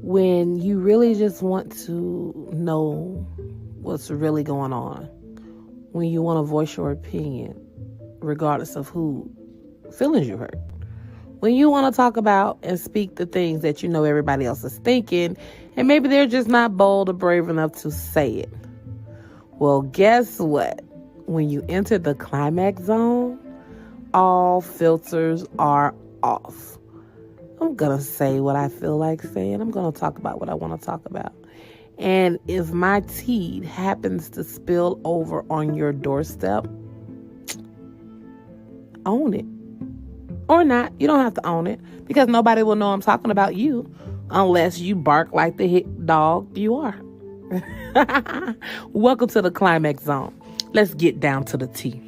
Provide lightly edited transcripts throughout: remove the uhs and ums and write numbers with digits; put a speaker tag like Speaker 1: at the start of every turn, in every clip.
Speaker 1: when you really just want to know what's really going on, when you want to voice your opinion, regardless of who feelings you hurt, when you want to talk about and speak the things that you know everybody else is thinking, and maybe they're just not bold or brave enough to say it. Well, guess what? When you enter the Climaxxx Zone, all filters are off. I'm going to say what I feel like saying. I'm going to talk about what I want to talk about. And if my tea happens to spill over on your doorstep, own it. Or not. You don't have to own it, because nobody will know I'm talking about you unless you bark like the hit dog you are. Welcome to the Climaxxx Zone. Let's get down to the tea.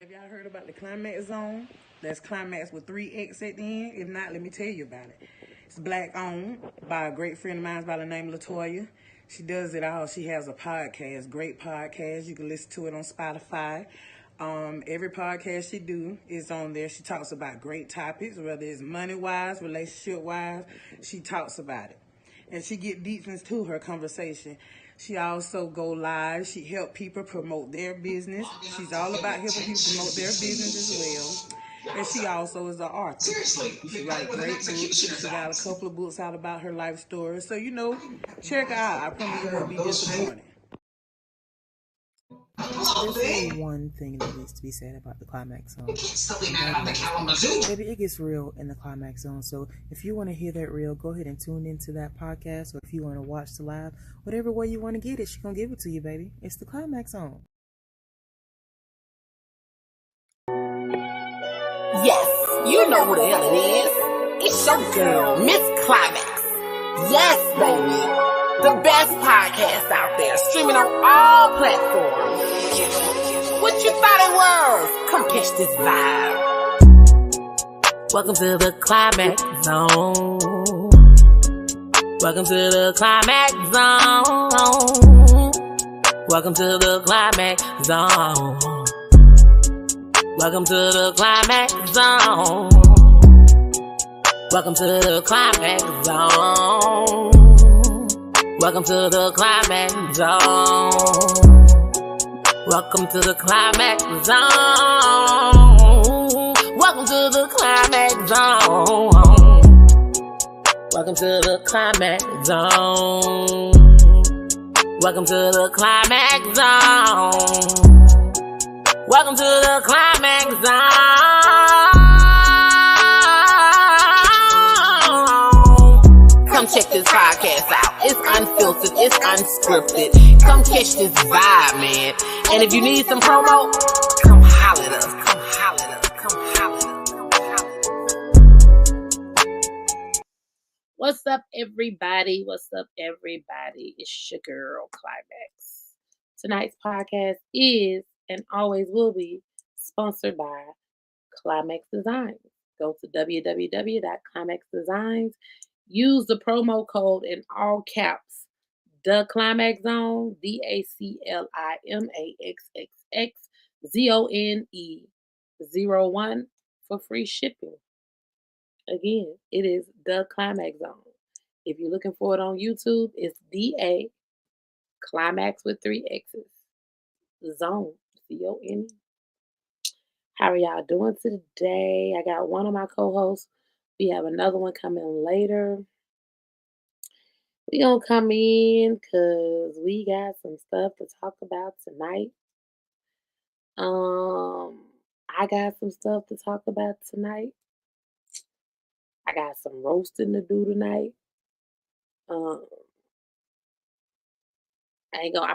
Speaker 2: Have y'all heard about the Climaxxx Zone? That's Climaxxx with 3X at the end. If not, let me tell you about it. It's black owned by a great friend of mine by the name of LaToya. She does it all. She has a podcast, great podcast. You can listen to it on Spotify. Every podcast she do is on there. She talks about great topics, whether it's money-wise, relationship-wise. She talks about it. And she get deep into her conversation. She also go live. She help people promote their business. She's all about helping people promote their business as well. And she also is an author. She writes great books. She got a couple of books out about her life story. So, check her out. I promise you won't be disappointed.
Speaker 3: There's only one thing that needs to be said about the Climaxxx Zone. Baby, it gets real in the Climaxxx Zone. So if you want to hear that real, go ahead and tune into that podcast. Or if you want to watch the live, whatever way you want to get it, she's going to give it to you, baby. It's the Climaxxx Zone.
Speaker 4: Yes, you know who the hell it is. It's your girl, Miss Climaxxx. Yes, baby. The best podcast out there, streaming on all platforms. What you thought it was? Come catch this vibe. Welcome to the Climaxxx Zone. Welcome to the Climaxxx Zone. Welcome to the Climaxxx Zone. Welcome to the Climaxxx Zone. Welcome to the Climaxxx Zone. Welcome to the Climaxxx Zone. Welcome to the Climaxxx Zone. Welcome to the Climaxxx Zone. Welcome to the Climaxxx Zone. Welcome to the Climaxxx Zone. Welcome to the Climaxxx Zone. Come check this podcast out. It's unfiltered. It's unscripted. Come catch this vibe, man. And if you need some promo, come holler at us. Come holler at us. Come holler at us. Come holler at us.
Speaker 1: What's up, everybody? What's up, everybody? It's your girl, Climaxxx. Tonight's podcast is and always will be sponsored by Climaxxx Designs. Go to www.climaxxx Designs. Use the promo code in all caps, the Climaxxx Zone, DACLIMAXXXZONE01 for free shipping. Again, it is the Climaxxx Zone. If you're looking for it on YouTube, it's DA Climaxxx with 3 X's. Zone, ZONE. How are y'all doing today? I got one of my co-hosts. We have another one coming later. We gonna come in because we got some stuff to talk about tonight. I got some stuff to talk about tonight. I got some roasting to do tonight. I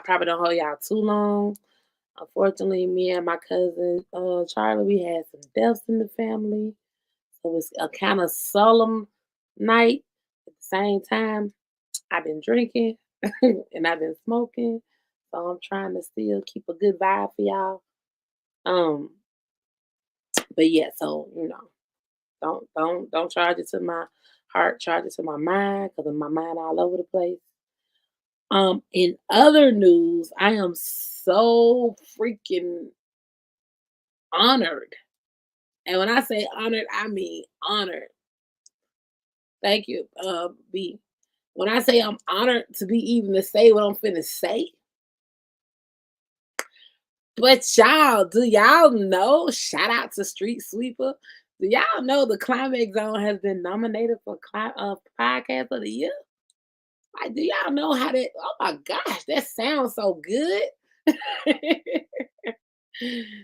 Speaker 1: probably don't hold y'all too long. Unfortunately, me and my cousin Charlie, we had some deaths in the family. So it's a kind of solemn night. At the same time, I've been drinking and I've been smoking. So I'm trying to still keep a good vibe for y'all. But yeah, so don't charge it to my heart, charge it to my mind, because my mind all over the place. In other news, I am so freaking honored. And when I say honored, I mean honored. Thank you, B. When I say I'm honored to be even to say what I'm finna say. But y'all, do y'all know? Shout out to Street Sweeper. Do y'all know the Climaxxx Zone has been nominated for Podcast of the Year? Like, do y'all know how that? Oh my gosh, that sounds so good.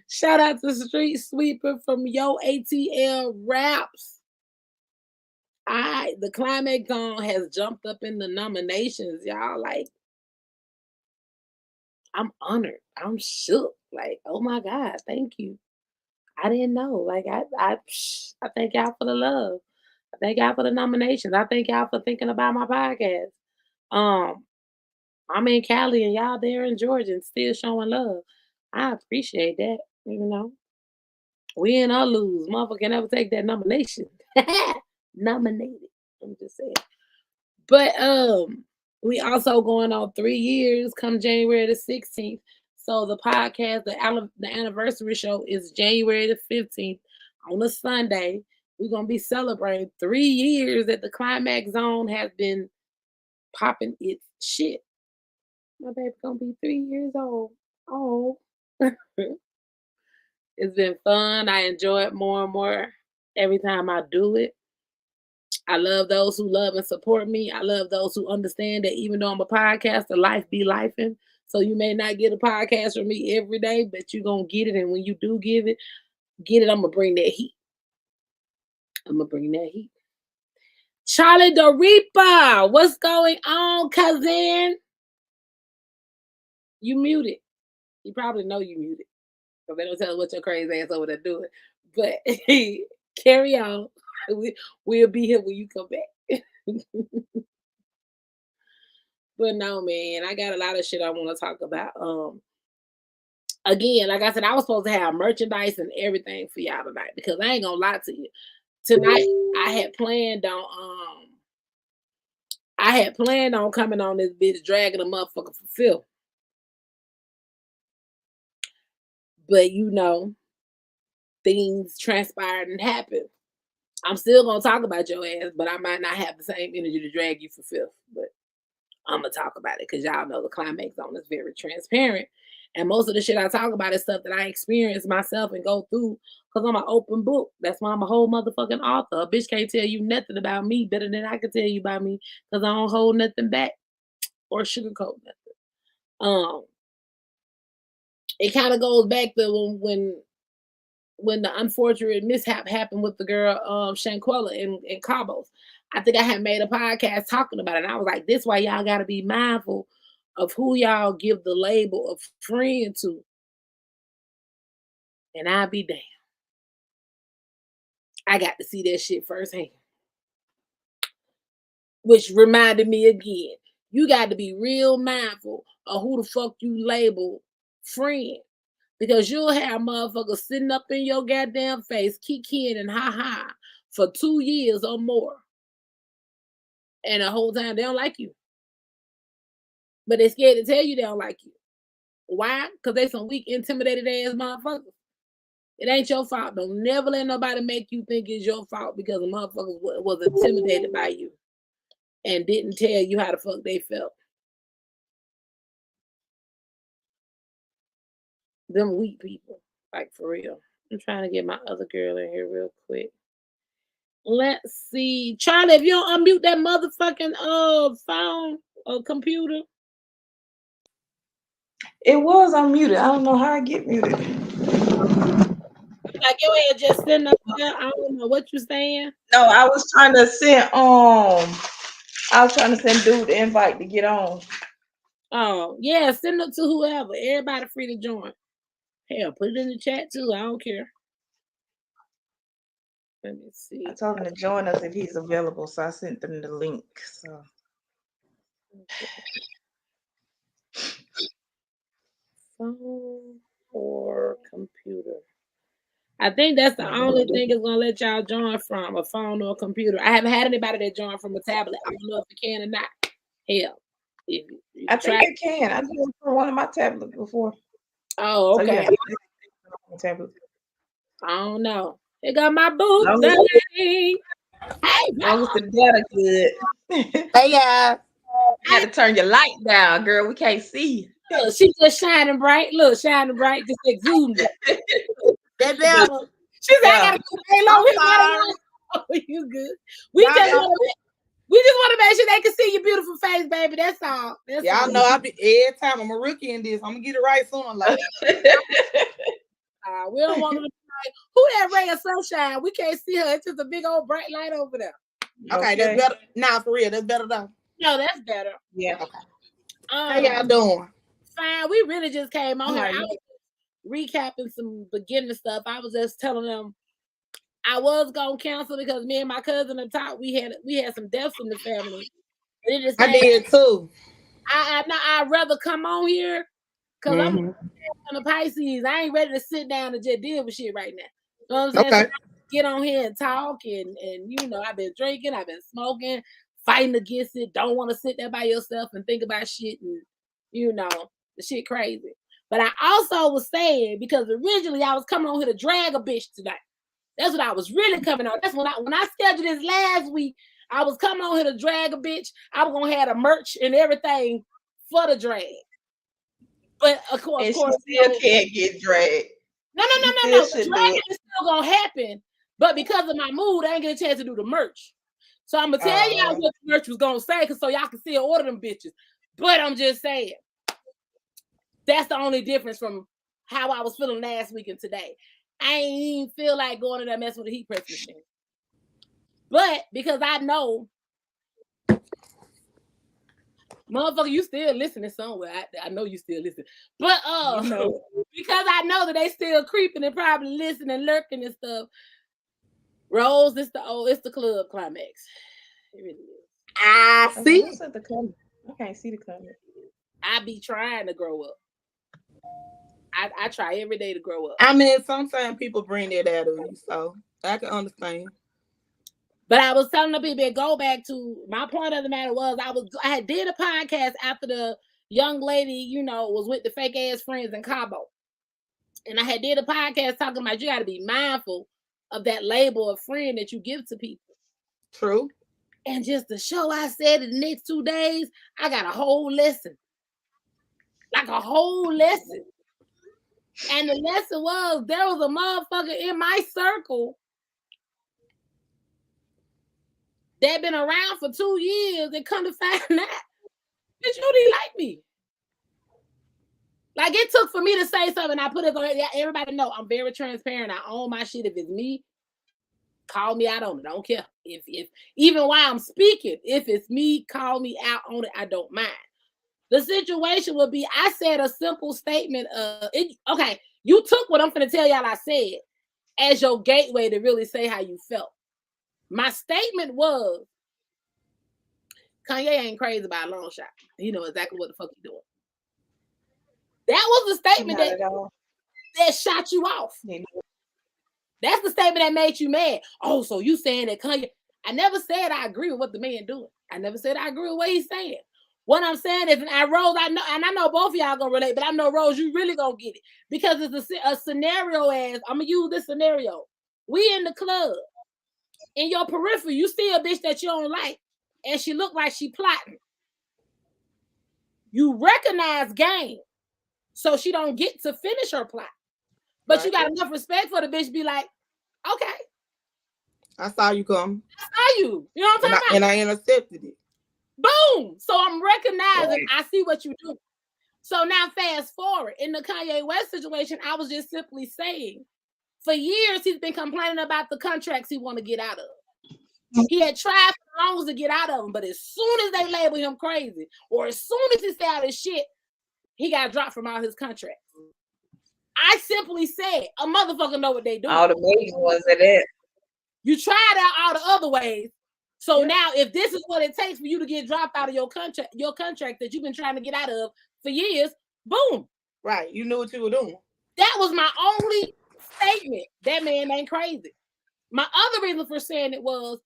Speaker 1: Shout out to Street Sweeper from Yo ATL Raps. The Climaxxx Zone has jumped up in the nominations, y'all. Like, I'm honored. I'm shook. Like, oh my God, thank you. I didn't know. Like, I thank y'all for the love. I thank y'all for the nominations. I thank y'all for thinking about my podcast. I'm in Cali and y'all there in Georgia and still showing love. I appreciate that. You know, win or lose, motherfucker can never take that nomination. Nominated. I'm just saying. But we also going on 3 years come January the 16th. So the podcast, the anniversary show is January the 15th on a Sunday. We're gonna be celebrating 3 years that the Climaxxx Zone has been popping its shit. My baby's gonna be 3 years old. Oh. It's been fun. I enjoy it more and more every time I do it. I love those who love and support me. I love those who understand that even though I'm a podcaster, life be lifing. So you may not get a podcast from me every day, but you're going to get it. And when you do get it, I'm going to bring that heat. Charlie the Reaper, what's going on, cousin? You muted. You probably know you muted. Because they don't tell us what your crazy ass over there doing. But carry on. We'll be here when you come back. But no, man, I got a lot of shit I want to talk about. Again, like I said, I was supposed to have merchandise and everything for y'all tonight because I ain't gonna lie to you. Tonight, I had planned on coming on this bitch dragging a motherfucker for filth. But you know, things transpired and happened. I'm still gonna talk about your ass, but I might not have the same energy to drag you for filth. But I'm gonna talk about it because y'all know the Climaxxx Zone is very transparent. And most of the shit I talk about is stuff that I experience myself and go through because I'm an open book. That's why I'm a whole motherfucking author. A bitch can't tell you nothing about me better than I can tell you about me because I don't hold nothing back or sugarcoat nothing. It kind of goes back to when the unfortunate mishap happened with the girl Shanquella in Cabos. I think I had made a podcast talking about it. And I was like, this why y'all gotta be mindful of who y'all give the label of friend to. And I'll be damned. I got to see that shit firsthand. Which reminded me again, you got to be real mindful of who the fuck you label friend. Because you'll have motherfuckers sitting up in your goddamn face, kikiing and ha-ha for 2 years or more. And the whole time they don't like you. But they're scared to tell you they don't like you. Why? Because they some weak, intimidated ass motherfuckers. It ain't your fault. Don't never let nobody make you think it's your fault because a motherfucker was intimidated by you and didn't tell you how the fuck they felt. Them weak people. Like, for real. I'm trying to get my other girl in here real quick. Let's see. Charlie, if you don't unmute that motherfucking phone or computer.
Speaker 5: It was unmuted. I don't know how I get muted.
Speaker 1: Like your head just sitting up there. I don't know what you're saying.
Speaker 5: No, I was trying to send dude the invite to get on.
Speaker 1: Oh, yeah, send it to whoever. Everybody free to join. Hell, put it in the chat too. I don't care. Let me see.
Speaker 5: I told him to join us if he's available, so I sent them the link. So
Speaker 1: phone or computer. I think that's the only thing is gonna let y'all join from a phone or a computer. I haven't had anybody that joined from a tablet. I don't know if it can or not. Hell,
Speaker 5: I think it can. I did it from one of my tablets before.
Speaker 1: Oh, okay.
Speaker 5: So, yeah, tablet.
Speaker 6: I don't know. They got my boo.
Speaker 5: Long
Speaker 6: Hey,
Speaker 5: as the data good.
Speaker 4: Hey, y'all.
Speaker 5: You got to turn your light down, girl. We can't see.
Speaker 6: look, she just shining bright. Look, shining bright, just exuding.
Speaker 4: That better.
Speaker 6: She said,
Speaker 5: Yeah.
Speaker 6: I gotta go halo.
Speaker 4: I'm sorry.
Speaker 6: Oh, you good. We just want to make sure they can see your beautiful face, baby. That's all. That's
Speaker 7: Y'all
Speaker 6: all.
Speaker 7: know I be every time I'm a rookie in this. I'm gonna get it right sooner or later.
Speaker 6: We don't want them to be like, who that ray of sunshine? We can't see her. It's just a big old bright light over there.
Speaker 7: Okay, that's better. Nah, for real, that's better though.
Speaker 6: No, that's better.
Speaker 5: Yeah.
Speaker 7: Okay. How y'all doing?
Speaker 6: Fine. We really just came on here.
Speaker 7: Right.
Speaker 6: I was recapping some beginning stuff. I was just telling them I was gonna cancel because me and my cousin on top we had some deaths in the family. And it just
Speaker 7: I did too.
Speaker 6: I'd rather come on here because I'm on the Pisces. I ain't ready to sit down and just deal with shit right now. You know what I'm saying?
Speaker 7: Okay.
Speaker 6: So get on here and talk and you know, I've been drinking, I've been smoking, fighting against it. Don't want to sit there by yourself and think about shit and you know, the shit crazy. But I also was saying because originally I was coming on here to drag a bitch today. That's what I was really coming on. That's when I scheduled this last week. I was coming on here to drag a bitch. I was gonna have the merch and everything for the drag. But of course,
Speaker 5: She still can't get dragged.
Speaker 6: No. The dragging is still gonna happen. But because of my mood, I ain't get a chance to do the merch. So I'm gonna tell y'all what the merch was gonna say, so y'all can still order them bitches. But I'm just saying, that's the only difference from how I was feeling last week and today. I ain't even feel like going to that mess with the heat press machine. But because I know, motherfucker, you still listening somewhere. I know you still listen. But because I know that they still creeping and probably listening, lurking and stuff. Rose, it's the club Climaxx. It really is.
Speaker 5: I see. I can't see the comment.
Speaker 6: I be trying to grow up. I try every day to grow up.
Speaker 7: I mean, sometimes people bring that out of you, so I can understand.
Speaker 6: But I was telling the people, go back to my point of the matter was I had did a podcast after the young lady, you know, was with the fake ass friends in Cabo. And I had did a podcast talking about you got to be mindful of that label of friend that you give to people.
Speaker 7: True.
Speaker 6: And just the show I said in the next 2 days, I got a whole lesson. Like a whole lesson. And the lesson was there was a motherfucker in my circle that been around for 2 years and come to find out that you didn't like me. Like it took for me to say something. I put it on everybody know I'm very transparent. I own my shit. If it's me, call me out on it. I don't care. If even while I'm speaking, if it's me, call me out on it. I don't mind. The situation would be I said a simple statement okay, you took what I'm gonna tell y'all I said as your gateway to really say how you felt. My statement was Kanye ain't crazy about a long shot. He know exactly what the fuck he doing. That was the statement that shot you off. That's the statement that made you mad. Oh, so you saying that Kanye? I never said I agree with what the man doing. I never said I agree with what he's saying. What I'm saying is, and Rose, I know, and I know both of y'all gonna relate, but I know Rose, you really gonna get it because it's a scenario. As I'm gonna use this scenario, we in the club, in your periphery, you see a bitch that you don't like, and she look like she plotting. You recognize game, so she don't get to finish her plot, but you got enough respect for the bitch. Be like, okay,
Speaker 7: I saw you come.
Speaker 6: I saw you. You know what I'm talking about?
Speaker 7: And I intercepted it.
Speaker 6: Boom. So I'm recognizing I see what you do. So now fast forward in the Kanye West situation, I was just simply saying for years he's been complaining about the contracts he want to get out of. He had tried for the longest to get out of them, but as soon as they label him crazy or as soon as he say all his shit, he got dropped from all his contracts. I simply said a motherfucker know what they do.
Speaker 5: All the major ones are that.
Speaker 6: You tried out all the other ways. So now, if this is what it takes for you to get dropped out of your contract that you've been trying to get out of for years, boom.
Speaker 7: Right. You knew what you were doing.
Speaker 6: That was my only statement. That man ain't crazy. My other reason for saying it was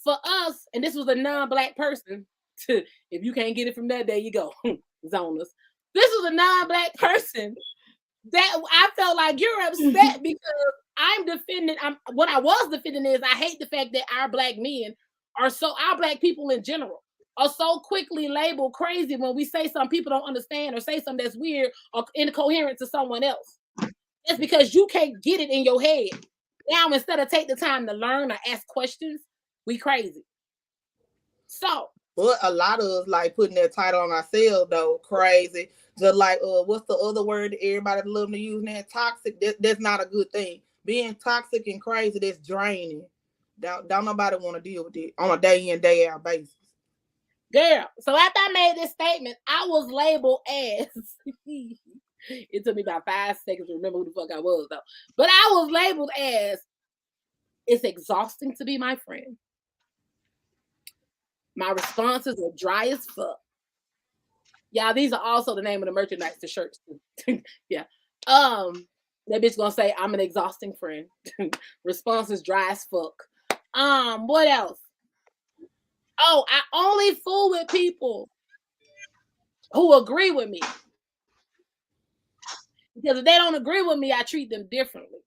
Speaker 6: for us, and this was a non-black person. If you can't get it from that, there you go. Zoners. This was a non-black person that I felt like you're upset because what I was defending is I hate the fact that our black people in general are so quickly labeled crazy when we say something people don't understand or say something that's weird or incoherent to someone else. It's because you can't get it in your head. Now, instead of take the time to learn or ask questions, we crazy. So,
Speaker 7: but a lot of us like putting that title on ourselves though, crazy. Just like what's the other word that everybody love to use now? Toxic. That's not a good thing. Being toxic and crazy, that's draining. Don't nobody want to deal with it on a day in, day out basis.
Speaker 6: Girl, so after I made this statement, I was labeled as it took me about 5 seconds to remember who the fuck I was though. But I was labeled as it's exhausting to be my friend. My responses are dry as fuck. Y'all, these are also the name of the merchandise, the shirts. Yeah. That bitch gonna say I'm an exhausting friend. Response is dry as fuck. What else? Oh, I only fool with people who agree with me. Because if they don't agree with me, I treat them differently.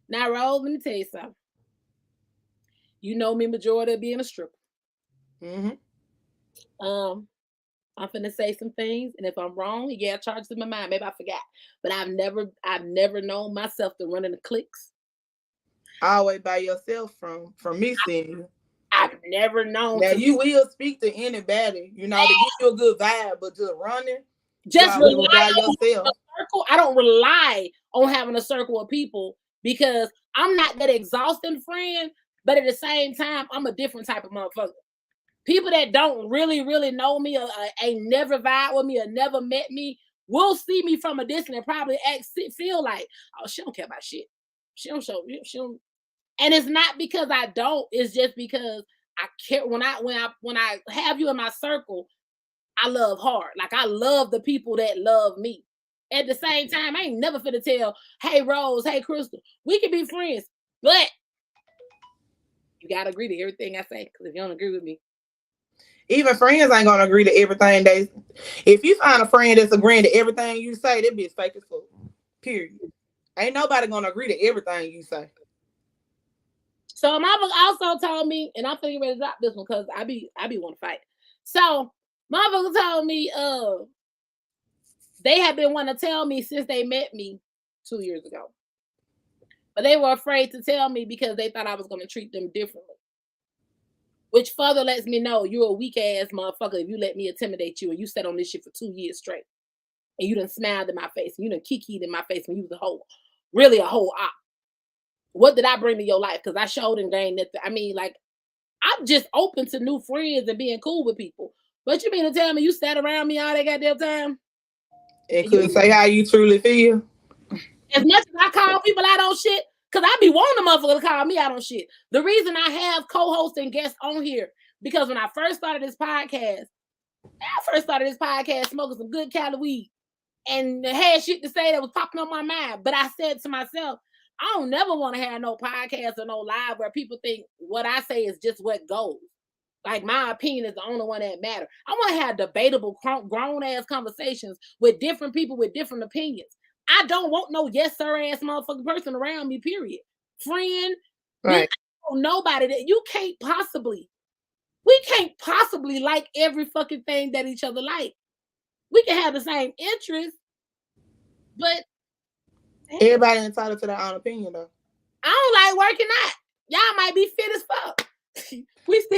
Speaker 6: Now, Rose, let me tell you something. You know me majority of being a stripper.
Speaker 7: Mm-hmm.
Speaker 6: I'm finna say some things, and if I'm wrong, yeah, charge to my mind. Maybe I forgot. But I've never known myself to run in the cliques.
Speaker 7: Always by yourself from me seeing you.
Speaker 6: I've never known.
Speaker 7: Now you will speak to anybody, to give you a good vibe, but just running.
Speaker 6: Just rely on yourself. A circle. I don't rely on having a circle of people because I'm not that exhausting friend, but at the same time, I'm a different type of motherfucker. People that don't really, really know me or ain't never vibe with me or never met me will see me from a distance and probably feel like, oh, she don't care about shit. She don't. And it's not because I don't. It's just because I care. When I have you in my circle, I love hard. Like I love the people that love me. At the same time, I ain't never finna tell, hey Rose, hey Crystal, we can be friends, but you gotta agree to everything I say. Because if you don't agree with me,
Speaker 7: even friends ain't gonna agree to everything if you find a friend that's agreeing to everything you say, that bitch fake as fuck. Period. Ain't nobody gonna agree to everything you say.
Speaker 6: So my book also told me, and I'm thinking ready to drop this one because I be want to fight. So my book told me they have been wanting to tell me since they met me 2 years ago. But they were afraid to tell me because they thought I was gonna treat them differently. Which further lets me know you're a weak ass motherfucker if you let me intimidate you and you sat on this shit for 2 years straight. And you done smiled in my face and you done kikied in my face when you was a whole op. What did I bring to your life? Because I showed and gained that. I mean, like, I'm just open to new friends and being cool with people. But you mean to tell me you sat around me all that goddamn time?
Speaker 7: And couldn't say how you truly feel?
Speaker 6: As much as I call people out on shit, because I be wanting a motherfucker to call me out on shit. The reason I have co-hosts and guests on here, because when I first started this podcast, smoking some good Cali weed and had shit to say that was popping on my mind. But I said to myself, I don't never want to have no podcast or no live where people think what I say is just what goes. Like my opinion is the only one that matters. I want to have debatable, grown-ass conversations with different people with different opinions. I don't want no yes sir ass motherfucking person around me, period. Friend,
Speaker 7: right?
Speaker 6: Nobody that we can't possibly like every fucking thing that each other like. We can have the same interests, but
Speaker 7: everybody entitled to their own opinion though.
Speaker 6: I don't like working out. Y'all might be fit as fuck.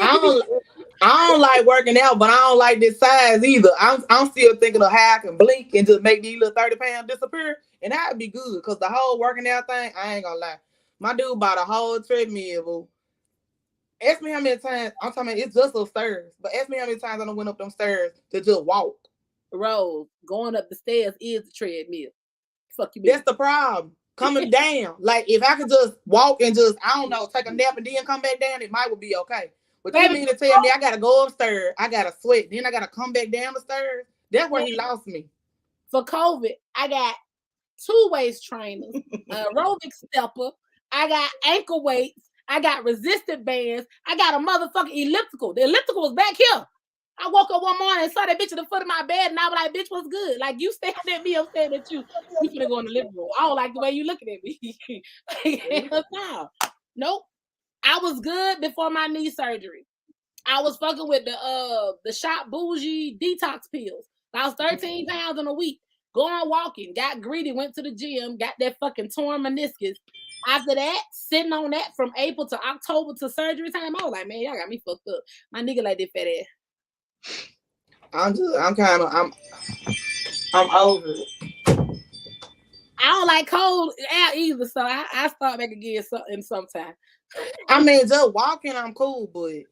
Speaker 7: I don't like working out, but I don't like this size either. I'm still thinking of how I can blink and just make these little 30 pounds disappear, and that'd be good. Because the whole working out thing, I ain't gonna lie. My dude bought a whole treadmill, boo. Ask me how many times, I'm talking about it's just those stairs, but ask me how many times I done went up them stairs to just walk.
Speaker 6: Rose, going up the stairs is the treadmill. Fuck you,
Speaker 7: that's the problem. Coming down. Like, if I could just walk and just, I don't know, take a nap and then come back down, it might would be okay. But you mean to tell me I got to go upstairs, I got to sweat, then I got to come back down the stairs? That's where he lost me.
Speaker 6: For COVID, I got 2-waist trainers, aerobic stepper, I got ankle weights, I got resistant bands, I got a motherfucking elliptical. The elliptical was back here. I woke up one morning and saw that bitch at the foot of my bed, and I was like, bitch, what's good? Like, you staring at me, I'm staring at you. You finna go in the living room. I don't like the way you looking at me. No. Nope. I was good before my knee surgery. I was fucking with the Shop Bougie detox pills. I was 13 pounds in a week. Going walking, got greedy, went to the gym, got that fucking torn meniscus. After that, sitting on that from April to October to surgery time, I was like, man, y'all got me fucked up. My nigga like that fat ass.
Speaker 7: I'm over it.
Speaker 6: I don't like cold air either, so I start back again in sometime.
Speaker 7: I mean, just walking, I'm cool, but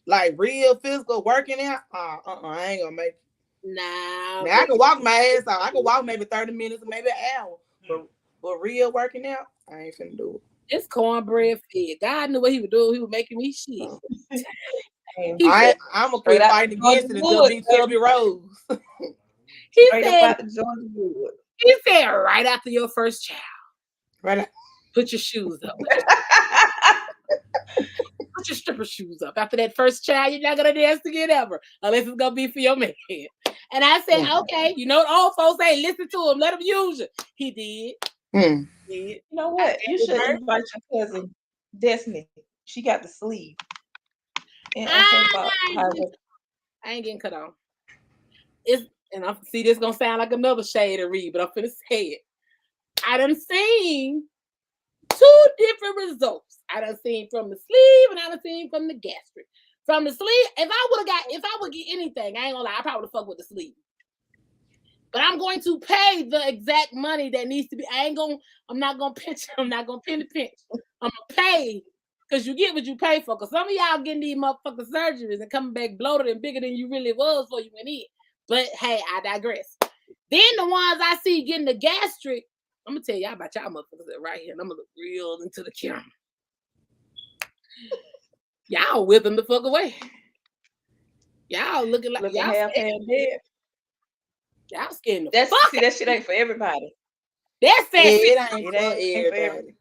Speaker 7: like real physical working out, I ain't gonna make it.
Speaker 6: Nah.
Speaker 7: Now, I can walk my ass out. I can walk maybe 30 minutes or maybe an hour. But real working out, I ain't finna do it.
Speaker 6: It's cornbread fed. God knew what he would do. He was making me shit.
Speaker 7: I'm gonna quit fighting against it and just be Chubby Rose.
Speaker 6: He said, right after your first child.
Speaker 7: Right.
Speaker 6: Put your shoes up. Put your stripper shoes up. After that first child, you're not gonna dance again ever, unless it's gonna be for your man. And I said, okay, you know what old folks say, listen to him, let him use you. He did.
Speaker 5: You know what? You should invite your cousin Destiny. She got the sleeve. And
Speaker 6: I ain't getting cut off. And I see this gonna sound like another shade to read, but I'm finna say it. I done seen 2 different results. I done seen from the sleeve and I done seen from the gastric. From the sleeve, if I would get anything, I ain't gonna lie, I probably would fuck with the sleeve. But I'm going to pay the exact money that needs to be. I'm not gonna pinch. I'm not gonna pin the pinch. I'm gonna pay because you get what you pay for. Because some of y'all getting these motherfucking surgeries and coming back bloated and bigger than you really was before you went in. But hey, I digress. Then the ones I see getting the gastric, I'm gonna tell y'all about y'all motherfuckers right here, and I'm gonna look real into the camera. Y'all whipping the fuck away. Y'all looking like y'all
Speaker 5: half dead.
Speaker 6: Y'all scared
Speaker 5: that shit ain't for everybody.
Speaker 6: That's that shit.
Speaker 7: It ain't for everybody.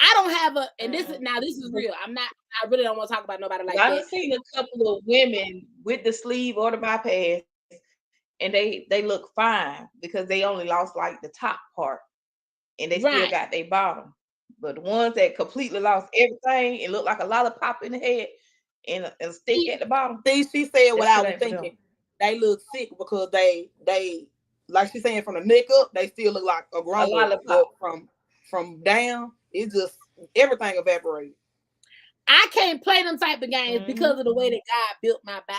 Speaker 6: I don't have and this is real. I really don't want to talk about nobody like that.
Speaker 5: I've seen a couple of women with the sleeve or the bypass, and they look fine because they only lost like the top part, and they still got their bottom. But the ones that completely lost everything, it looked like a lollipop in the head and a stick at the bottom.
Speaker 7: See, she said what I was thinking. They look sick because they like she's saying from the neck up, they still look like a lollipop. From down, it's just everything evaporated.
Speaker 6: I can't play them type of games because of the way that God built my body.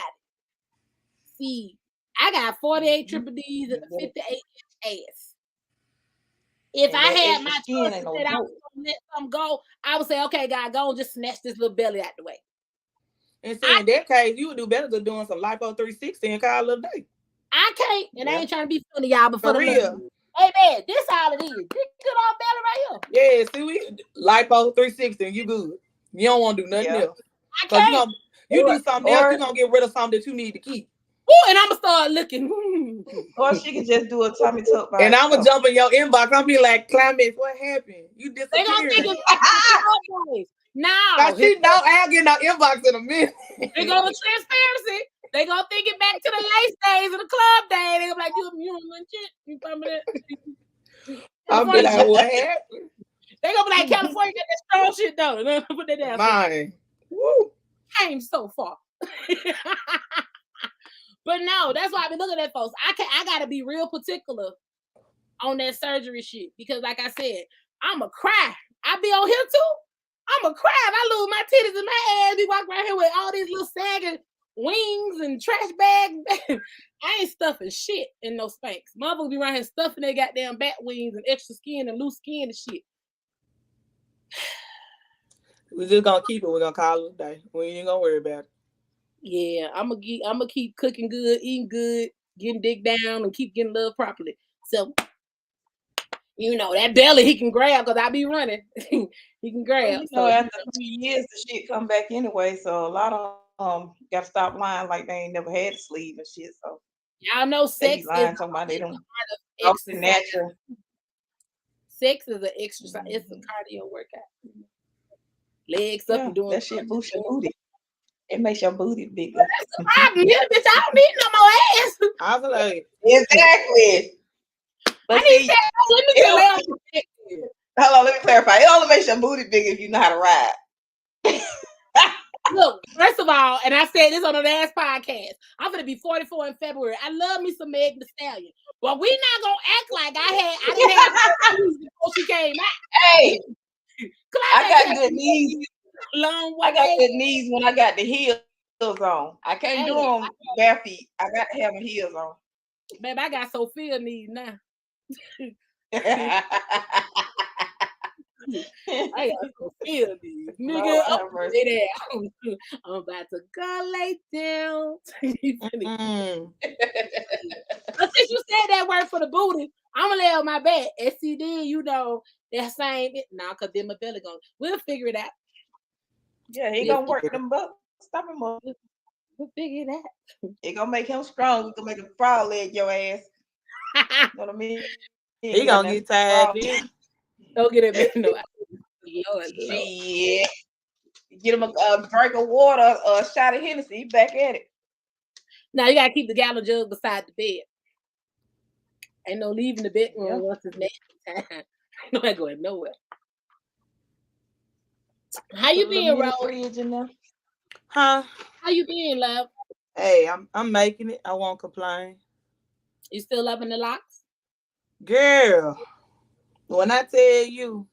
Speaker 6: See, I got 48 triple D's and a 58-inch ass. If I had my choice and said I was gonna let something go, I would say, okay, God, go and just snatch this little belly out the way.
Speaker 7: And so in that case, you would do better than doing some lipo 360 and call it a day.
Speaker 6: I can't, and I ain't trying to be funny, y'all, but for the
Speaker 7: real.
Speaker 6: Hey man, this all it is. This good old belly right
Speaker 7: here. Yeah, see, we lipo 360 and you good. You don't want to do nothing else.
Speaker 6: I can't.
Speaker 7: You do something else, you're gonna get rid of something that you need to keep.
Speaker 6: Ooh, and I'm gonna start looking.
Speaker 5: Or she can just do a tummy tuck.
Speaker 7: And I'm gonna jump in your inbox. I'm be like, Climaxxx, what happened? You disappeared.
Speaker 6: They gonna think it's
Speaker 7: now she know I'll get no inbox in a minute.
Speaker 6: They go to transparency. They gonna think it back to the lace days of the club day. They gonna be like, you don't shit. You coming in?
Speaker 7: I'll be like, what happened?
Speaker 6: They gonna be like, California got that strong shit though. Put that down.
Speaker 7: Mine. Woo.
Speaker 6: Came so far. But no, that's why I be looking at folks. I gotta be real particular on that surgery shit because, like I said, I'ma cry. I be on here too. I'ma cry if I lose my titties and my ass. Be walking around here with all these little sagging wings and trash bags. I ain't stuffing shit in no Spanx. Motherfuckers be around here stuffing their goddamn bat wings and extra skin and loose skin and shit.
Speaker 7: We're just gonna keep it. We're gonna call it a day. We ain't gonna worry about it.
Speaker 6: Yeah, I'm gonna keep cooking good, eating good, getting dick down, and keep getting love properly. So, you know, that belly he can grab because I be running. He can grab.
Speaker 5: Well, after 3 years, the shit come back anyway. So a lot of gotta stop lying like they ain't never had a sleeve and shit. So
Speaker 6: y'all know sex
Speaker 5: is somebody don't natural.
Speaker 6: Sex is an exercise. It's a cardio workout. Legs up and doing
Speaker 5: that shit boost your booty. It makes your booty bigger.
Speaker 6: That's the problem. Yeah, bitch, I don't need no more ass.
Speaker 7: I was like,
Speaker 5: Exactly. But
Speaker 6: I need that. Let me just lay on the bed.
Speaker 5: Hold on, let me clarify. It only makes your booty bigger if you know how to ride.
Speaker 6: Look, first of all, and I said this on the last podcast, I'm gonna be 44 in February. I love me some Meg Thee Stallion, but we not gonna act like I didn't have before she came out.
Speaker 5: Hey, I got good
Speaker 6: knees.
Speaker 5: knees. I got good knees when I got the heels on. I can't do them bare feet. I got to have my heels on.
Speaker 6: Babe, I got Sophia knees now. I got Sophia knees. Nigga, I'm about to go lay down. But since you said that word for the booty, I'm gonna lay on my back. SCD, you know, that same because then my belly going. We'll figure it out.
Speaker 5: Yeah, he gonna work them bucks. Stop him up.
Speaker 6: We'll figure it out.
Speaker 5: It gonna make him strong. We can make a frog leg your ass. You know what I mean?
Speaker 7: He gonna get tired.
Speaker 6: Don't get it, no.
Speaker 5: Shit. Get him a drink of water, a shot of Hennessy. Back at it.
Speaker 6: Now you gotta keep the gallon jug beside the bed. Ain't no leaving the bedroom once it's nap time. No, I ain't going nowhere. How you been, Rose?
Speaker 7: Huh?
Speaker 6: How you been, love?
Speaker 7: Hey, I'm making it. I won't complain.
Speaker 6: You still loving the locks?
Speaker 7: Girl, when I tell you,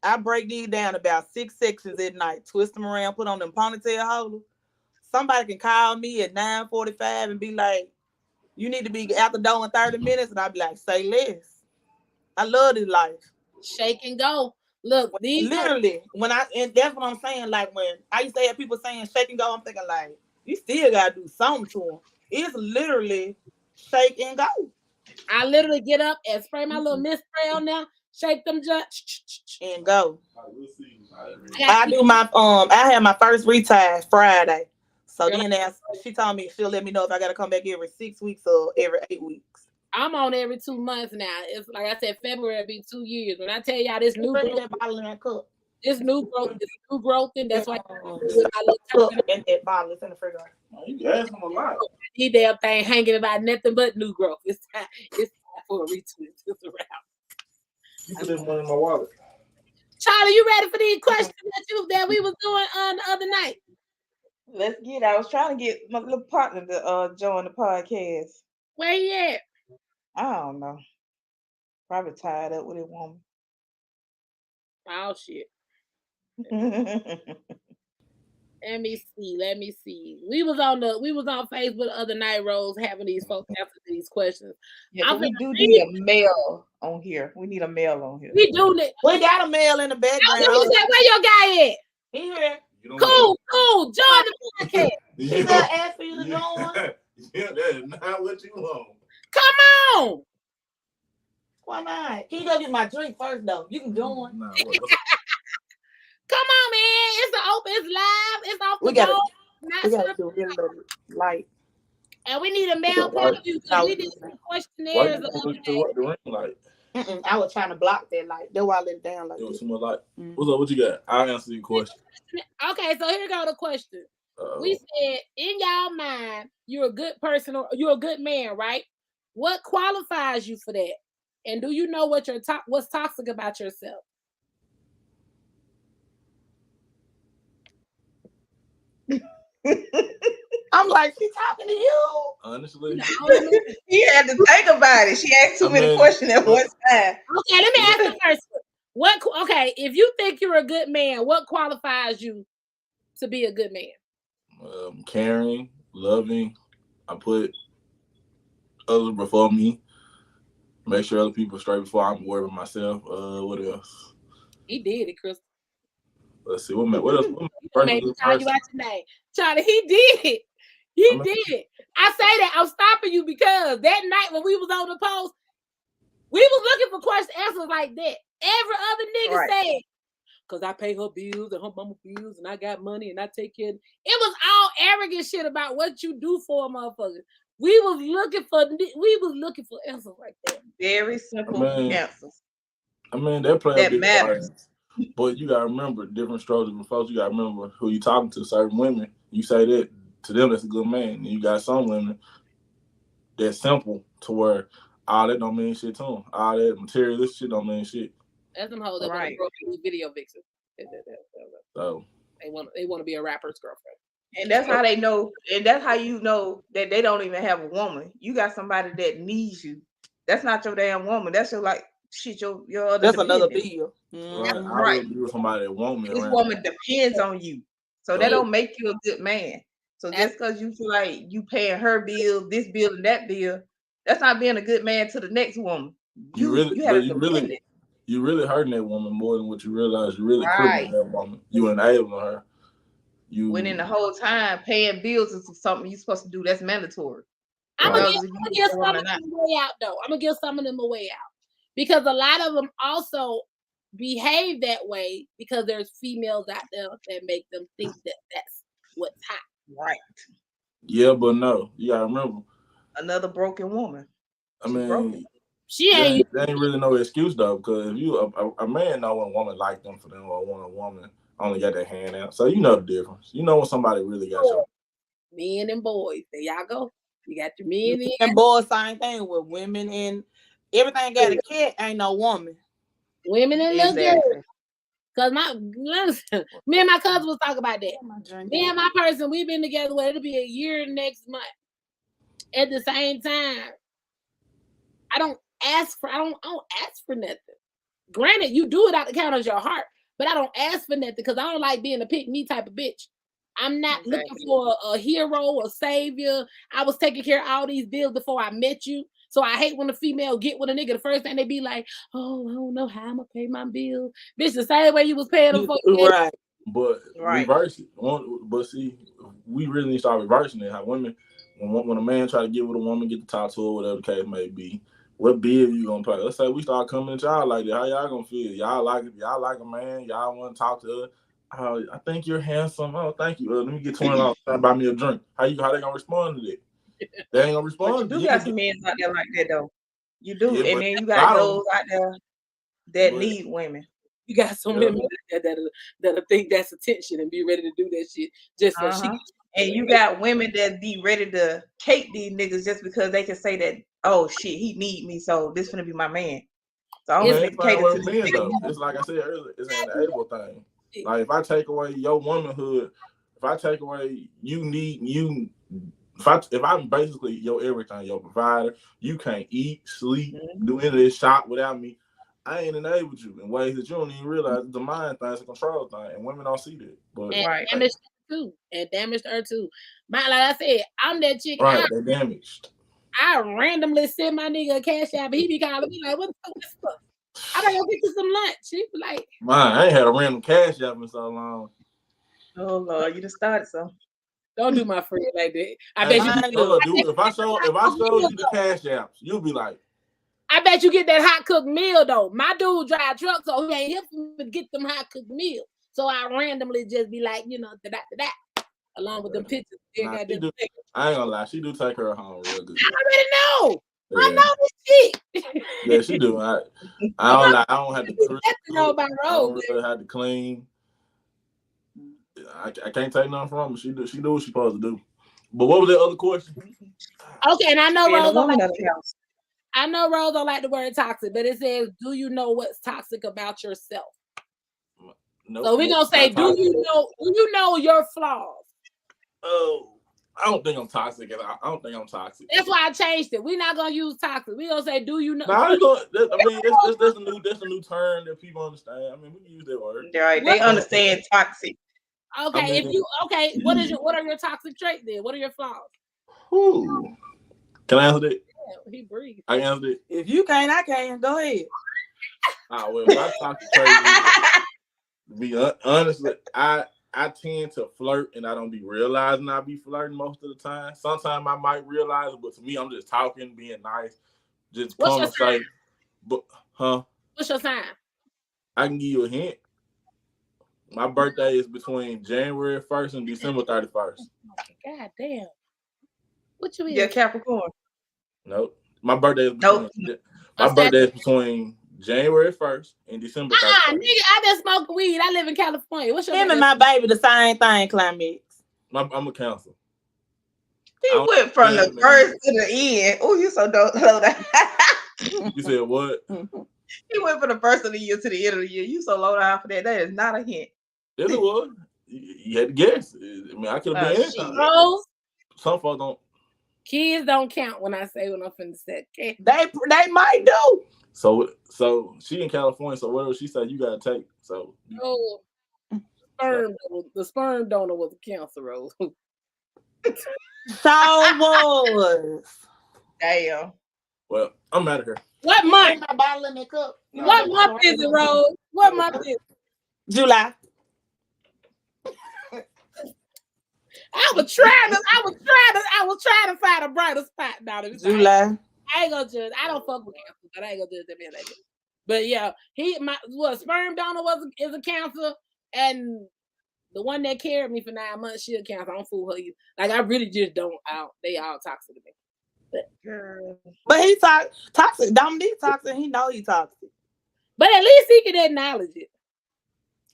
Speaker 7: I break these down about 6 sections at night, twist them around, put on them ponytail holders. Somebody can call me at 9:45 and be like, you need to be out the door in 30 minutes. And I'll be like, say less. I love this life.
Speaker 6: Shake and go. Look,
Speaker 7: literally, and that's what I'm saying. Like when I used to have people saying shake and go, I'm thinking like, you still gotta do something to them. It's literally shake and go.
Speaker 6: I literally get up and spray my little mist spray on there, shake them just
Speaker 7: and go. I do my I had my first retire Friday. So then she told me she'll let me know if I gotta come back every 6 weeks or every 8 weeks.
Speaker 6: I'm on every 2 months now. It's like I said, February will be 2 years. When I tell y'all this new growth, this new growth, and that's why
Speaker 7: in that bottle is in the refrigerator.
Speaker 8: You ask them a lot.
Speaker 6: These damn thing hanging about nothing but new growth. It's time for a retweet. It's around.
Speaker 8: You put this money in my wallet.
Speaker 6: Charlie, you ready for these questions that we was doing on the other night?
Speaker 5: Let's get. I was trying to get my little partner to join the podcast.
Speaker 6: Where he at?
Speaker 5: I don't know. Probably tied up with a woman.
Speaker 6: Oh shit. Let me see. We was on Facebook the other night, Rose, having these folks answer these questions.
Speaker 5: Yeah, we do need a male on here. We need a male on here.
Speaker 6: We do need.
Speaker 7: We got a male in the background.
Speaker 6: Where your guy at?
Speaker 7: He here.
Speaker 6: Cool. Join the podcast.
Speaker 7: He said ask for you to join.
Speaker 8: Yeah, that is not what you want.
Speaker 6: Come on.
Speaker 7: Why not? He go get my drink first though. You can join.
Speaker 6: Come on, man. It's open. It's live. It's off the boat.
Speaker 7: We got to do really light.
Speaker 6: And we need a male point of view. We need some questionnaires.
Speaker 8: The ring light.
Speaker 7: I was trying to block that light. That's why I let it down like this.
Speaker 8: Too much light. What's up? What you got? I'll answer your question.
Speaker 6: Okay, so here go the question. We said, in y'all mind, you're a good person or you're a good man, right? What qualifies you for that? And do you know what's toxic about yourself?
Speaker 7: I'm like, she talking to you.
Speaker 8: Honestly,
Speaker 5: he had to think about it. She asked too many questions at one time.
Speaker 6: Okay, let me ask the first one. Okay, if you think you're a good man, what qualifies you to be a good man?
Speaker 8: Caring, loving. I put others before me. Make sure other people straight before I'm worried about myself. What else?
Speaker 6: He did it, Chris.
Speaker 8: Let's see. What else?
Speaker 6: Charlie, he did it. He did. I say that I'm stopping you because that night when we was on the post, we was looking for question answers like that. Every other nigga said, because I pay her bills and her mama bills and I got money and I take care of it. It was all arrogant shit about what you do for a motherfucker. We was looking for answers like that.
Speaker 5: Very simple answers.
Speaker 8: I mean, that matters. But you gotta remember different strokes, different folks. You gotta remember who you talking to. Certain women, You say that to them, that's a good man. And you got some women that's simple to where all that don't mean shit to them. All that materialistic shit don't mean shit.
Speaker 6: That's them hoes that want to grow up and be video vixens.
Speaker 8: So
Speaker 6: they want to be a rapper's girlfriend.
Speaker 5: And that's how they know, and that's how you know that they don't even have a woman. You got somebody that needs you. That's not your damn woman. That's your like shit. Your other.
Speaker 7: That's
Speaker 5: dependent.
Speaker 7: another bill.
Speaker 8: right. I
Speaker 5: Right.
Speaker 8: would be with somebody that want me.
Speaker 5: This
Speaker 8: around.
Speaker 5: woman depends on you, so that don't make you a good man. So just because you feel like you paying her bill, this bill, and that bill, that's not being a good man to the next woman. You really
Speaker 8: hurting that woman more than what you realize. You really crippling that woman. You enabling her.
Speaker 5: When in the whole time paying bills is something you're supposed to do. That's mandatory.
Speaker 6: I'm gonna give some of them a way out though. I'm gonna give some of them a way out because a lot of them also behave that way because there's females out there that make them think that that's what's hot.
Speaker 5: Right.
Speaker 8: Yeah, but no, you gotta remember.
Speaker 5: Another broken woman.
Speaker 8: I mean,
Speaker 6: she ain't.
Speaker 8: There ain't really no excuse though, because if you a man know when a woman like them for them, or when a woman only got their hand out, so you know the difference. You know when somebody really got your
Speaker 6: men and boys. There y'all go. You got your men
Speaker 7: and boys. Same thing with women and everything. Got a cat, ain't no woman.
Speaker 6: Women and little girls. Cause me and my cousin was talking about that. Me and my person, we've been together. Well, it'll be a year next month. At the same time, I don't ask for nothing. Granted, you do it out the count of your heart, but I don't ask for nothing because I don't like being a pick me type of bitch. I'm not looking for a hero, a savior. I was taking care of all these bills before I met you. So I hate when a female get with a nigga. The first thing they be like, "Oh, I don't know how I'm gonna pay my bills." Bitch, the same way you was paying them for.
Speaker 8: Right. But reverse it. But see, we really need to start reversing it. How women, when a man try to get with a woman, get to talk to her, whatever the case may be, what bill you gonna pay? Let's say we start coming to y'all like that. How y'all gonna feel? Y'all like it? Y'all like a man? Y'all want to talk to her? Oh, I think you're handsome. Oh, thank you. Let me get $20 to buy me a drink. How they gonna respond to that? They ain't gonna respond.
Speaker 5: But you do got some men out there like that though. You do, and then you got those out there that need women.
Speaker 6: You got some women that'll think that's attention and be ready to do that shit just so she.
Speaker 5: And you got women that be ready to cake these niggas just because they can say that, oh shit, he need me, so this gonna be my man. So I'm gonna cater to the nigga.
Speaker 8: It's like I said earlier, it's an enable thing. Like if I take away your womanhood, if I take away if I'm basically your everything, your provider, you can't eat, sleep, do any of this shop without me. I ain't enabled you in ways that you don't even realize. It's a mind thing, it's a control thing, and women don't see that. But
Speaker 6: damaged her too. Like I said, I'm that chick.
Speaker 8: Right, they're damaged.
Speaker 6: I randomly send my nigga a cash app, but he be calling me like, "What the fuck is this for?" I gotta go get you some lunch. He be like,
Speaker 8: "Man, I ain't had a random cash app in so long."
Speaker 5: Oh Lord, you just started some.
Speaker 6: Don't do my friend like that. I bet
Speaker 8: if I show you the cash apps, you'll be like,
Speaker 6: I bet you get that hot cooked meal though. My dude drive truck, so he ain't here to get them hot cooked meals. So I randomly just be like, that, along with them pictures.
Speaker 8: I ain't gonna lie, she do take her home real good.
Speaker 6: I already know. Yeah. I know this shit.
Speaker 8: Yeah, she do. I don't lie. I don't have to
Speaker 6: know about
Speaker 8: I don't really have to clean. I can't take nothing from her. She do what she's supposed to do. But what was the other question?
Speaker 6: Okay, and I know Rose don't like the word toxic, but it says, "Do you know what's toxic about yourself?" Nope, so we're gonna say, "Do you know your flaws?"
Speaker 8: Oh, I don't think I'm toxic. I don't think I'm toxic.
Speaker 6: That's why I changed it. We're not gonna use toxic. We're gonna say, "Do you know?"
Speaker 8: That's a new term that people understand. I mean, we can use that word.
Speaker 5: Right? They understand toxic.
Speaker 6: Okay, what are your toxic traits then? What are your flaws?
Speaker 8: Ooh. Can I answer that?
Speaker 6: Yeah, he breathes.
Speaker 8: I answered it.
Speaker 7: If you can't, I can. Go ahead.
Speaker 8: Well, my toxic trait is, to be honest, I tend to flirt and I don't be realizing I be flirting most of the time. Sometimes I might realize it, but to me, I'm just talking, being nice, just conversate. But
Speaker 6: what's your sign?
Speaker 8: I can give you a hint. My birthday is between January 1st and December 31st.
Speaker 6: God damn. What you mean?
Speaker 5: Yeah, Capricorn.
Speaker 8: Nope. My birthday is between January 1st and December 31st.
Speaker 6: Nigga, I just smoke weed. I live in California. What's your
Speaker 7: Him and my baby the same thing, Climaxxx.
Speaker 8: I'm a Cancer.
Speaker 5: He went from the first to the end. Oh, you so low down.
Speaker 8: You said what?
Speaker 5: He went from the first of the year to the end of the year. You so low down for that. That is not a hint.
Speaker 8: Yes, it was. You had to guess. I mean, I could have been anything.
Speaker 6: Rose,
Speaker 8: some folks don't.
Speaker 6: Kids don't count when I say when I'm finna set. Okay?
Speaker 7: They might do.
Speaker 8: So she in California. So whatever she said, you gotta take. So.
Speaker 6: The sperm donor was a Cancer, Rose.
Speaker 7: So was.
Speaker 5: Damn.
Speaker 8: Well, I'm out of here.
Speaker 6: What month?
Speaker 7: My bottle in the cup.
Speaker 6: What month is it, Rose? What month is it?
Speaker 7: July.
Speaker 6: I was trying to find a brighter spot now.
Speaker 7: July.
Speaker 6: I ain't gonna judge. I don't fuck with Cancer, but I ain't gonna judge that man like that. But yeah, sperm donor is a Cancer, and the one that carried me for 9 months, she a Cancer. I don't fool her either. Like I really just don't. They all toxic to me.
Speaker 7: But he toxic. Dominique toxic. He know he toxic.
Speaker 6: But at least he can acknowledge it.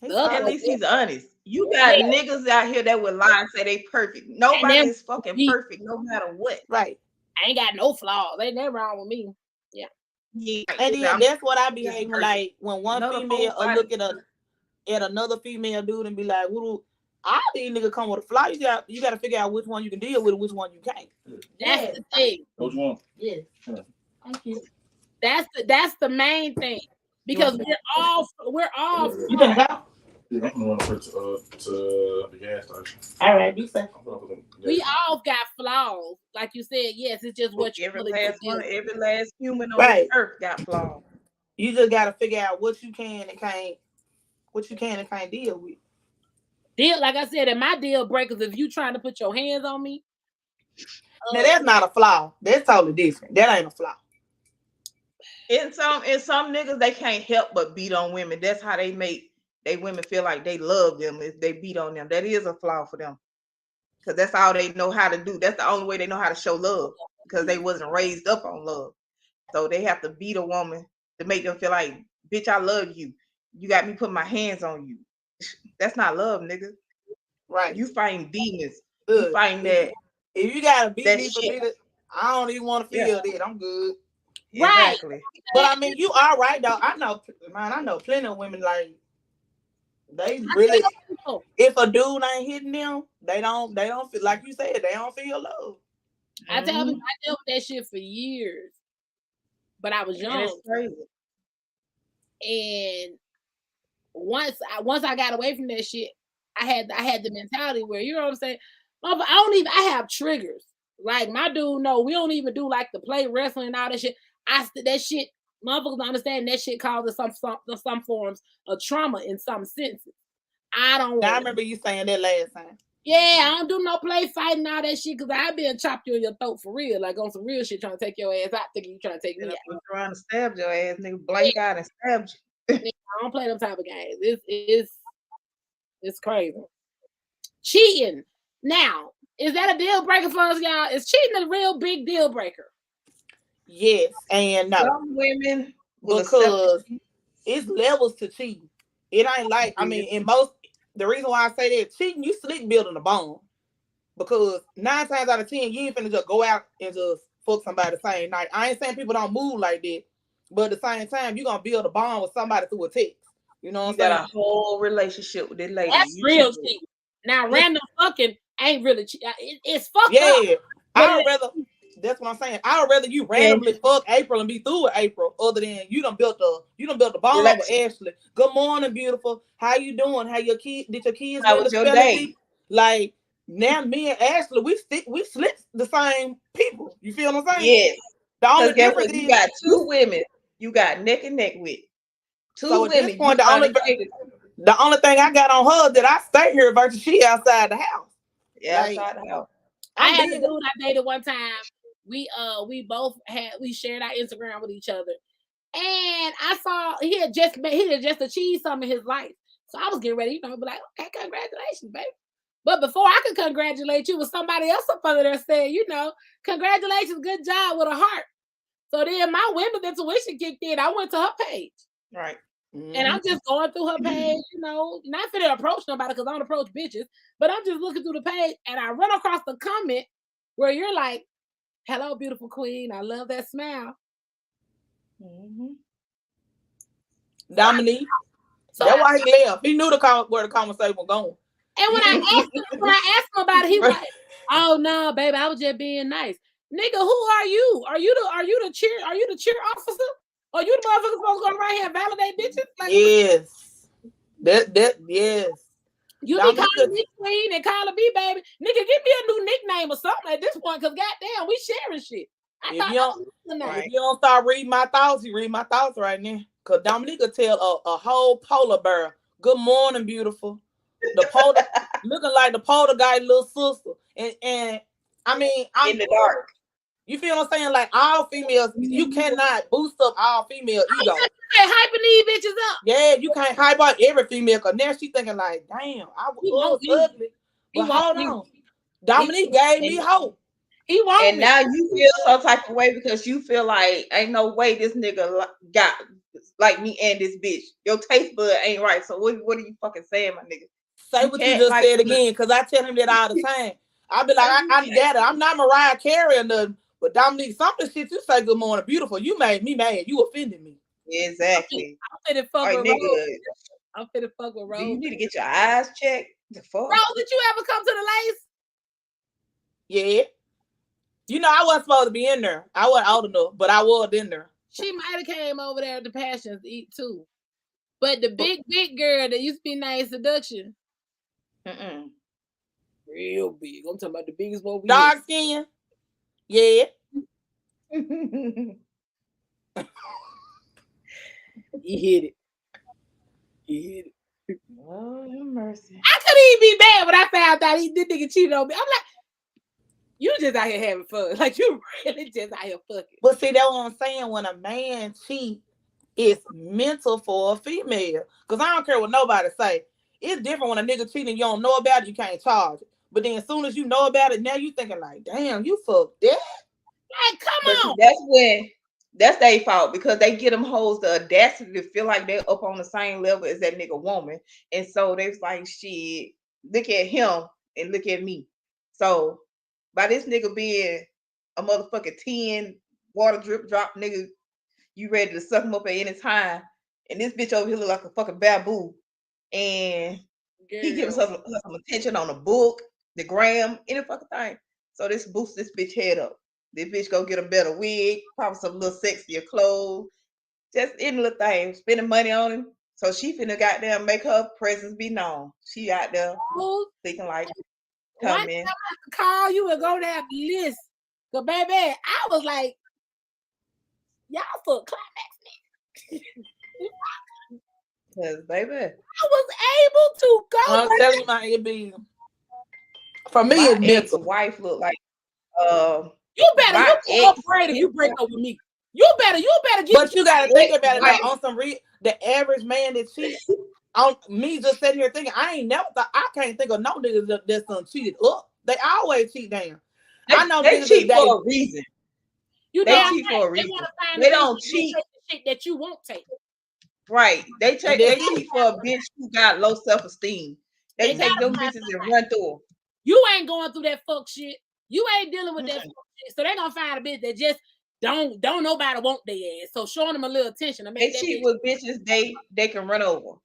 Speaker 5: At least he's honest. You got niggas out here that would lie and say they perfect. Nobody is fucking perfect, no matter what.
Speaker 7: Right.
Speaker 6: I ain't got no flaws. Ain't nothing wrong with me. Yeah.
Speaker 7: And then that's what I be hating. Like when one female look at another female dude and be like, all these niggas come with a flaw. You got to figure out which one you can deal with and which one you can't.
Speaker 6: That's the thing.
Speaker 8: Which one?
Speaker 7: Yes.
Speaker 6: Thank you. That's the main thing. Because we're all
Speaker 7: You gonna go?
Speaker 8: Yeah, I'm going to the gas station.
Speaker 7: All right, be safe.
Speaker 6: We all got flaws. Like you said, yes, it's just what you
Speaker 5: every last human on this earth got flaws.
Speaker 7: You just gotta figure out what you can and can't deal with.
Speaker 6: Like I said, in my deal breakers, if you trying to put your hands on me.
Speaker 7: Now that's not a flaw. That's totally different. That ain't a flaw.
Speaker 5: In some niggas, they can't help but beat on women. That's how they make they women feel like they love them if they beat on them. That is a flaw for them. Because that's all they know how to do. That's the only way they know how to show love. Because they wasn't raised up on love. So they have to beat a woman to make them feel like, bitch, I love you. You got me putting my hands on you. That's not love, nigga.
Speaker 7: Right.
Speaker 5: You fighting demons. You fighting that.
Speaker 7: If you gotta beat me for me, I don't even want to feel that. I'm good.
Speaker 5: Exactly.
Speaker 7: Right. But I mean, you are right though. I know plenty of women like they really. If a dude ain't hitting them, they don't feel like you said. They don't feel love.
Speaker 6: I dealt with that shit for years, but I was young.
Speaker 5: And it's crazy.
Speaker 6: And once I got away from that shit, I had the mentality where, you know what I'm saying. I have triggers. Like my dude, no, we don't even do like the play wrestling and all that shit. That shit, motherfuckers don't understand that shit causes some forms of trauma in some senses. I
Speaker 7: remember you saying that last time.
Speaker 6: Yeah, I don't do no play fighting all that shit because I been chopped you in your throat for real, like on some real shit, trying to take your ass out, thinking you trying to take me out.
Speaker 5: I'm trying to stab your ass, nigga, blank out and stab you.
Speaker 6: I don't play them type of games. It's crazy. Cheating. Now, is that a deal breaker for us, y'all? Is cheating a real big deal breaker?
Speaker 7: Yes and no.
Speaker 5: Some women
Speaker 7: because it's levels to cheating. It ain't like, I mean, the reason why I say that, cheating, you slick building a bond. Because 9 times out of 10, you ain't finna just go out and just fuck somebody the same night. I ain't saying people don't move like that, but at the same time, you're gonna build a bond with somebody through a text. You know what I'm saying?
Speaker 5: You got a whole relationship with this lady.
Speaker 6: That's real cheating. Now, random fucking ain't really cheating. It's fucked up.
Speaker 7: Yeah, that's what I'm saying. I would rather you randomly fuck April and be through with April, other than you done built a bond with Ashley. Good morning, beautiful. How you doing? How your kids? Did your kids?
Speaker 5: How was your day?
Speaker 7: Like now, me and Ashley, we slip the same people. You feel what I'm saying?
Speaker 5: Yes.
Speaker 7: The only difference is
Speaker 5: you got 2 women. You got neck and neck with 2 women.
Speaker 7: At this point, the only thing I got on her that I stay here versus she outside the house.
Speaker 5: Yeah, outside the house.
Speaker 6: I had a dude I dated one time. We shared our Instagram with each other, and I saw he had just achieved something in his life. So I was getting ready, be like, okay, congratulations, baby. But before I could congratulate you, was somebody else up under there saying, congratulations, good job, with a heart. So then my women's intuition kicked in. I went to her page.
Speaker 5: Right.
Speaker 6: And I'm just going through her page, you know, not for to approach nobody because I don't approach bitches, but I'm just looking through the page and I run across the comment where you're like, hello, beautiful queen. I love that smile.
Speaker 7: Dominique. That's why he left. He knew where the conversation was going.
Speaker 6: And when I asked him about it, he was like, oh no, baby, I was just being nice. Nigga, who are you? Are you the cheer officer? Are you the motherfucker supposed to go around here and validate bitches? Like,
Speaker 7: yes. Yes.
Speaker 6: You be calling me queen and calling me baby. Nigga, give me a new nickname or something at this point, because goddamn, we sharing shit.
Speaker 7: If you don't start reading my thoughts, you read my thoughts right now. Because Dominique could tell a whole polar bear, good morning, beautiful. The polar, looking like the poltergeist little sister. And I mean, I'm
Speaker 5: in the dark.
Speaker 7: You feel what I'm saying? Like all females, you cannot boost up all female ego.
Speaker 6: You can't hyping these bitches up.
Speaker 7: Yeah, you can't hype out every female because now she thinking like, damn, I was ugly. But hold on. Dominique gave me hope.
Speaker 6: He won't.
Speaker 5: And now you feel some type of way because you feel like ain't no way this nigga got like me and this bitch. Your taste bud ain't right. So what are you fucking saying, my nigga?
Speaker 7: Say what you just said again, because I tell him that all the time. I be like, I get it. I'm not Mariah Carey or nothing, but Dominique, some of the shit you say good morning, beautiful. You made me mad. You offended me.
Speaker 5: Exactly.
Speaker 6: I'm finna fuck with Rose. I'm finna fuck with Rose.
Speaker 5: You need to get your eyes checked. The fuck?
Speaker 6: Rose, did you ever come to the Lace?
Speaker 7: Yeah. You know, I wasn't supposed to be in there. I wasn't old enough, but I was in there.
Speaker 6: She might have came over there to Passions to eat too. But the big girl that used to be named Seduction. Real big. I'm talking about the biggest one.
Speaker 7: Dark skin. Yeah.
Speaker 6: He hit it.
Speaker 5: Oh, mercy.
Speaker 6: I couldn't even be mad when I found out this nigga cheated on me. I'm like, you just out here having fun. Like, you really just out here fucking.
Speaker 7: But see, that's what I'm saying. When a man cheats, it's mental for a female. Because I don't care what nobody say. It's different when a nigga cheating, you don't know about it, you can't charge it. But then as soon as you know about it, now you thinking like, damn, you fucked that.
Speaker 6: Like, come on.
Speaker 5: That's their fault because they get them hoes the audacity to feel like they're up on the same level as that nigga woman. And so they was like, shit, look at him and look at me. So by this nigga being a motherfucking 10 water drip drop nigga, you ready to suck him up at any time. And this bitch over here look like a fucking baboon. And he gives her some attention on the book, the gram, any fucking thing. So this boosts this bitch head up. This bitch go get a better wig, probably some little sexier clothes, just any little thing, spending money on him. So she finna goddamn make her presence be known. She out there thinking like, come in.
Speaker 6: I call you and go down the list. So baby, I was like, y'all for Climaxxx.
Speaker 5: Cause baby,
Speaker 6: I was able to go.
Speaker 7: I'm telling you, my be for me, it's mental.
Speaker 5: Wife look like
Speaker 6: you better upgrade if you break up with me. You better get.
Speaker 7: But you gotta think about it like, on some the average man that cheats. On me just sitting here thinking, I can't think of no niggas that's done cheated up. They always cheat down. I know
Speaker 5: they cheat for a reason.
Speaker 6: They cheat for a reason.
Speaker 5: They don't cheat
Speaker 6: shit that you won't take.
Speaker 5: Right. They cheat for a bitch who got low self-esteem. They take them bitches and run through them.
Speaker 6: You ain't going through that fuck shit. You ain't dealing with that fuck shit. So they gonna find a bitch that just don't nobody want their ass. So showing them a little attention.
Speaker 5: They cheat with bitches they can run over.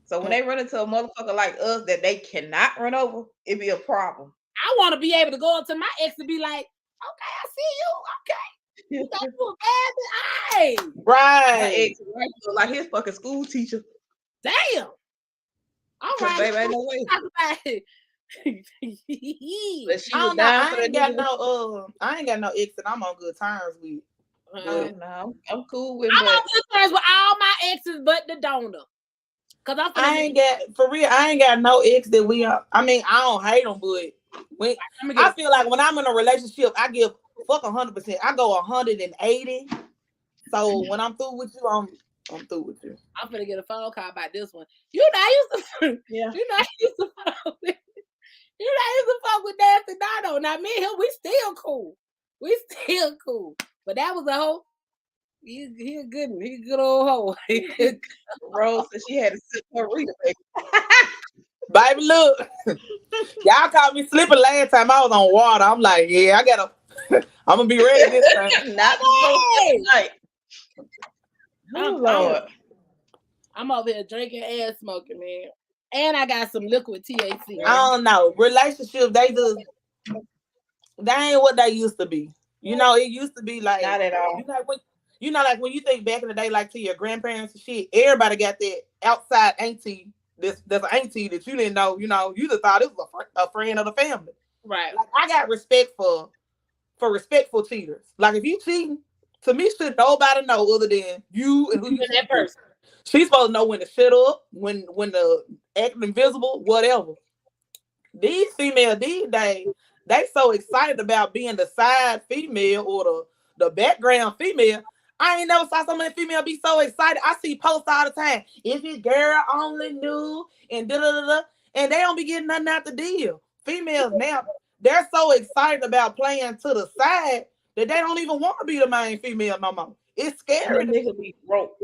Speaker 5: So when they run into a motherfucker like us that they cannot run over, it'd be a problem.
Speaker 6: I want to be able to go up to my ex and be like, okay, I see you. Okay. You got you a hey.
Speaker 7: Right.
Speaker 5: My ex like his fucking school teacher.
Speaker 6: Damn. All right.
Speaker 5: Baby, ain't no way.
Speaker 7: But she was down for that. I ain't got no ex that I'm on good terms with.
Speaker 5: No, I'm cool with.
Speaker 6: I'm on good terms with all my exes, but the donor. Cause
Speaker 7: I ain't got no ex that we are. I mean, I don't hate them, but I feel like when I'm in a relationship, I give fuck 100%. I go 180. So when I'm through with you, I'm through with you.
Speaker 6: I'm gonna get a phone call about this one. You know, I used to. Yeah. You know, I used to fuck with Nasty Dono. Now me and him, we still cool. But that was a whole. He a good one. He a good old hoe.
Speaker 5: Rose said she had to sip her Rita, baby.
Speaker 7: Baby, look. Y'all caught me slipping last time I was on water. I'm like, yeah, I'm gonna be ready this time.
Speaker 5: Not tonight. Oh, Lord.
Speaker 6: I'm over here drinking and smoking, man. And I got some liquid THC.
Speaker 7: I don't know. Relationships, they ain't what they used to be. You know, it used to be like,
Speaker 5: not at all.
Speaker 7: Like when you think back in the day, like to your grandparents and shit, everybody got that outside auntie. There's an auntie that you didn't know. You know, you just thought it was a friend of the family.
Speaker 6: Right.
Speaker 7: Like, I got respect for respectful cheaters. Like if you cheating, to me, should nobody know other than you and who you
Speaker 6: that person.
Speaker 7: She's supposed to know when to shut up, when to act invisible, whatever. These females these days, they so excited about being the side female or the background female. I ain't never saw so many females be so excited. I see posts all the time. If his girl only knew and and they don't be getting nothing out the deal. Females now, they're so excited about playing to the side that they don't even want to be the main female no more. It's scary.
Speaker 5: That nigga be broke.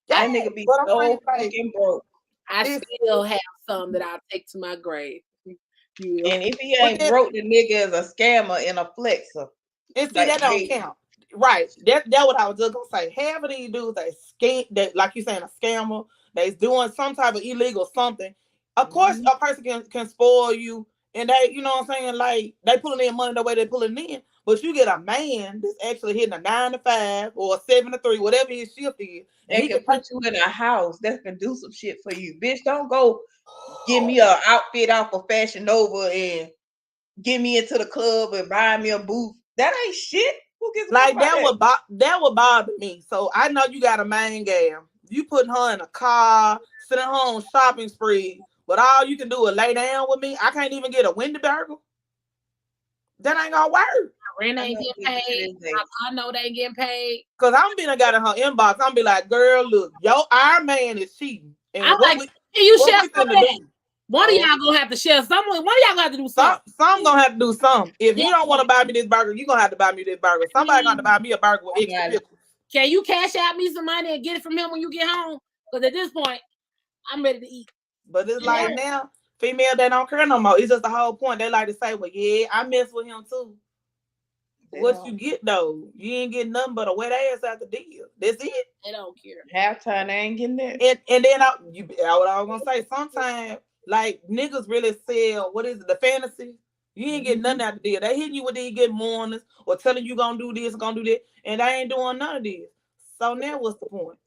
Speaker 5: That nigga be so fucking broke.
Speaker 6: I still have some that I'll take to my grave.
Speaker 5: And if he ain't broke, the nigga is a scammer and a flexer.
Speaker 7: And see, that don't count. Right. That's what I was just gonna say. Half of these dudes that like you saying, a scammer, they's doing some type of illegal something. Of course, a person can spoil you, and they, you know what I'm saying, like they pulling in money the way they pulling in. But you get a man that's actually hitting a 9 to 5 or a 7 to 3, whatever his shift is,
Speaker 5: and he can put you in a house that can do some shit for you. Bitch, don't go give me an outfit off of Fashion Nova and get me into the club and buy me a booth. That ain't shit. Who gives a
Speaker 7: like that would bother me. So I know you got a main gal. You putting her in a car, sending her on shopping spree, but all you can do is lay down with me. I can't even get a Wendy burger. That ain't gonna work.
Speaker 6: Rent ain't getting paid. I know they ain't getting paid.
Speaker 7: Cause I'm gonna got in her inbox. I'm be like, girl, look, our man is cheating. And
Speaker 6: I'm like, can you share something? One of y'all gonna have to share something. One of y'all gonna have to do something.
Speaker 7: Some gonna have to do something. If you don't want to buy me this burger, you gonna have to buy me this burger. Somebody gonna buy me a burger with extra pickles.
Speaker 6: Can you cash out me some money and get it from him when you get home? Because at this point, I'm ready to eat.
Speaker 7: But it's like now, female, they don't care no more. It's just the whole point. They like to say, well, yeah, I mess with him too. What you get though? You ain't getting nothing but a wet ass out the deal. That's it.
Speaker 6: They don't care.
Speaker 5: Halftime, they ain't getting that.
Speaker 7: And then what I was gonna say, sometimes like niggas really sell the fantasy. You ain't getting nothing out the deal. They hitting you with these good mornings or telling you gonna do this, gonna do that, and they ain't doing none of this. So now what's the point?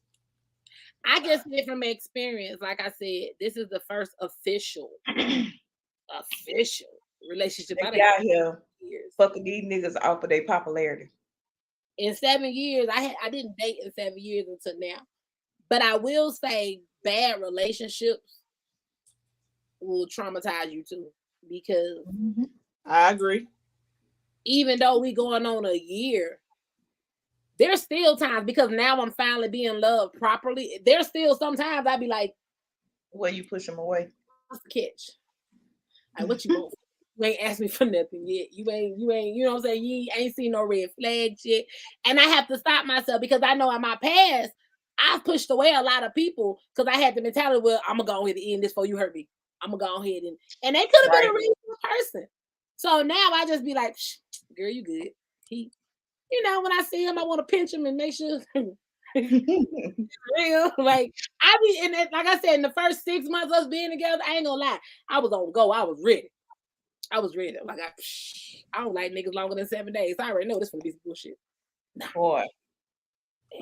Speaker 6: I guess from experience, like I said, this is the first official relationship
Speaker 5: I got here. Fucking these niggas off of their popularity.
Speaker 6: In 7 years, I didn't date in 7 years until now. But I will say bad relationships will traumatize you too. Because
Speaker 7: I agree.
Speaker 6: Even though we going on a year, there's still times, because now I'm finally being loved properly. There's still sometimes I'd be like,
Speaker 5: well, you push them away.
Speaker 6: What's the catch? Like, what you want? You ain't asked me for nothing yet. You ain't, you know what I'm saying? You ain't seen no red flag shit. And I have to stop myself because I know in my past, I've pushed away a lot of people because I had the mentality, well, I'm going to go ahead and end this before you hurt me. I'm going to go ahead and they could have been a reasonable person. So now I just be like, girl, you good. You know, when I see him, I want to pinch him and make sure real. Like, I be in it, like I said, in the first 6 months of us being together, I ain't gonna lie. I was on go. I was ready. Like, I don't like niggas longer than 7 days. I already know this gonna be some bullshit.
Speaker 5: Nah. Boy.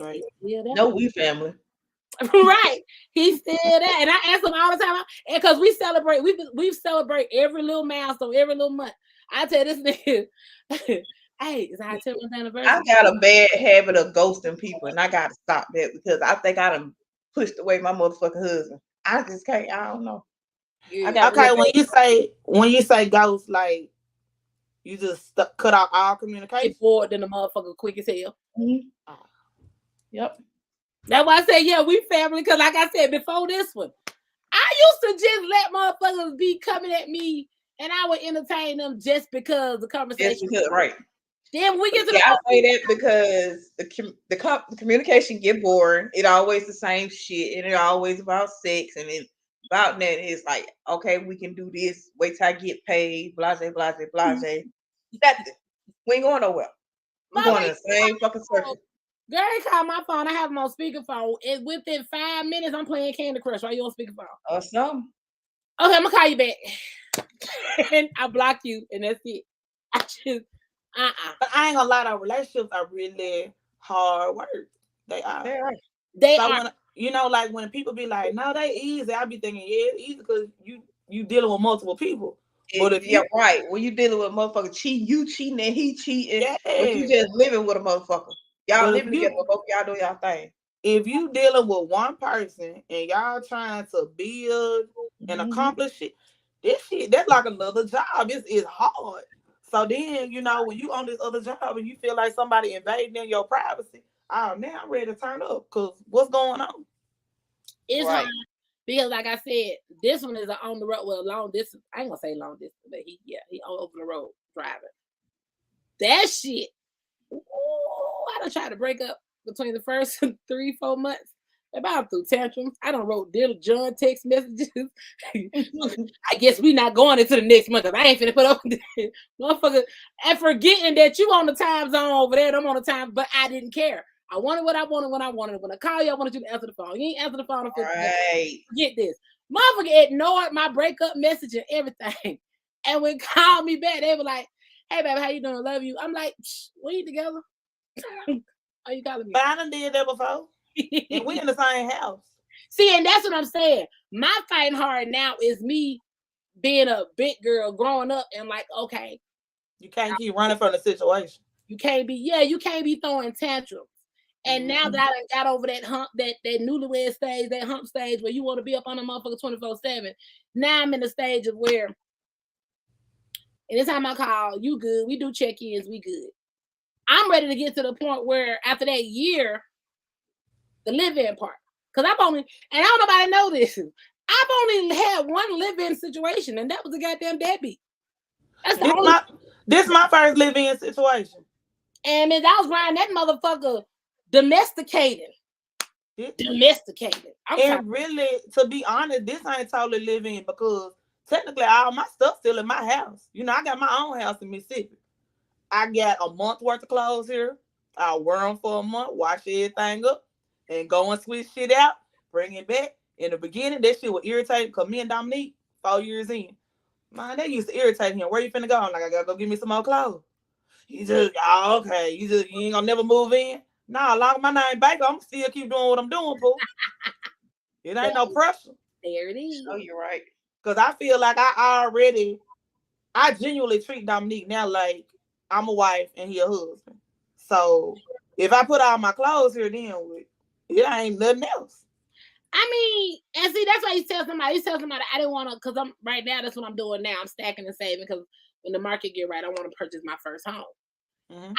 Speaker 6: Right.
Speaker 5: No, we family.
Speaker 6: Right. He's still there. And I ask him all the time. And because we celebrate every little milestone, every little month. I tell this nigga, hey, it's our 10th anniversary.
Speaker 5: I got a bad habit of ghosting people, and I gotta stop that because I think I done pushed away my motherfucking husband. I just can't. I don't know.
Speaker 7: Okay, when you say ghost, like you just cut out all communication.
Speaker 6: Get bored than the motherfucker quick as hell.
Speaker 5: Mm-hmm. Yep.
Speaker 6: That's why I say, yeah, we family. Because like I said before this one, I used to just let motherfuckers be coming at me, and I would entertain them just because the conversation.
Speaker 5: Right.
Speaker 6: Then we get to
Speaker 5: I say that because the communication get boring. It always the same shit, and it always about sex, and it about that is like, okay, we can do this. Wait till I get paid. Blase, blase, blase. Nothing. We ain't going nowhere. We're going in the same fucking circle.
Speaker 6: Girl, called my phone. I have them on speakerphone. And within 5 minutes, I'm playing Candy Crush while you on speakerphone.
Speaker 5: Or something.
Speaker 6: Okay, I'm gonna call you back. And I block you, and that's it. I just
Speaker 7: But I ain't gonna lie, though, relationships are really hard work. They are.
Speaker 6: They
Speaker 7: so
Speaker 6: are.
Speaker 7: When, you know, like when people be like, "No, they easy," I be thinking, "Yeah, it's easy because you dealing with multiple people." But if
Speaker 5: right, when you dealing with a motherfucker cheating, you cheating and he cheating, but you
Speaker 7: yeah.
Speaker 5: just living with a motherfucker. Y'all
Speaker 7: But
Speaker 5: living together, both y'all do y'all thing.
Speaker 7: If you dealing with one person and y'all trying to build and accomplish it, this shit, that's like another job. It's hard. So then, you know, when you on this other job and you feel like somebody invading in your privacy, oh, now I'm ready to turn up because what's going on?
Speaker 6: It's hard because, like I said, this one is on the road. Well, long distance. I ain't gonna say long distance, but he over the road driving. That shit. Ooh, I done tried to break up between the first 3-4 months. About through tantrums. I done wrote Little John text messages. I guess we not going into the next month because I ain't finna put up with this motherfucker and forgetting that you on the time zone over there. I'm on the time, but I didn't care. I wanted what I wanted when I wanted. When I call you, I wanted you to answer the phone. You ain't answer the phone.
Speaker 5: Right.
Speaker 6: Forget this. Motherfucker ignored my breakup message and everything. And when called me back, they were like, "Hey, baby, how you doing? Love you." I'm like, "We ain't together." Are you calling me?
Speaker 7: But I done did that before. And we in the same house.
Speaker 6: See, and that's what I'm saying. My fighting hard now is me being a big girl growing up and like, okay.
Speaker 7: You can't keep running from the situation.
Speaker 6: You can't be throwing tantrums. And now that I got over that hump, that newlywed stage, that hump stage where you want to be up on a motherfucker 24/7. Now I'm in the stage of where anytime I call, you good. We do check-ins, we good. I'm ready to get to the point where after that year, the live-in part. Because I don't know nobody know this. I've only had one live-in situation, and that was a goddamn deadbeat. That's
Speaker 7: this my first live-in situation.
Speaker 6: And as I was riding that motherfucker domesticated.
Speaker 7: And really, to be honest, this ain't totally live-in because technically all my stuff's still in my house. You know, I got my own house in Mississippi. I got a month worth of clothes here. I'll wear them for a month, wash everything up, and go and switch shit out, bring it back. In the beginning, that shit would irritate because me and Dominique, 4 years in, man, they used to irritate him. Where you finna go? I'm like, I gotta go get me some more clothes. He just, okay, you ain't gonna never move in? Nah, as long as my name Baker, I'm still keep doing what I'm doing, Pooh. It ain't no pressure.
Speaker 6: There it is.
Speaker 5: Oh, you're right.
Speaker 7: Because I feel like I genuinely treat Dominique now like I'm a wife and he a husband. So if I put all my clothes here, then it ain't nothing else.
Speaker 6: I mean, and see, that's why you tell somebody, I didn't want to, because I'm right now, that's what I'm doing now. I'm stacking and saving because when the market get right, I want to purchase my first home.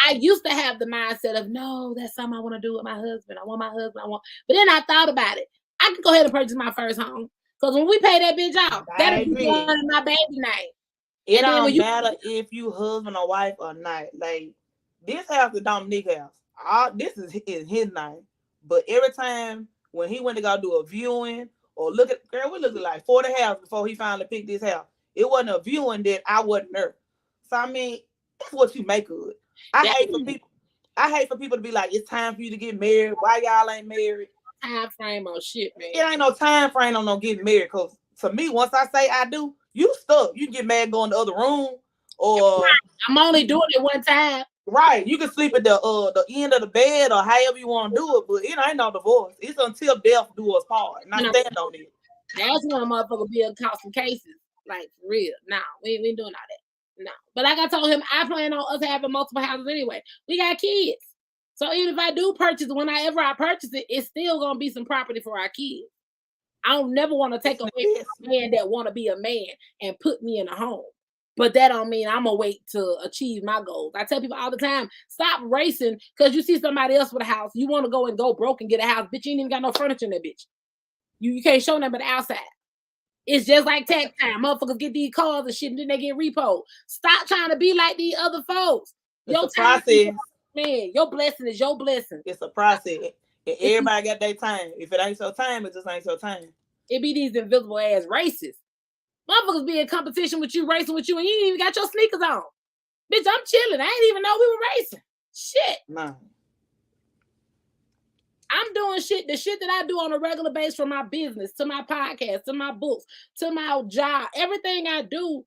Speaker 6: I used to have the mindset of, no, that's something I want to do with my husband. I want my husband. But then I thought about it. I could go ahead and purchase my first home. Because when we pay that bitch off, that'll be on my baby name.
Speaker 7: It don't matter if you husband or wife or not. Like, this house is Dominique's house. This is his name. But every time when he went to go do a viewing or we looked at like 40 houses before he finally picked this house. It wasn't a viewing that I wasn't there. So I mean, that's what you make of it. I hate for people to be like, it's time for you to get married. Why y'all ain't married?
Speaker 6: Time frame on shit, man.
Speaker 7: It ain't no time frame on no getting married. Cause to me, once I say I do, you stuck. You can get mad, go in the other room, or
Speaker 6: I'm only doing it one time.
Speaker 7: Right. You can sleep at the end of the bed or however you want to do it, but it ain't no divorce. It's until death do us part. And I stand on it.
Speaker 6: That's when a motherfucker be in caught some cases. Like, for real. No, we ain't doing all that. No. But like I told him, I plan on us having multiple houses anyway. We got kids. So even if I do purchase it, whenever I purchase it, it's still going to be some property for our kids. I don't never want to take away from a man that want to be a man and put me in a home. But that don't mean I'm going to wait to achieve my goals. I tell people all the time, stop racing because you see somebody else with a house. You want to go broke and get a house. Bitch, you ain't even got no furniture in that bitch. You can't show them but the outside. It's just like tax time. Motherfuckers get these cars and shit and then they get repoed. Stop trying to be like these other folks.
Speaker 7: It's a process.
Speaker 6: Man, your blessing is your blessing.
Speaker 7: It's a process. And everybody got their time. If it ain't your time, it just ain't your time.
Speaker 6: It be these invisible ass races. Motherfuckers be in competition with you, racing with you, and you ain't even got your sneakers on. Bitch, I'm chilling. I ain't even know we were racing. Shit.
Speaker 7: No.
Speaker 6: I'm doing shit, the shit that I do on a regular basis from my business, to my podcast, to my books, to my job. Everything I do,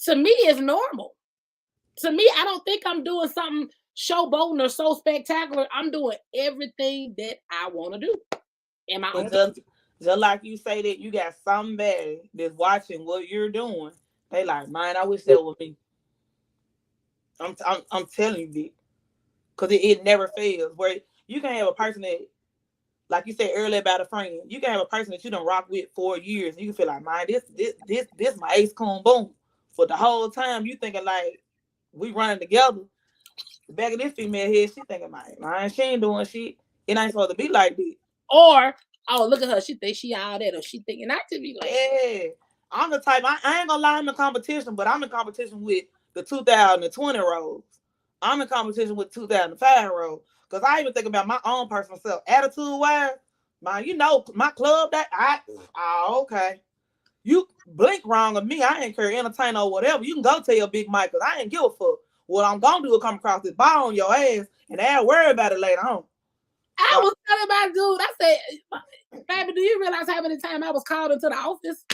Speaker 6: to me, is normal. To me, I don't think I'm doing something showboating or so spectacular. I'm doing everything that I want to do. Am I on?
Speaker 7: Just like you say that you got somebody that's watching what you're doing, they like, man, I wish that was me. I'm telling you this, because it never fails. Where you can have a person that, like you said earlier about a friend, you can have a person that you done rock with for years, and you can feel like, man, this my ace coon boom. For the whole time, you thinking like we running together. The back of this female head, she thinking, man, she ain't doing shit. It ain't supposed to be like this.
Speaker 6: Or, oh, look at her. She thinks she all that, or she thinking I to be like.
Speaker 7: Yeah, I'm the type. I ain't gonna lie, I'm in competition, but I'm in competition with the 2020-year-olds. I'm in competition with 2005-year-olds. Because I even think about my own personal self. Attitude-wise, man, you know, my club, okay. You blink wrong of me, I ain't care, entertain or whatever. You can go tell your Big Mike, because I ain't give a fuck. What I'm going to do is come across this ball on your ass, and I'll worry about it later on.
Speaker 6: I was telling my dude, I said, baby, do you realize how many times I was called into the office?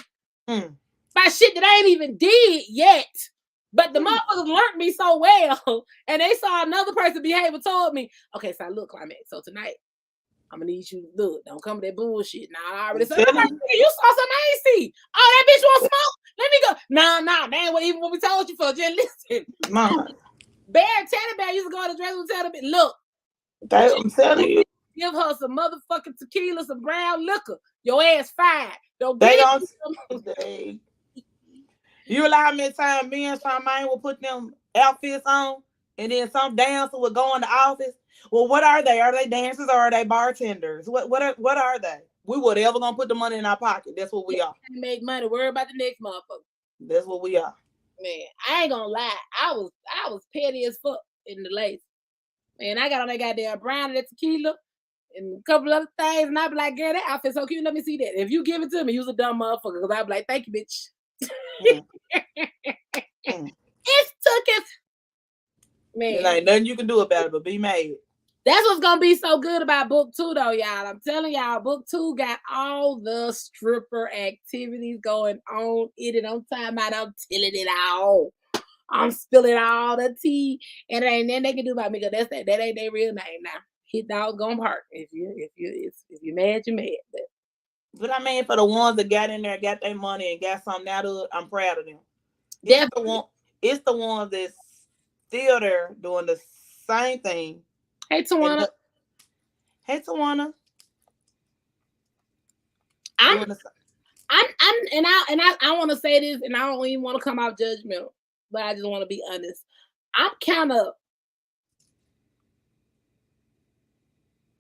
Speaker 6: By shit that I ain't even did yet. But the motherfuckers learned me so well, and they saw another person behave and told me, okay, so look, Climaxxx, so tonight, I'm gonna need you to look. Don't come with that bullshit. Nah, I already said, you saw something I ain't see. Oh, that bitch want smoke? Let me go. Nah, that ain't what even what we told you for. Just listen. Bear Teddy Bear used to go to the dress and tell them, look.
Speaker 7: I'm telling you.
Speaker 6: Give her some motherfucking tequila, some brown liquor. Your ass fine. Don't
Speaker 7: they
Speaker 6: get
Speaker 7: it. You realize how many times me and Charmaine will put them outfits on, and then some dancer would go in the office? Well, what are they? Are they dancers or are they bartenders? What are they? We whatever gonna put the money in our pocket. That's what we are.
Speaker 6: Make money. Worry about the next motherfucker.
Speaker 7: That's what we are.
Speaker 6: Man, I ain't gonna lie. I was petty as fuck in the lace. Man, I got on that goddamn brown and that tequila and a couple other things, and I be like, girl, that outfit's so cute. Let me see that. If you give it to me, you's a dumb motherfucker. Because I be like, thank you, bitch. It's took it. Man.
Speaker 7: There ain't nothing you can do about it but be mad.
Speaker 6: That's what's gonna be so good about book 2, though, y'all. I'm telling y'all, book 2 got all the stripper activities going on in it. I'm talking about, I'm telling it all. I'm spilling all the tea, and there ain't nothing they can do about me because that ain't their real name now. Hit dog gonna hurt if you're mad, you're mad.
Speaker 7: But I mean, for the ones that got in there, got their money, and got something out of it, I'm proud of them. It's the ones that's still there doing the same thing.
Speaker 6: Hey, Tawana. I want to say this, and I don't even want to come out judgmental, but I just want to be honest. I'm kind of,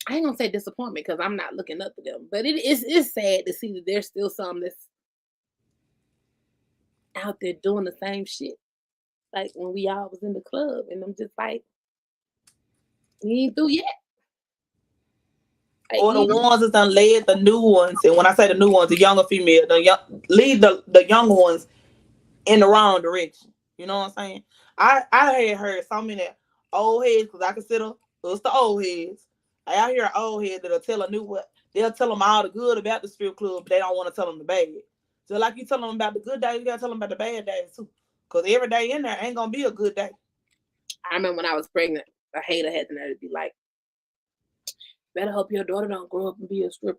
Speaker 6: I ain't gonna say disappointment because I'm not looking up to them, but it's sad to see that there's still some that's out there doing the same shit. Like when we all was in the club, and I'm just like, we ain't through yet. Like,
Speaker 7: or the ones that done led the new ones, and when I say the new ones, the younger female, lead the younger ones in the wrong direction. You know what I'm saying? I had heard so many old heads, because I consider us the old heads. I hear an old head that'll tell a new one. They'll tell them all the good about the strip club, but they don't want to tell them the bad. So like you tell them about the good days, you gotta tell them about the bad days too. Because every day in there ain't gonna be a good day.
Speaker 6: I remember when I was pregnant, a hater had the nerve to be like, better hope your daughter don't grow up and be a stripper.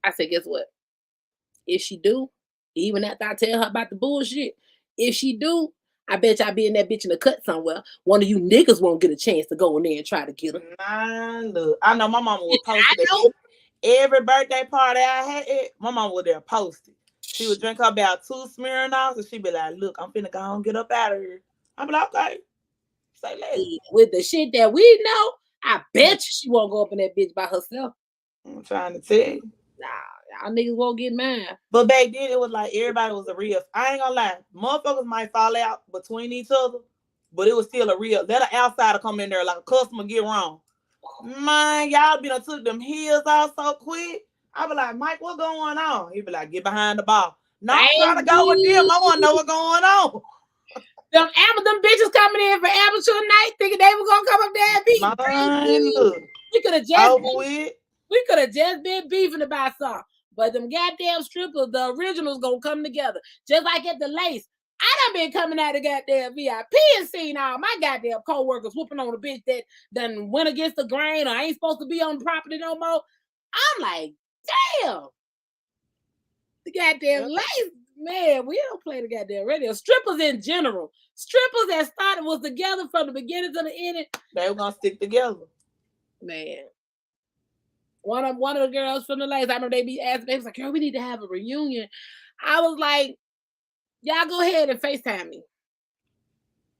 Speaker 6: I said, guess what? If she do, even after I tell her about the bullshit, if she do, I bet y'all be in that bitch in the cut somewhere. One of you niggas won't get a chance to go in there and try to get her.
Speaker 7: Man, look, I know my mama would post it. Every birthday party I had, my mama was there posted. She would drink her about 2 Smirnoffs, and she'd be like, look, I'm finna go and get up out of here. I'd be like, okay. Say less.
Speaker 6: With the shit that we know, I bet you she won't go up in that bitch by herself.
Speaker 7: I'm trying to tell you.
Speaker 6: Nah, y'all niggas won't get mad.
Speaker 7: But back then, it was like everybody was a real. I ain't gonna lie. Motherfuckers might fall out between each other, but it was still a real. Let an outsider come in there like a customer get wrong. Man, y'all been took them heels off so quick. I be like, Mike, what going on? He be like, get behind the bar. No, I'm trying to go with them. I want to know what's going on.
Speaker 6: Them bitches coming in for amateur night, thinking they were gonna come up there and beat.
Speaker 7: Man, look,
Speaker 6: we could have just been beefing about something. But them goddamn strippers, the originals gonna come together. Just like at the Lace. I done been coming out of goddamn VIP and seen all my goddamn co-workers whooping on a bitch that done went against the grain or ain't supposed to be on the property no more. I'm like, damn. The goddamn Lace, man, we don't play the goddamn radio. Strippers in general. Strippers that started was together from the beginning to the end.
Speaker 7: They were gonna stick together.
Speaker 6: Man. One of the girls from the Lace, I know they be asking, they was like, girl, we need to have a reunion. I was like, y'all go ahead and FaceTime me.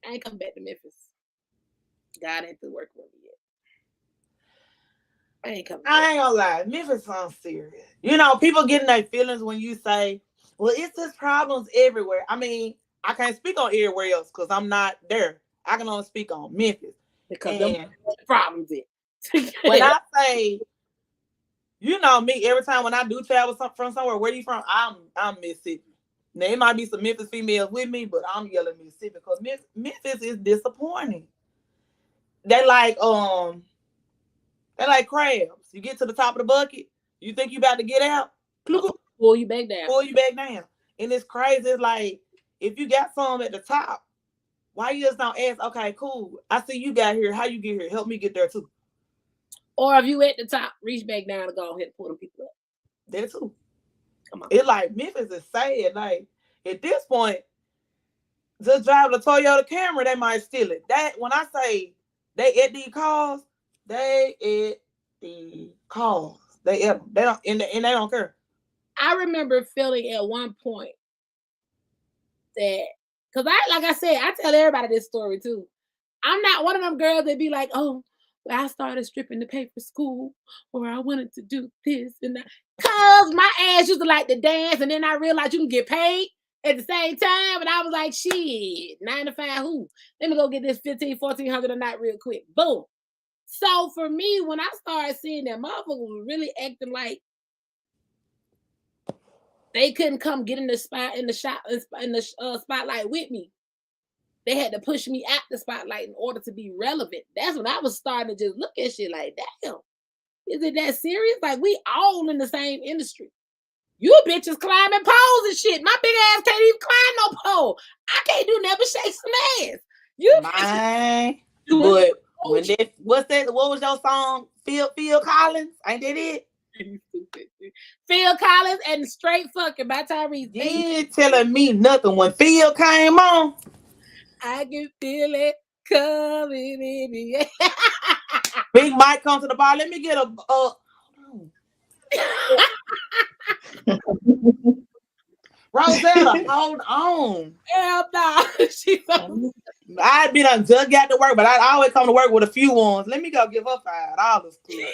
Speaker 6: I ain't come back to Memphis. God ain't through working with me yet. I ain't coming back.
Speaker 7: I ain't gonna lie. Memphis sounds serious. You know, people getting their feelings when you say, well, it's just problems everywhere. I mean, I can't speak on everywhere else because I'm not there. I can only speak on Memphis.
Speaker 6: Because them problems it.
Speaker 7: When I say, you know me, every time when I do travel from somewhere, where you from? I'm Mississippi. Now, it might be some Memphis females with me, but I'm yelling Mississippi because Memphis is disappointing. They like crabs. You get to the top of the bucket, you think you about to get out,
Speaker 6: pull you back down.
Speaker 7: And it's crazy. It's like, if you got some at the top, why you just don't ask, okay, cool, I see you got here. How you get here? Help me get there too.
Speaker 6: Or if you at the top, reach back down and go ahead and pull them people up.
Speaker 7: There too.
Speaker 6: Come on.
Speaker 7: It's like Memphis is sad. Like, at this point, just drive the Toyota Camry, they might steal it. That when I say they at these cars, they at the cars. They don't and they don't care.
Speaker 6: I remember feeling at one point that, because I tell everybody this story too. I'm not one of them girls that be like, oh, I started stripping to pay for school, or I wanted to do this and that. Cause my ass used to like to dance, and then I realized you can get paid at the same time, and I was like, shit, 9 to 5 who? Let me go get this $1,400 a night real quick. Boom. So for me, when I started seeing that motherfuckers was really acting like they couldn't come get in the spotlight with me. They had to push me out the spotlight in order to be relevant. That's when I was starting to just look at shit like, damn, is it that serious? Like, we all in the same industry. You bitches climbing poles and shit. My big ass can't even climb no pole. I can't do never shake some ass. You
Speaker 7: but when that, what was your song? Phil Collins? Ain't that it?
Speaker 6: Phil Collins and Straight Fucking by Tyrese.
Speaker 7: You ain't telling me nothing. When Phil came on,
Speaker 6: I can feel it coming in me.
Speaker 7: Big Mike come to the bar. Let me get a Rosetta, hold on.
Speaker 6: Hell no.
Speaker 7: I'd be done just got to work, but I always come to work with a few ones. Let me go give her $5 too.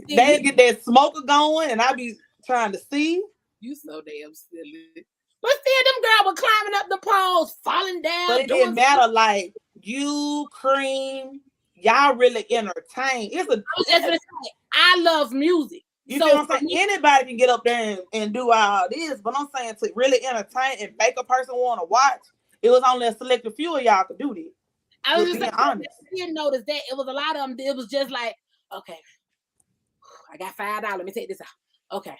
Speaker 7: They get that smoker going, and I be trying to see.
Speaker 6: You so damn silly. But still, them girls were climbing up the poles, falling down.
Speaker 7: But it didn't matter. Like, you, Cream, y'all really entertain.
Speaker 6: I love music.
Speaker 7: You know what I'm saying? Anybody can get up there and do all this, but I'm saying to really entertain and make a person want to watch, it was only a selected few of y'all could do this.
Speaker 6: I was just honest. I didn't notice that. It was a lot of them. It was just like, okay, I got $5. Let me take this out. Okay.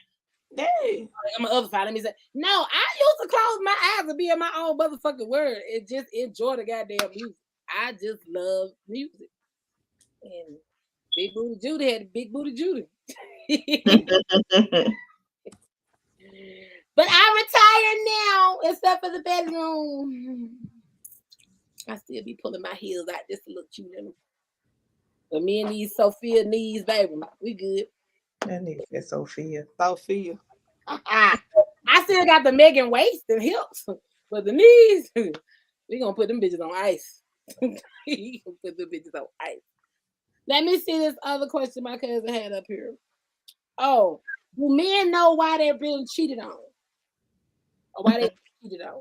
Speaker 7: Hey.
Speaker 6: I'm an other $5. Let me say, no, I used to close my eyes and be in my own motherfucking word and just enjoy the goddamn music. I just love music. And Big Booty Judy had Big Booty Judy. But I retired now, except for the bedroom. I still be pulling my heels out just to look cute in them. But me and these Sophia knees, baby, we good.
Speaker 7: That's Sophia.
Speaker 6: I still got the Megan waist and hips, but the knees, we gonna put them bitches on ice. We gonna put them bitches on ice. Let me see this other question my cousin had up here. Oh, do men know why they're being cheated on? Or why they cheated on?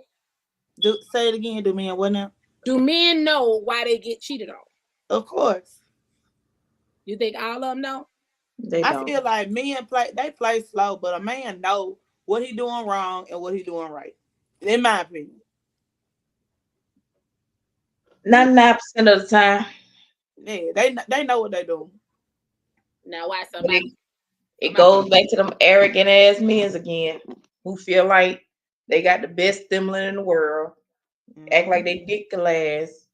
Speaker 7: Say it again. Do men what now?
Speaker 6: Do men know why they get cheated on?
Speaker 7: Of course.
Speaker 6: You think all of them know?
Speaker 7: I feel like men play slow, but a man know what he doing wrong and what he doing right. In my opinion.
Speaker 5: 99% of the time.
Speaker 7: Yeah, they know what they doing.
Speaker 6: Now why somebody?
Speaker 5: It goes back to them arrogant ass men again, who feel like they got the best stimulant in the world, act like they dick glass,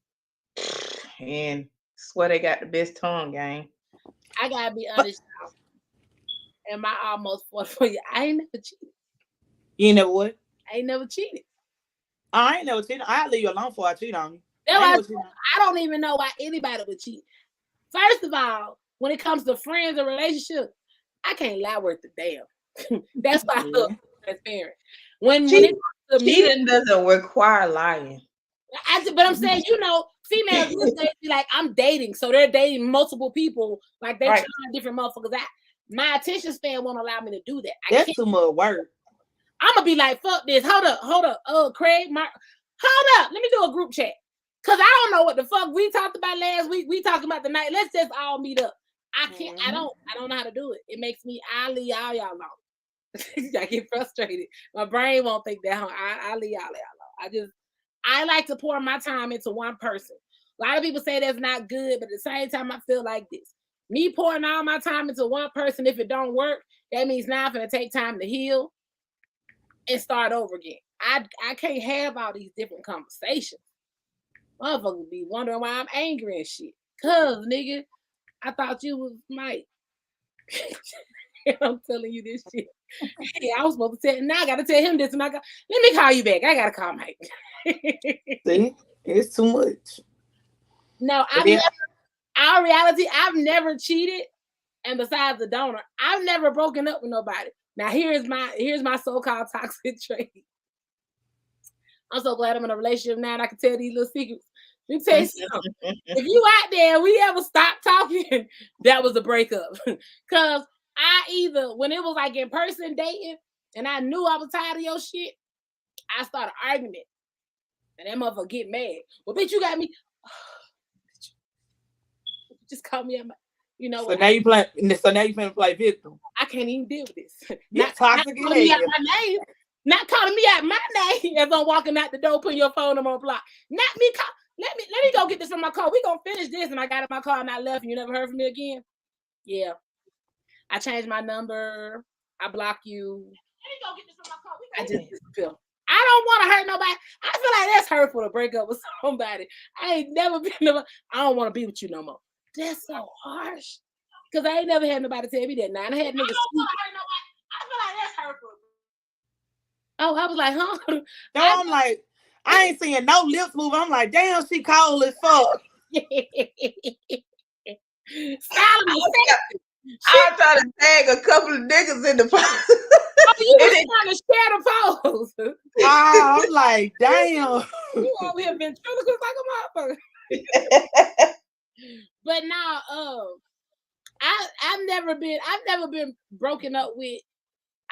Speaker 5: and swear they got the best tongue game.
Speaker 6: I gotta be honest now. And my almost 44 years, I ain't never cheated.
Speaker 7: You ain't never what?
Speaker 6: I ain't never cheated.
Speaker 7: I ain't never cheated. I'll leave you alone before I cheat on you.
Speaker 6: I don't even know why anybody would cheat. First of all, when it comes to friends or relationships, I can't lie worth a damn. That's why I look transparent. When it comes to
Speaker 5: cheating doesn't require lying.
Speaker 6: But I'm saying, you know, females be like, I'm dating, so they're dating multiple people, like they're trying different motherfuckers out. My attention span won't allow me to do that.
Speaker 7: That's too much work.
Speaker 6: I'm gonna be like, fuck this. Hold up. Craig, hold up. Let me do a group chat. Cause I don't know what the fuck we talked about last week. We talking about tonight. Let's just all meet up. I can't. I don't know how to do it. It makes me. I leave y'all alone. I get frustrated. My brain won't think that. I leave y'all alone. I like to pour my time into one person. A lot of people say that's not good, but at the same time, I feel like this. Me pouring all my time into one person, if it don't work, that means now I'm gonna take time to heal and start over again. I can't have all these different conversations. Motherfuckers be wondering why I'm angry and shit. Cause nigga, I thought you was Mike. I'm telling you this shit. Hey, I was supposed to tell. Now I gotta tell him this, and let me call you back. I gotta call Mike.
Speaker 7: See, it's too much.
Speaker 6: No, our reality. I've never cheated, and besides the donor, I've never broken up with nobody. Now here's my so-called toxic trait. I'm so glad I'm in a relationship now and I can tell these little secrets. Let me tell you something. If you out there, we ever stop talking, that was a breakup. Cause I either, when it was like in person dating and I knew I was tired of your shit, I started arguing. And that motherfucker get mad. Well, bitch, you got me. Just call me out my, you know.
Speaker 7: So now you finna play victim.
Speaker 6: I can't even deal with this.
Speaker 7: Not toxic
Speaker 6: calling me out my name. Not calling me out my name as I'm walking out the door, putting your phone on block. Not me. Let me go get this from my car. We gonna finish this, and I got in my car and I left, and you never heard from me again. Yeah, I changed my number. I block you. Let me go get this from my car. I just disappear. I don't want to hurt nobody. I feel like that's hurtful to break up with somebody. I ain't never been. I don't want to be with you no more. That's so harsh. Cause I ain't never had nobody tell me that. Now I had niggas. I don't want to hurt nobody. I feel like that's hurtful. Oh, I was like, huh?
Speaker 7: No, I'm like, I ain't seeing no lips move. I'm like, damn, she cold as fuck.
Speaker 5: I tried to tag a couple of niggas in the post.
Speaker 6: Oh, you was trying to share the post.
Speaker 7: I'm like, damn.
Speaker 6: You over here been like a motherfucker. But now, I've never been broken up with.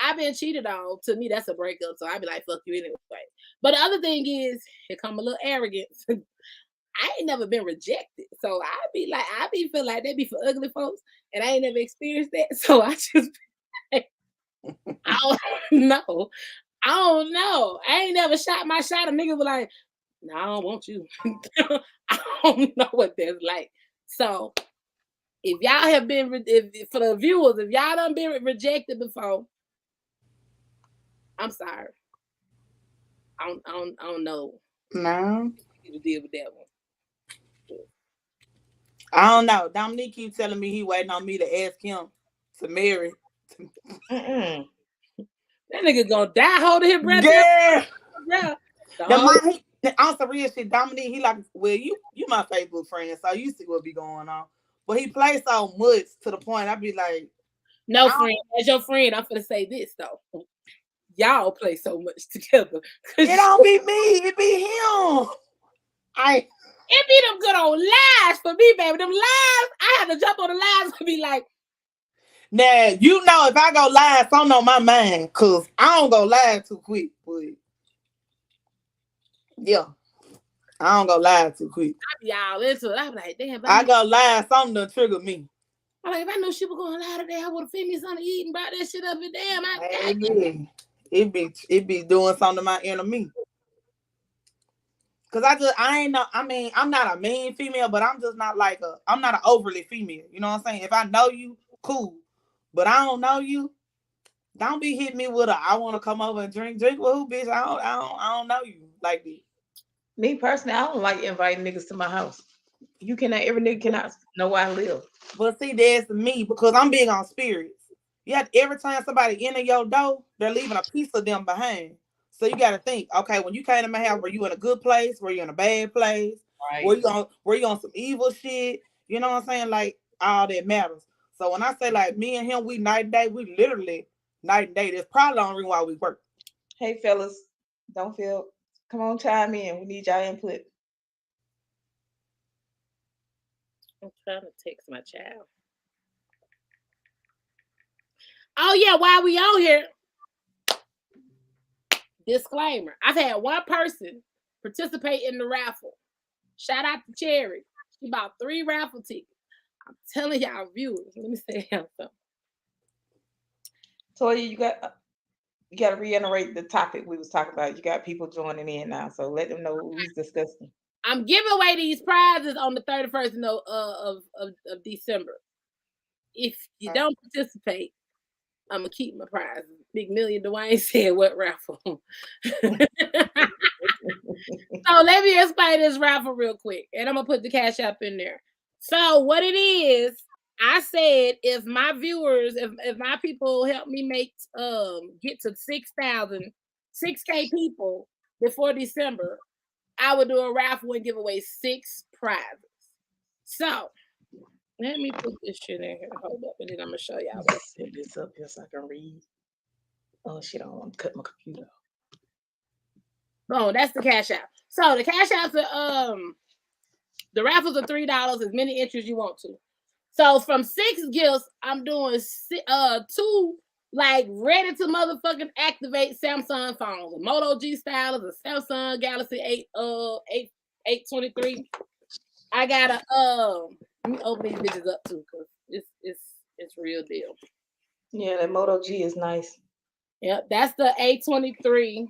Speaker 6: I've been cheated on. To me, that's a breakup. So I'd be like, fuck you anyway. But the other thing is, here come a little arrogance. I ain't never been rejected. So I feel like that be for ugly folks. And I ain't never experienced that. So I just, I don't know. I ain't never shot my shot. A nigga was like, no, I don't want you. I don't know what that's like. So if y'all have been, for the viewers, if y'all done been rejected before, I'm sorry. I don't know.
Speaker 7: No.
Speaker 6: To deal with that one.
Speaker 7: I don't know. Dominique keeps telling me he waiting on me to ask him to marry.
Speaker 6: That nigga gonna die holding his breath.
Speaker 7: Yeah. On some real shit, Dominique, he like, well, you my Facebook friend, so you see what be going on. But he plays so much to the point I be like,
Speaker 6: no, friend, as your friend, I'm gonna say this though. Y'all play so much together.
Speaker 7: It don't be me, it be him.
Speaker 6: It be them good old lies for me, baby. Them lies, I have to jump on the lies and be like,
Speaker 7: now, you know, if I go live, something on my mind, because I don't go live too quick. But Yeah. I don't go live too quick.
Speaker 6: I be all into it. I be like, damn.
Speaker 7: I go live, something to trigger me.
Speaker 6: I'm like, if I knew she was going live today, I would have fed me something to eat and brought that shit up. And damn,
Speaker 7: it be doing something to my inner me. Cause I'm not a mean female, but I'm just not I'm not an overly female. You know what I'm saying? If I know you, cool. But I don't know you, don't be hitting me with I want to come over and drink. Drink with who, bitch? I don't know you like this.
Speaker 5: Me personally, I don't like inviting niggas to my house. Every nigga cannot know where I live.
Speaker 7: But see, that's me because I'm big on spirits. Every time somebody enter your door, they're leaving a piece of them behind. So you got to think, okay, when you came to my house, were you in a good place? Were you in a bad place?
Speaker 5: Right.
Speaker 7: Were you on some evil shit? You know what I'm saying? Like, all that matters. So when I say like me and him, we night and day, we literally night and day. That's probably the only reason why we work.
Speaker 5: Hey fellas, come on, chime in. We need y'all input.
Speaker 6: I'm trying to text my child. Oh yeah, while we on here, disclaimer. I've had one person participate in the raffle. Shout out to Cherry. She bought 3 raffle tickets. I'm telling y'all viewers. Let me say something.
Speaker 5: Toya, you got to reiterate the topic we was talking about. You got people joining in now, so let them know who's discussing.
Speaker 6: I'm giving away these prizes on the 31st of December. If you don't participate, I'm going to keep my prizes. Big Million Dwayne said, what raffle? So let me explain this raffle real quick. And I'm going to put the cash app in there. So what it is, I said, if my viewers, if my people help me get to 6K people before December, I would do a raffle and give away 6 prizes. So let me put this shit in here. Hold up, and then I'm gonna show y'all.
Speaker 5: Set this up here so I can read. Oh shit, I don't want to cut my computer.
Speaker 6: Oh, that's the cash app. So the cash apps are the raffles are $3, as many entries you want to. So from 6 gifts, I'm doing 2 like ready to motherfucking activate Samsung phones. A Moto G stylus, a Samsung Galaxy 823. I gotta let me open these bitches up too, cause it's real deal.
Speaker 5: Yeah, that Moto G is nice.
Speaker 6: Yep, that's the 823.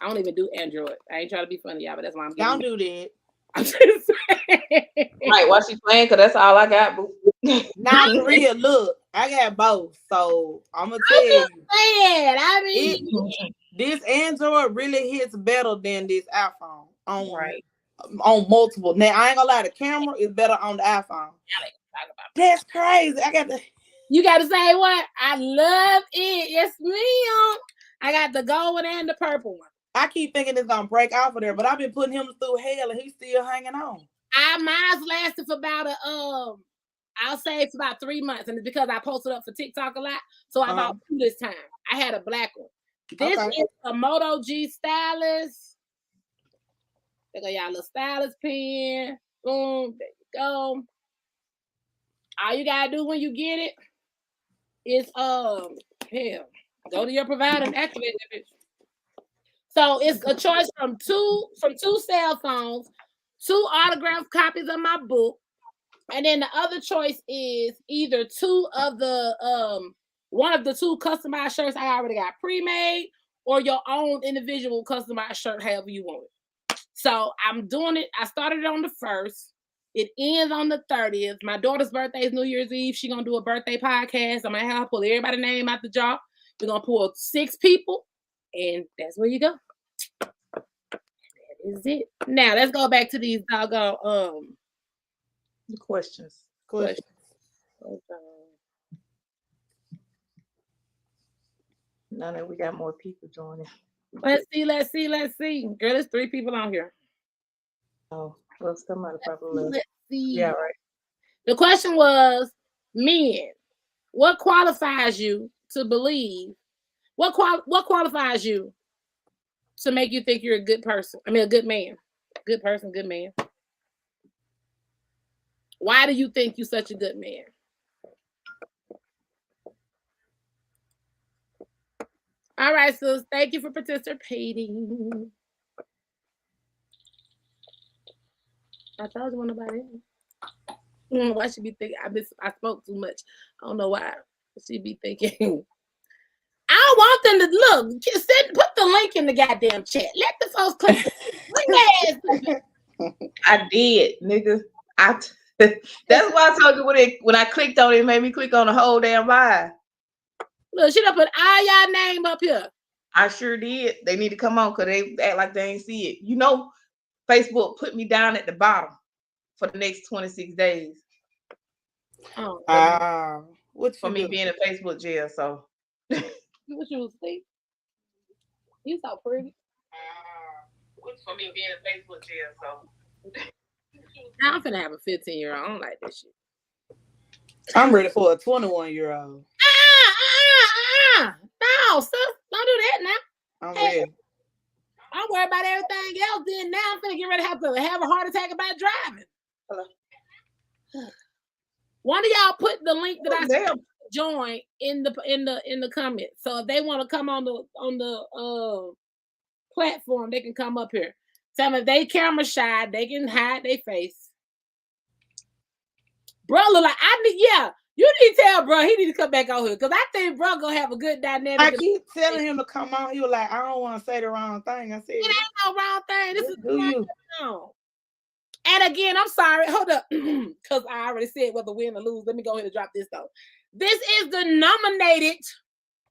Speaker 6: I don't even do Android. I ain't trying to be funny, y'all, but that's why I'm
Speaker 7: Don't do that.
Speaker 6: I'm just saying.
Speaker 5: Right, while she's playing, cause that's all I got, boo.
Speaker 7: Not for real. Look, I got both, so I'm gonna tell you.
Speaker 6: I mean,
Speaker 7: this Android really hits better than this iPhone
Speaker 5: right
Speaker 7: on multiple. Now I ain't gonna lie, the camera is better on the iPhone. That's crazy.
Speaker 6: You got to say what? I love it. Yes, ma'am. I got the gold one and the purple one.
Speaker 7: I keep thinking it's gonna break off of there, but I've been putting him through hell and he's still hanging on.
Speaker 6: Mine lasted for about I'll say it's about 3 months, and it's because I posted up for TikTok a lot. So I bought 2 this time. I had a black one. This is a Moto G stylus. There go y'all little stylus pen. Boom, there you go. All you gotta do when you get it is go to your provider and activate that bitch. So it's a choice from two cell phones, 2 autographed copies of my book, and then the other choice is either 2 of the one of the 2 customized shirts I already got pre-made, or your own individual customized shirt, however you want it. So I'm doing it. I started it on the 1st. It ends on the 30th. My daughter's birthday is New Year's Eve. She's gonna do a birthday podcast. I'm gonna have her pull everybody's name out the jar. We're gonna pull 6 people, and that's where you go. That is it. Now let's go back to these doggone
Speaker 5: the questions. Now that we got more people joining.
Speaker 6: Let's see. Girl, there's 3 people on here.
Speaker 5: Oh, well, somebody probably left.
Speaker 6: Let's see.
Speaker 5: Yeah, right.
Speaker 6: The question was, men, what qualifies you to believe? What qualifies you to make you think you're a good person? I mean, a good man. Good person, good man. Why do you think you're such a good man? All right, sis. Thank you for participating. I told you nobody. Why she be thinking I spoke too much? I don't know why she be thinking. I want them to look. Put the link in the goddamn chat. Let the folks click.
Speaker 5: I did, nigga. That's why I told you when I clicked on it, it made me click on the whole damn live.
Speaker 6: Look, she done put all y'all name up here.
Speaker 5: I sure did. They need to come on because they act like they ain't see it. You know, Facebook put me down at the bottom for the next 26 days.
Speaker 7: What
Speaker 5: for me being in Facebook jail? So
Speaker 6: what you think? You so pretty.
Speaker 5: What's for me being in Facebook jail? So
Speaker 6: I'm finna have a 15-year-old. I don't like this shit.
Speaker 7: I'm ready for a 21-year-old.
Speaker 6: No, sis, don't do that now.
Speaker 7: I'm ready.
Speaker 6: I'm worried about everything else. Then now I'm finna get ready to have a heart attack about driving. Hello. One of y'all put the link that I join in the comments. So if they want to come on the platform, they can come up here. Tell them if they camera shy, they can hide their face. Bro, look like you need to tell bro he need to come back out here because I think bro gonna have a good dynamic.
Speaker 7: I keep telling him to come on. He was like, I don't want to say the wrong thing. I said,
Speaker 6: it ain't no wrong thing. This is
Speaker 7: you.
Speaker 6: And again, I'm sorry. Hold up, because I already said whether win or lose. Let me go ahead and drop this though. This is the nominated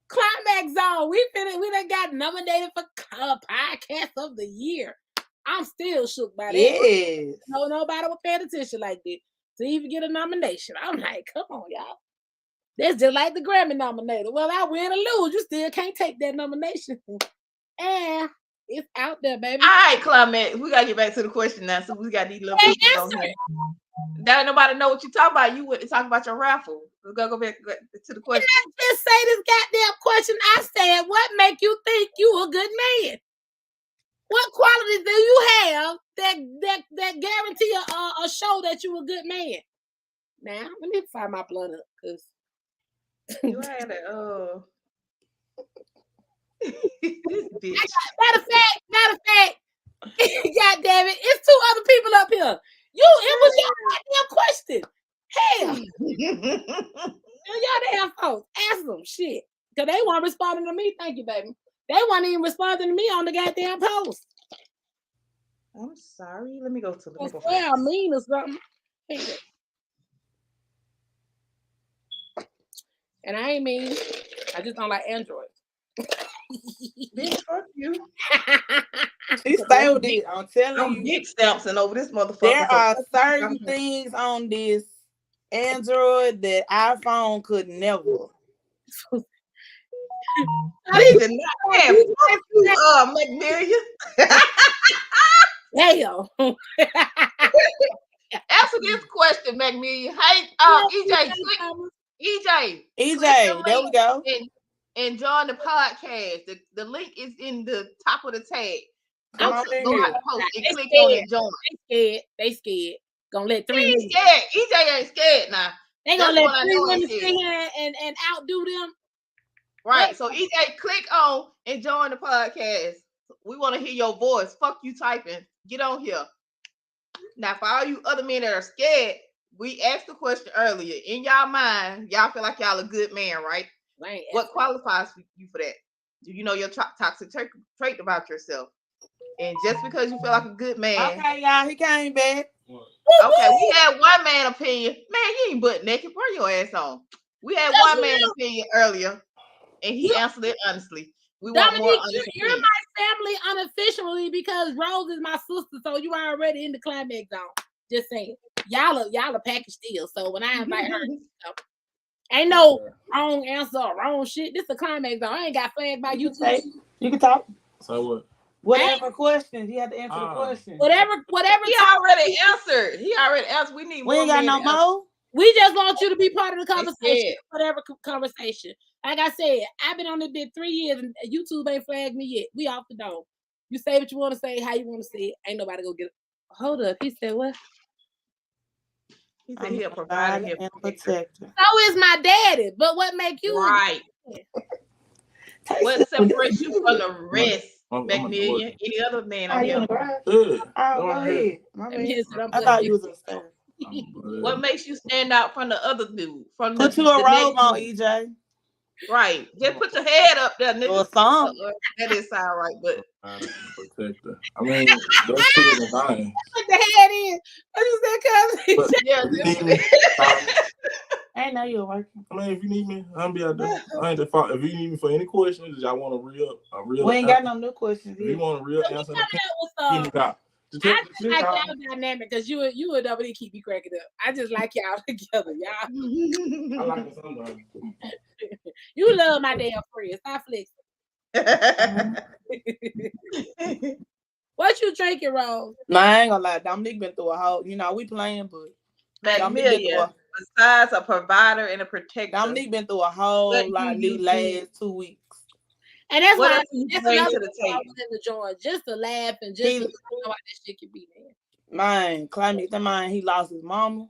Speaker 6: Climaxxx Zone. We done got nominated for Podcast of the Year. I'm still shook by that.
Speaker 7: Yes.
Speaker 6: No, nobody was paying attention like that to even get a nomination. I'm like, come on, y'all. That's just like the Grammy nominator. Well, I win or lose. You still can't take that nomination. And it's out there, baby.
Speaker 5: All right, Climaxxx. We gotta get back to the question now. So we got these little people on here. Now nobody know what you talking about. You went to talk about your raffle. We're gonna go back to the question.
Speaker 6: And I just say this goddamn question. I said, what make you think you a good man? What qualities do you have that guarantee a show that you a good man? Now, let me fire my blunt up, because
Speaker 5: you had it.
Speaker 6: Matter of fact, God damn it, it's 2 other people up here. It was your goddamn question. Hell, y'all damn folks, ask them shit, because they weren't responding to me. Thank you, baby. They weren't even responding to me on the goddamn post.
Speaker 5: I'm sorry. Let me go to the.
Speaker 6: I swear I'm mean or something. And I ain't mean. I just don't like Android.
Speaker 5: Bitch, fuck you.
Speaker 7: She stay with it. I'm telling you.
Speaker 5: Big stamping over this motherfucker.
Speaker 7: There are certain things on this Android that iPhone could never.
Speaker 5: I did not have McMillion.
Speaker 6: Damn.
Speaker 5: Answer this question, McMillion. Hey, EJ,
Speaker 7: there we go.
Speaker 5: And join the podcast. The link is in the top of the tag.
Speaker 7: Go out
Speaker 5: the post and click on it. Join.
Speaker 6: They scared. Gonna let 3
Speaker 5: women. Scared. EJ ain't scared now.
Speaker 6: They gonna let 3 women sit here and outdo them.
Speaker 5: Right. So EJ, click on and join the podcast. We want to hear your voice. Fuck you typing. Get on here. Now, for all you other men that are scared, we asked the question earlier. In y'all mind, y'all feel like y'all a good man, right?
Speaker 6: Right.
Speaker 5: What qualifies you for that? Do you know your toxic trait about yourself? And just because you feel like a good man.
Speaker 7: Okay, y'all, he came back.
Speaker 5: Okay, we had one man opinion. Man, you ain't butt naked. Bring your ass on. We had one man opinion earlier, and he answered it honestly. We want more honest
Speaker 6: you're my family unofficially because Rose is my sister, so you are already in the Climaxxx Zone. Just saying. Y'all a package deal. So when I invite her, ain't no wrong answer or wrong shit. This is a Climaxxx Zone. I ain't got flagged by you.
Speaker 7: You can talk.
Speaker 8: So what?
Speaker 7: Whatever questions, you have to answer the question.
Speaker 6: Whatever.
Speaker 5: He already answered. We need more.
Speaker 7: We ain't got no more.
Speaker 6: We just want you to be part of the conversation. Whatever conversation. Like I said, I've been on this bit 3 years and YouTube ain't flagged me yet. We off the dome. You say what you want to say, how you want to say it. Ain't nobody go get it. Hold up. He said what?
Speaker 5: He said he'll provide and protector.
Speaker 6: So is my daddy. But what make you
Speaker 5: right? What separates you from the rest, Macmillian? Any other man on here?
Speaker 3: I thought you was upstairs.
Speaker 5: What makes you stand out from the other dude?
Speaker 3: Put you a robe on, EJ.
Speaker 5: Right. Just put your head up there, nigga.
Speaker 3: Or some.
Speaker 5: That didn't sound right, but
Speaker 8: protector. I mean, that's two different things.
Speaker 6: Put the head in. What is that, cousin?
Speaker 5: Yeah,
Speaker 3: I ain't know you were working.
Speaker 8: I mean, if you need me, I'll be out there. I ain't the fault. If you need me for any questions, y'all want a real.
Speaker 3: We ain't got no new questions.
Speaker 8: If you want a real answer,
Speaker 6: I just like y'all dynamic because you and W keep me cracking up. I just like y'all together, y'all.
Speaker 8: I like it sometimes.
Speaker 6: You love my damn friends. Stop flexing. What you drinking, Rose?
Speaker 3: No, I ain't gonna lie. Dominique been through a whole. You know, we playing, but
Speaker 5: Macmillian, besides a provider and a protector,
Speaker 3: Dominique been through a whole lot these last 2 weeks.
Speaker 6: And that's
Speaker 5: what
Speaker 6: why
Speaker 5: you bring to the table.
Speaker 6: Just to laugh and just to know how this shit can be, man.
Speaker 3: Climaxx, that man, he lost his mama.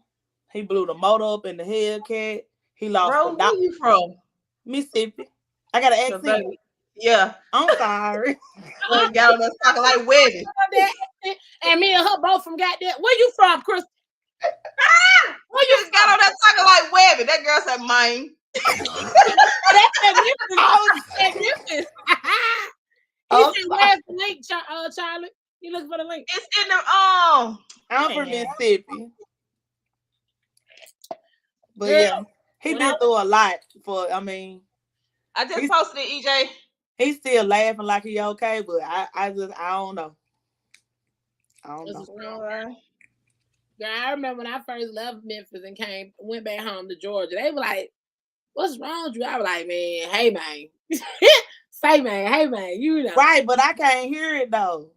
Speaker 3: He blew the motor up in the Hellcat. He lost
Speaker 5: Bro,
Speaker 3: the
Speaker 5: where you from?
Speaker 3: Mississippi. I got an accent.
Speaker 5: Yeah.
Speaker 3: I'm sorry.
Speaker 5: Got on that talking like Webby.
Speaker 6: And me and her both from goddamn. Where you from, Chris?
Speaker 5: Where you got on that talking like Webby? That girl said mine.
Speaker 6: That's magnificent. He said, where's the link, Charlie? You looking for the link?
Speaker 5: It's in the
Speaker 3: I'm from Mississippi. But yeah, he been through a lot for, I
Speaker 5: just posted it, EJ.
Speaker 3: He's still laughing like he okay, but I don't know. I don't know.
Speaker 6: Yeah, I remember when I first left Memphis and went back home to Georgia. They were like, "What's wrong with you?" I was like, "Man, hey man, say man, hey man, you know."
Speaker 3: Right, but I can't hear it though.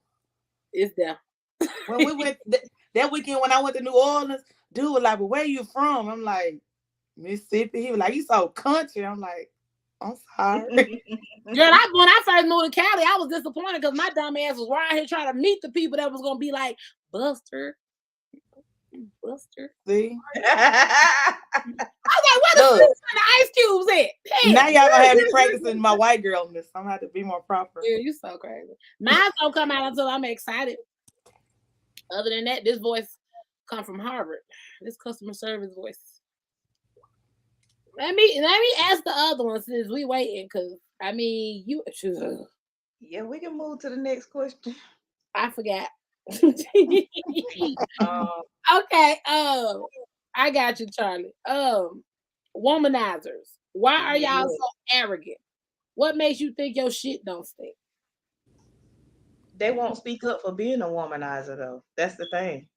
Speaker 6: It's there.
Speaker 3: When we went that weekend when I went to New Orleans, dude was like, "Well, where you from?" I'm like, Mississippi. He was like, "You so country." I'm like, I'm sorry.
Speaker 6: Girl, when I first moved to Cali, I was disappointed because my dumb ass was right here trying to meet the people that was gonna be like Buster.
Speaker 3: See?
Speaker 6: I was like, where the ice cubes at? Damn.
Speaker 3: Now y'all gonna have me practicing my white girlness. I'm gonna have to be more proper.
Speaker 6: Yeah, you so crazy. Mine's don't come out until I'm excited. Other than that, this voice come from Harvard. This customer service voice. Let me ask the other one since we waiting, because you.
Speaker 5: Yeah, we can move to the next question.
Speaker 6: I forgot. Okay. I got you, Charlie. Womanizers. Why are y'all so arrogant? What makes you think your shit don't stink?
Speaker 5: They won't speak up for being a womanizer, though. That's the thing.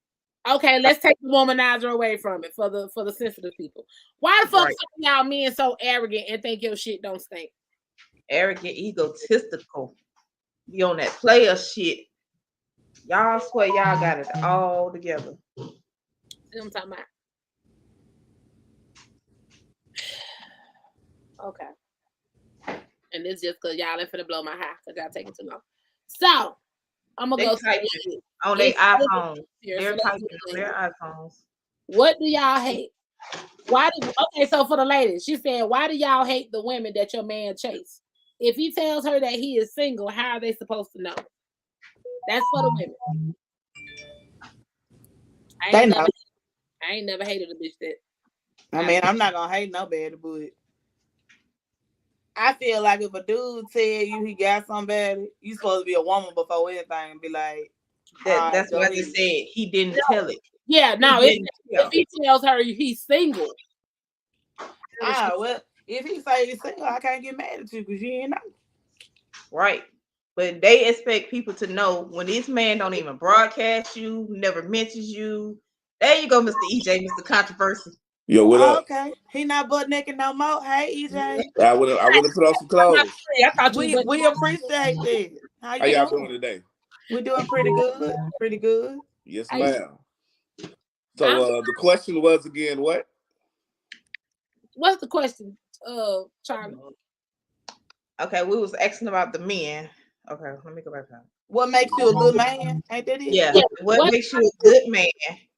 Speaker 6: Okay, let's take the womanizer away from it for the sensitive people. Why the fuck some of y'all men so arrogant and think your shit don't stink?
Speaker 5: Arrogant, egotistical. You on that player shit. Y'all swear y'all got it all together.
Speaker 6: See what I'm talking about? Okay. And this just because y'all ain't finna blow my high because y'all taking too long. So, I'm going to go
Speaker 5: on their iPhones. They're typing on their iPhones.
Speaker 6: What do y'all hate? Okay, so for the ladies, she said, why do y'all hate the women that your man chase? If he tells her that he is single, how are they supposed to know? That's for the women. I ain't never hated a bitch that.
Speaker 3: I'm not gonna hate nobody, but I feel like if a dude tell you he got somebody, you supposed to be a woman before anything and be like,
Speaker 5: that's what they said. He didn't tell it.
Speaker 6: Yeah, no, if he tells her he's single.
Speaker 3: Well, if he say he's single, I can't get mad at you because you ain't know.
Speaker 5: Right. But they expect people to know when this man don't even broadcast you, never mentions you. There you go, Mr. EJ, Mr. Controversy.
Speaker 8: Yo, what up?
Speaker 3: Okay. He not butt naked no more. Hey, EJ.
Speaker 8: I would have put on some clothes.
Speaker 3: We appreciate that. How
Speaker 8: y'all doing today?
Speaker 3: We're doing pretty good. Pretty good.
Speaker 8: Yes, ma'am. So the question was again what?
Speaker 6: What's the question, Charlie?
Speaker 5: Okay, we was asking about the men. Okay, let me go back down.
Speaker 3: What makes you a good man? Ain't that it?
Speaker 5: Yeah. What makes you a good man?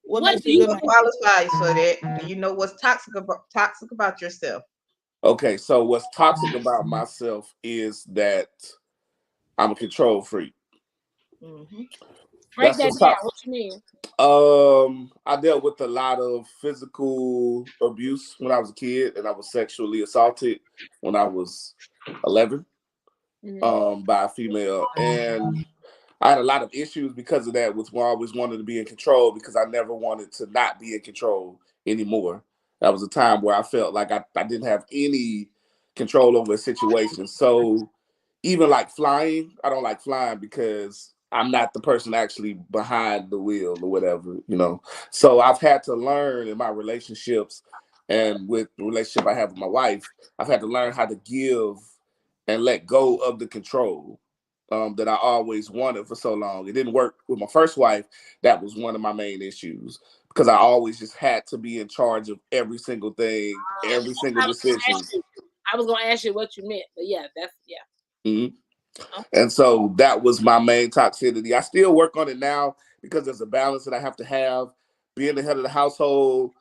Speaker 3: What makes you
Speaker 5: qualify for that? Do you know what's toxic about yourself?
Speaker 9: Okay, so what's toxic about myself is that I'm a control freak.
Speaker 6: Break that down. What you mean?
Speaker 9: I dealt with a lot of physical abuse when I was a kid, and I was sexually assaulted when I was 11 by a female, and I had a lot of issues because of that, with I always wanted to be in control because I never wanted to not be in control anymore. That was a time where I felt like I didn't have any control over a situation. So even like flying, I don't like flying because I'm not the person actually behind the wheel or whatever, you know. So I've had to learn in my relationships and with the relationship I have with my wife, I've had to learn how to give and let go of the control that I always wanted for so long. It didn't work with my first wife. That was one of my main issues because I always just had to be in charge of every single thing, every single decision.
Speaker 6: I was gonna ask you what you meant, but yeah, that's
Speaker 9: Mm-hmm. And so that was my main toxicity. I still work on it now because there's a balance that I have to have, being the head of the household.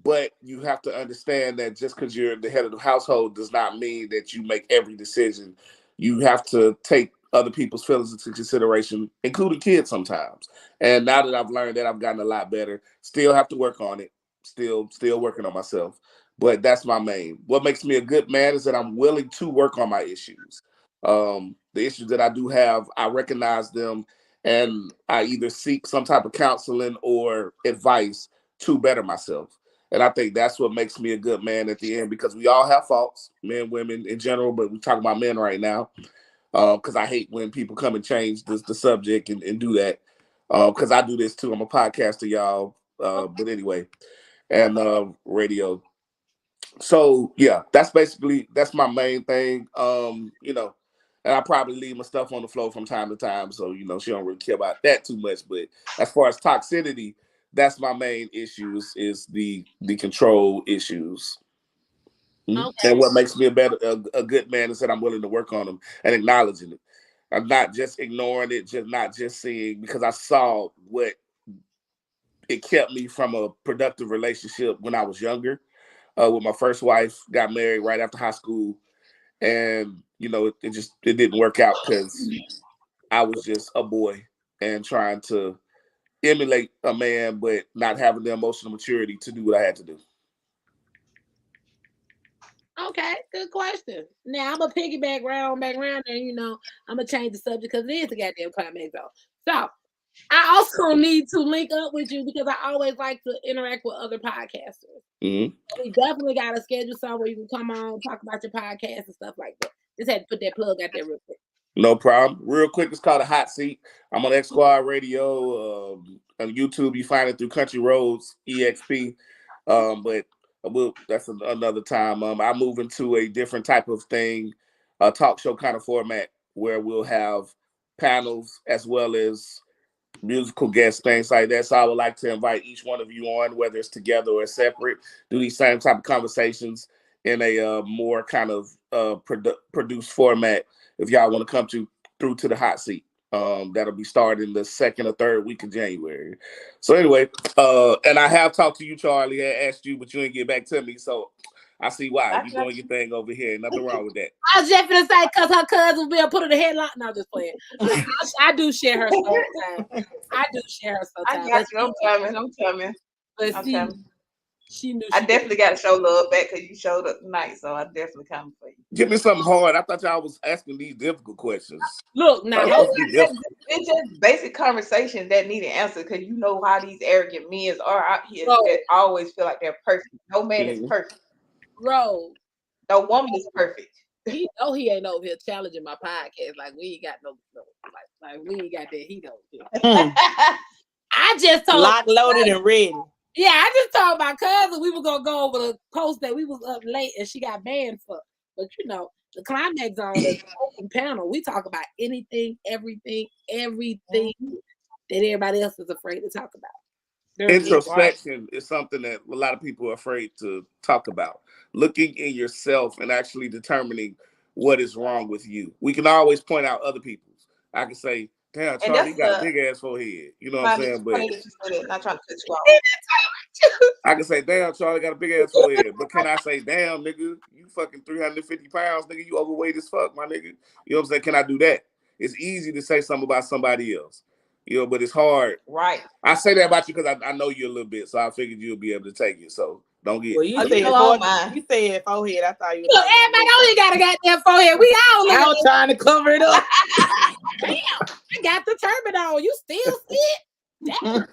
Speaker 9: But you have to understand that just because you're the head of the household does not mean that you make every decision. You have to take other people's feelings into consideration, including kids sometimes. And now that I've learned that, I've gotten a lot better. Still have to work on it. Still working on myself. But that's my main. What makes me a good man is that I'm willing to work on my issues. The issues that I do have, I recognize them, and I either seek some type of counseling or advice to better myself. And I think that's what makes me a good man at the end, because we all have faults, men, women in general, but we're talking about men right now. Because I hate when people come and change the subject and do that. Because I do this too. I'm a podcaster, y'all. But anyway, and radio. So yeah, that's my main thing. And I probably leave my stuff on the floor from time to time. So, she don't really care about that too much. But as far as toxicity, that's my main issues, is the control issues. Okay. And what makes me a good man is that I'm willing to work on them and acknowledging it. I'm not just ignoring it, not just seeing, because I saw what it kept me from a productive relationship when I was younger. With my first wife, got married right after high school, and it didn't work out because I was just a boy and trying to emulate a man, but not having the emotional maturity to do what I had to do.
Speaker 6: Okay, good question. Now I'm gonna piggyback back around, and I'm gonna change the subject because it is a goddamn Climaxxx Zone. So I also need to link up with you because I always like to interact with other podcasters. Mm-hmm. We definitely got to schedule somewhere you can come on, talk about your podcast and stuff like that. Just had to put that plug out there real quick.
Speaker 9: No problem. Real quick, it's called A Hot Seat. I'm on X Squad Radio. On YouTube, you find it through Country Roads, EXP. But that's another time. I move into a different type of thing, a talk show kind of format, where we'll have panels as well as musical guests, things like that. So I would like to invite each one of you on, whether it's together or separate, do these same type of conversations in a more kind of produced format. If y'all want to come through to the hot seat, that'll be starting the second or third week of January. So anyway, and I have talked to you, Charlie. I asked you, but you didn't get back to me. So I see why. You doing your thing over here. Nothing wrong with that.
Speaker 6: I was just gonna say, because her cousin will be able to put her in the headlock. No, just playing. I do share her sometimes.
Speaker 5: I got you. I'm coming.
Speaker 6: But she knew.
Speaker 5: I definitely got to show love back because you showed up tonight, so I definitely come for you.
Speaker 9: Give me something hard. I thought y'all was asking these difficult questions.
Speaker 6: Look, now
Speaker 5: it's just basic conversations that need an answer, because you know how these arrogant men are out here that always feel like they're perfect. No man is perfect.
Speaker 6: Bro,
Speaker 5: no woman is perfect.
Speaker 6: He know he ain't over here challenging my podcast. Like, we ain't got no like we ain't got that heat over here. I just told
Speaker 3: lock, loaded, and ready.
Speaker 6: Yeah, I just told my cousin we were gonna go over the post that we was up late and she got banned for. But the Climaxxx Zone is an open panel. We talk about anything, everything that everybody else is afraid to talk about.
Speaker 9: Introspection is something that a lot of people are afraid to talk about. Looking in yourself and actually determining what is wrong with you. We can always point out other people's. I can say, damn, Charlie got a big ass forehead. You know what I'm saying? But
Speaker 5: not trying to cut you off.
Speaker 9: I can say, damn, Charlie got a big ass forehead. But can I say, damn, nigga, you fucking 350 pounds, nigga, you overweight as fuck, my nigga. You know what I'm saying? Can I do that? It's easy to say something about somebody else, you know, but it's hard.
Speaker 5: Right.
Speaker 9: I say that about you because I know you a little bit, so I figured you'll be able to take it. So don't get.
Speaker 7: Well, you said forehead. I thought you.
Speaker 6: Look, everybody only got a goddamn forehead. We all.
Speaker 7: I was trying to cover it up.
Speaker 6: Damn, I got the turban on. You still see it?
Speaker 5: But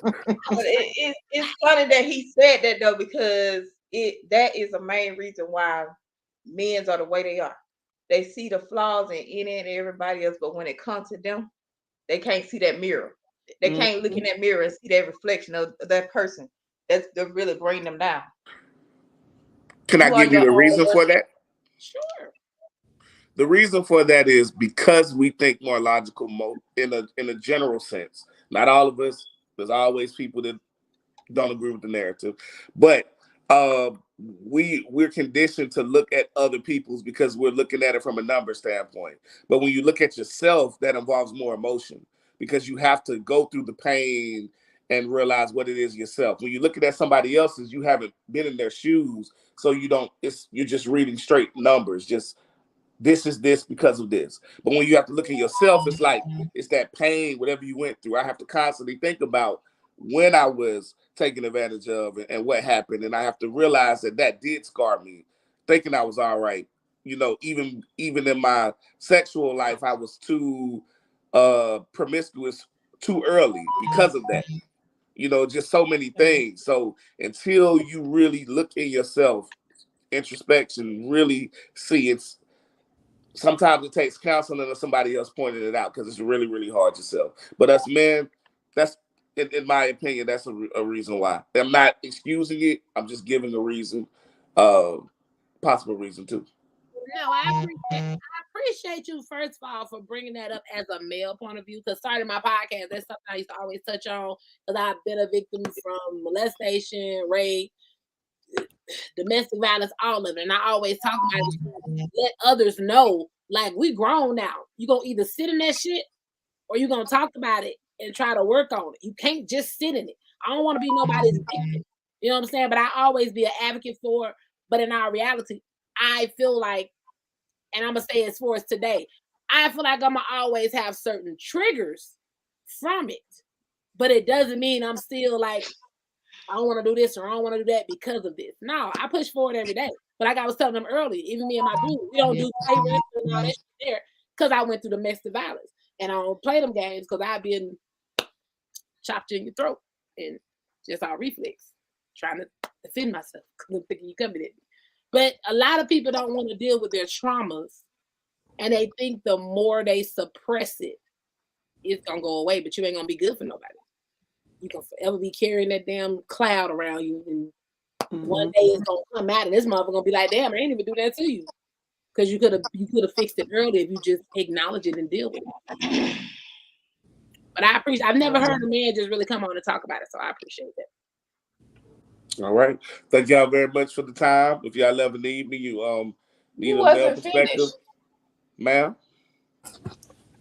Speaker 5: it's funny that he said that though, because that is the main reason why men's are the way they are. They see the flaws in any and everybody else, but when it comes to them, they can't see that mirror. They can't look in that mirror and see that reflection of that person. That really bring them down.
Speaker 9: Can I give you the reason for that?
Speaker 6: Sure.
Speaker 9: The reason for that is because we think more logical in a general sense. Not all of us. There's always people that don't agree with the narrative, but we're conditioned to look at other people's because we're looking at it from a number standpoint. But when you look at yourself, that involves more emotion because you have to go through the pain and realize what it is yourself. When you're looking at somebody else's, you haven't been in their shoes, so you're just reading straight numbers. Just this is this because of this. But when you have to look at yourself, it's like it's that pain, whatever you went through. I have to constantly think about when I was taken advantage of and what happened. And I have to realize that did scar me, thinking I was all right. You know, even in my sexual life, I was too promiscuous too early because of that. You know, just so many things. So until you really look in yourself, introspection, really see sometimes it takes counseling or somebody else pointing it out because it's really, really hard yourself. But us men, that's, in my opinion, that's a reason why. I'm not excusing it. I'm just giving a reason, possible reason too.
Speaker 6: No, I appreciate you, first of all, for bringing that up as a male point of view. Because starting my podcast, that's something I used to always touch on because I've been a victim from molestation, rape, domestic violence, all of it. And I always talk about it, let others know, like, we grown now. You're going to either sit in that shit or you're going to talk about it and try to work on it. You can't just sit in it. I don't want to be nobody's victim. You know what I'm saying? But I always be an advocate for it. But in our reality, I feel like, and I'm going to say as far as today, I feel like I'm going to always have certain triggers from it. But it doesn't mean I'm still like, I don't want to do this or I don't want to do that because of this. No, I push forward every day. But like I was telling them earlier, even me and my dude, we don't do favorites and all that shit there because I went through domestic violence. And I don't play them games because I've been chopped in your throat and just our reflex, trying to defend myself because I'm thinking you coming at me. But a lot of people don't want to deal with their traumas, and they think the more they suppress it, it's gonna go away. But you ain't gonna be good for nobody. You can forever be carrying that damn cloud around you, and one day it's gonna come out, and this motherfucker gonna be like, "Damn, I ain't even do that to you," because you could have fixed it earlier if you just acknowledge it and deal with it. But I appreciate. I've never heard a man just really come on and talk about it, so I appreciate that.
Speaker 9: All right. Thank y'all very much for the time. If y'all ever need me, you need a male perspective. Ma'am?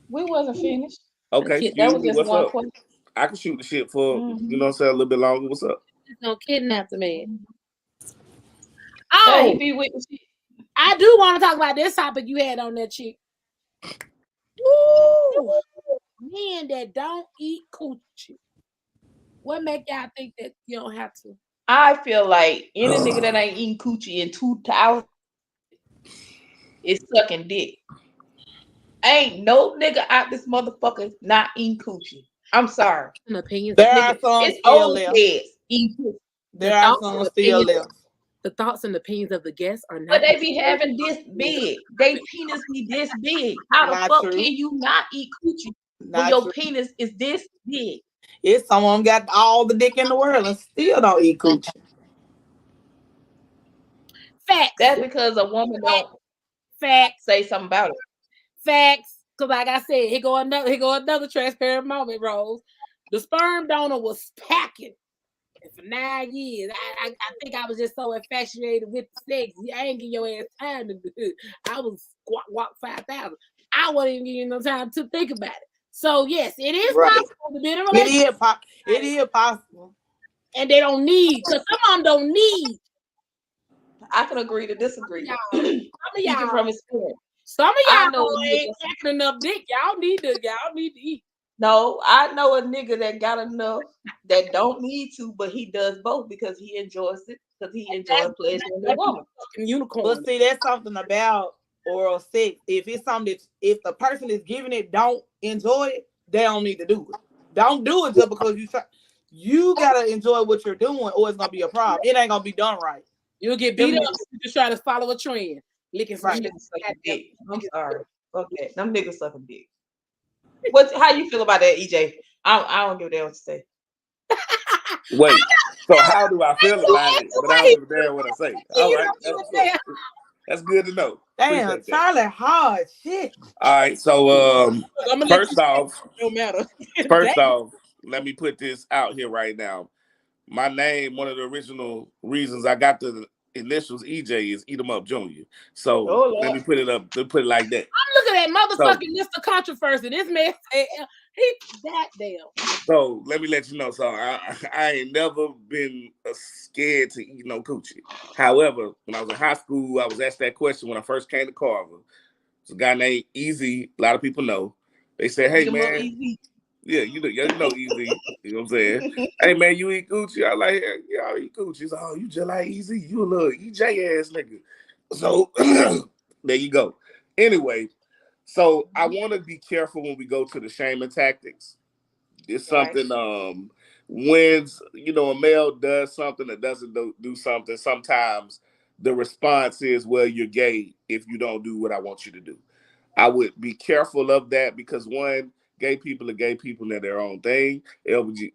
Speaker 5: We wasn't finished.
Speaker 9: Okay.
Speaker 5: That was just one question.
Speaker 9: I can shoot the shit for, you know what I'm saying, a little bit longer. What's up?
Speaker 6: No kidnap the man.
Speaker 5: Oh, be with the shit.
Speaker 6: I do want to talk about this topic you had on that chick. Woo! Men that don't eat coochie. What make y'all think that you don't have to?
Speaker 5: I feel like any nigga that ain't eating coochie in 2000 is sucking dick. Ain't no nigga out this motherfucker not eating coochie. I'm sorry.
Speaker 6: There
Speaker 7: are some still left. There are some still left.
Speaker 6: The thoughts and opinions of the guests are not.
Speaker 5: But they be having this big. They penis be this big. How the fuck can you not eat coochie when your penis is this big?
Speaker 7: It's some of them got all the dick in the world and still don't eat coochie.
Speaker 6: Facts.
Speaker 5: That's because a woman don't say something about it.
Speaker 6: Facts. Because like I said, here go another transparent moment, Rose. The sperm donor was packing. And for 9 years, I think I was just so infatuated with the sex. I ain't give your ass time to do it. I was walk 5,000. I wasn't even giving you no time to think about it. So yes, it is possible to be in a relationship.
Speaker 7: It is possible.
Speaker 6: and they don't need, because some of them don't need.
Speaker 5: I can agree to disagree.
Speaker 6: Some of y'all
Speaker 5: from experience.
Speaker 6: Some of y'all ain't packing enough dick. Y'all need to eat.
Speaker 5: No, I know a nigga that got enough that don't need to, but he does both because he enjoys it, because he enjoys pleasuring the woman.
Speaker 6: Unicorn.
Speaker 7: But see, that's something about oral sex. If it's something that if the person is giving it don't enjoy it, they don't need to do it. Don't do it just because you try. You gotta enjoy what you're doing, or it's gonna be a problem. It ain't gonna be done right.
Speaker 6: You'll get beat up if you just try to follow a trend. Licking some
Speaker 5: shit. Dick. I'm sorry. Fuck that. Them niggas sucking dick. How you feel about that, EJ? I don't give a damn what to say.
Speaker 9: Wait. So how do I feel about it? But I don't give a damn what I say. All right. That's good to know.
Speaker 7: Damn, Charlie hard shit.
Speaker 9: All right. So first off,
Speaker 6: no matter.
Speaker 9: First off, let me put this out here right now. My name, one of the original reasons I got the initials EJ is Eat 'em Up Junior. So let me put it up. Put it like that.
Speaker 6: I'm looking at motherfucking Mr. Controversy. This man, he's that damn.
Speaker 9: So let me let you know. So I ain't never been scared to eat no coochie. However, when I was in high school, I was asked that question when I first came to Carver. There's a guy named Easy. A lot of people know. They said, "Hey man, yeah, you know Easy. You know what I'm saying? Hey man, you eat coochie?" I'm like, "Yeah, I eat coochie." He's like, "Oh, you just like Easy? You a little EJ ass nigga." So there you go. Anyway, so I want to be careful when we go to the shaming tactics. It's something when a male does something or doesn't do something, sometimes the response is, "Well, you're gay if you don't do what I want you to do." I would be careful of that because one, gay people are gay people in their own thing.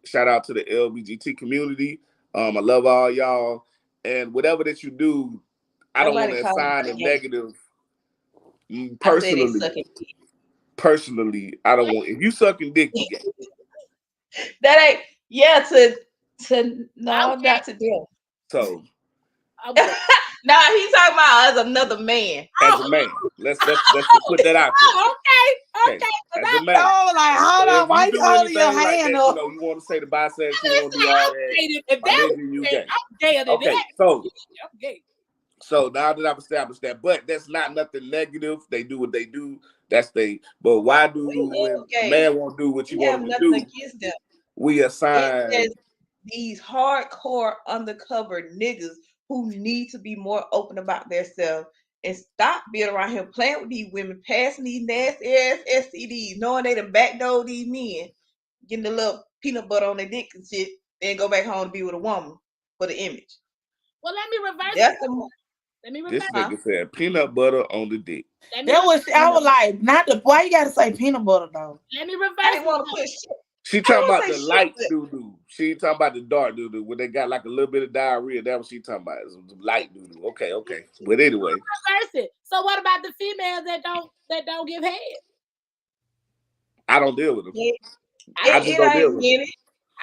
Speaker 9: Shout out to the LBGT community. I love all y'all. And whatever that you do, I don't want to assign a negative. Personally, I don't want. If you sucking dick, you gay.
Speaker 5: That ain't not to them.
Speaker 9: So.
Speaker 5: Nah, he's talking about as another man.
Speaker 9: As a man. Let's put that out there.
Speaker 6: Okay.
Speaker 9: As a man.
Speaker 7: Like, hold on, why you holding your hand up?
Speaker 9: You want to say the bisexual, you want to do all that.
Speaker 6: If that was gay, I'm gayer than that. I'm gay.
Speaker 9: So now that I've established that, but that's not nothing negative. They do what they do. But why do when a man won't do what you want to do? We assign
Speaker 5: these hardcore undercover niggas who need to be more open about themselves and stop being around here playing with these women, passing these nasty ass STDs, knowing they done backdoor these men, getting a little peanut butter on their dick and shit, then go back home to be with a woman for the image.
Speaker 6: Well, let me reverse it.
Speaker 9: This nigga said peanut butter on the dick.
Speaker 7: I was like, not the why you gotta say peanut butter though?
Speaker 6: Let me reverse.
Speaker 5: I didn't want to push shit.
Speaker 9: She talking about the light doo-doo. She ain't talking about the dark doo-doo. When they got like a little bit of diarrhea, that's what she talking about. It's light doo-doo. Okay. But anyway.
Speaker 6: So what about the females that don't give head?
Speaker 9: I don't deal with them.
Speaker 5: I just don't deal with them.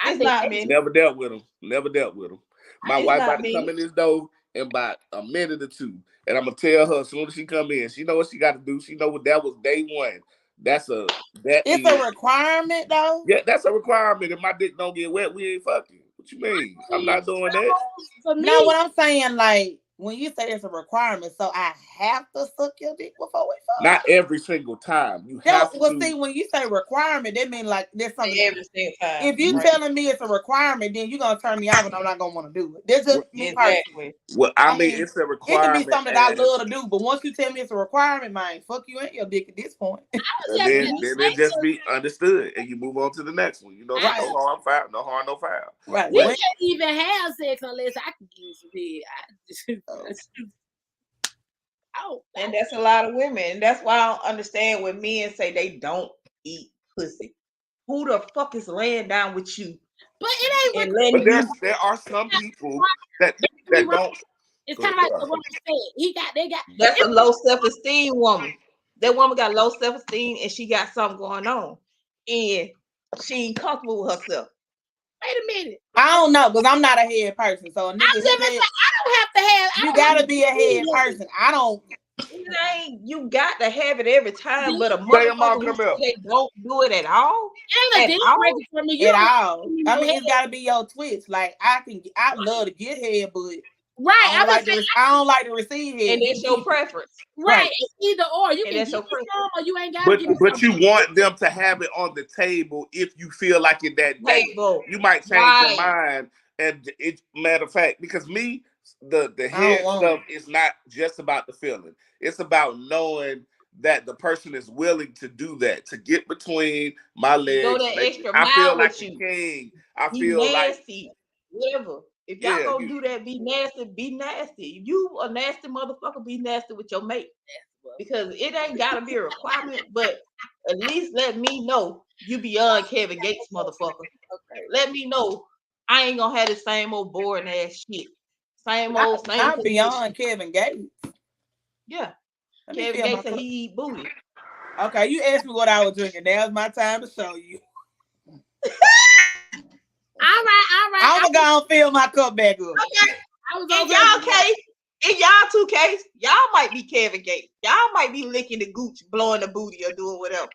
Speaker 6: It's not many.
Speaker 9: Never dealt with them. My wife about to come in this door in about a minute or two. And I'm going to tell her as soon as she come in, she know what she got to do. She know what that was day one. It's a
Speaker 7: requirement though.
Speaker 9: Yeah, that's a requirement. If my dick don't get wet, we ain't fucking. What you mean? I'm not doing that.
Speaker 7: No, what I'm saying, like when you say it's a requirement, so I have to suck your dick before we fuck.
Speaker 9: Not every single time. You have to.
Speaker 7: Well, see, when you say requirement, that means like there's something
Speaker 5: every single time.
Speaker 7: If you telling me it's a requirement, then you're gonna turn me off, and I'm not gonna want to do it. That's just me personally.
Speaker 9: Well, I mean, it's a requirement.
Speaker 7: It can be something that I love to do, but once you tell me it's a requirement, man, fuck you and your dick at this point.
Speaker 9: Then it just be understood, and you move on to the next one. You know, no harm, no foul.
Speaker 7: Right.
Speaker 6: We can't even have sex unless I can give you some head.
Speaker 5: And that's a lot of women. That's why I don't understand when men say they don't eat pussy. Who the fuck is laying down with you?
Speaker 6: But it ain't.
Speaker 9: But there are some people that don't.
Speaker 6: It's kind of like the woman said. They got.
Speaker 5: That's a low self-esteem woman. That woman got low self-esteem and she got something going on, and she ain't comfortable with herself.
Speaker 6: Wait a minute.
Speaker 7: I don't know because I'm not a head person. So a nigga
Speaker 6: I don't have to have.
Speaker 7: You gotta be a head person. I don't.
Speaker 5: It ain't, you got to have it every time, but a motherfucker who say they don't do it at all.
Speaker 6: At all.
Speaker 3: I mean, it's gotta be your twitch. Like I love to get head, but
Speaker 6: right.
Speaker 3: I don't like to receive head.
Speaker 5: And it's your preference.
Speaker 6: Right. It's either or. You
Speaker 5: and
Speaker 6: can get some or you ain't gotta get
Speaker 9: but you want them to have it on the table if you feel like it that day. You might change your mind. And it, matter of fact, because me, the head stuff is not just about the feeling. It's about knowing that the person is willing to do that, to get between my legs.
Speaker 5: Go that extra mile.
Speaker 9: I feel like
Speaker 5: with you.
Speaker 9: King. I
Speaker 5: be
Speaker 9: feel
Speaker 5: nasty.
Speaker 9: like
Speaker 5: whatever. If y'all gonna do that, be nasty, be nasty. If you a nasty motherfucker, be nasty with your mate. Because it ain't gotta be a requirement, but at least let me know you beyond Kevin Gates, motherfucker. Okay. Let me know I ain't gonna have the same old boring ass shit. Same old, same.
Speaker 3: I'm beyond Kevin Gates.
Speaker 5: Yeah. Kevin Gates said he eat booty.
Speaker 3: Okay, you asked me what I was drinking. Now's my time to show you.
Speaker 6: All right.
Speaker 3: I'm gonna fill my cup back up.
Speaker 5: Okay. In y'all case, in y'all two cases, y'all might be Kevin Gates. Y'all might be licking the gooch, blowing the booty, or doing whatever.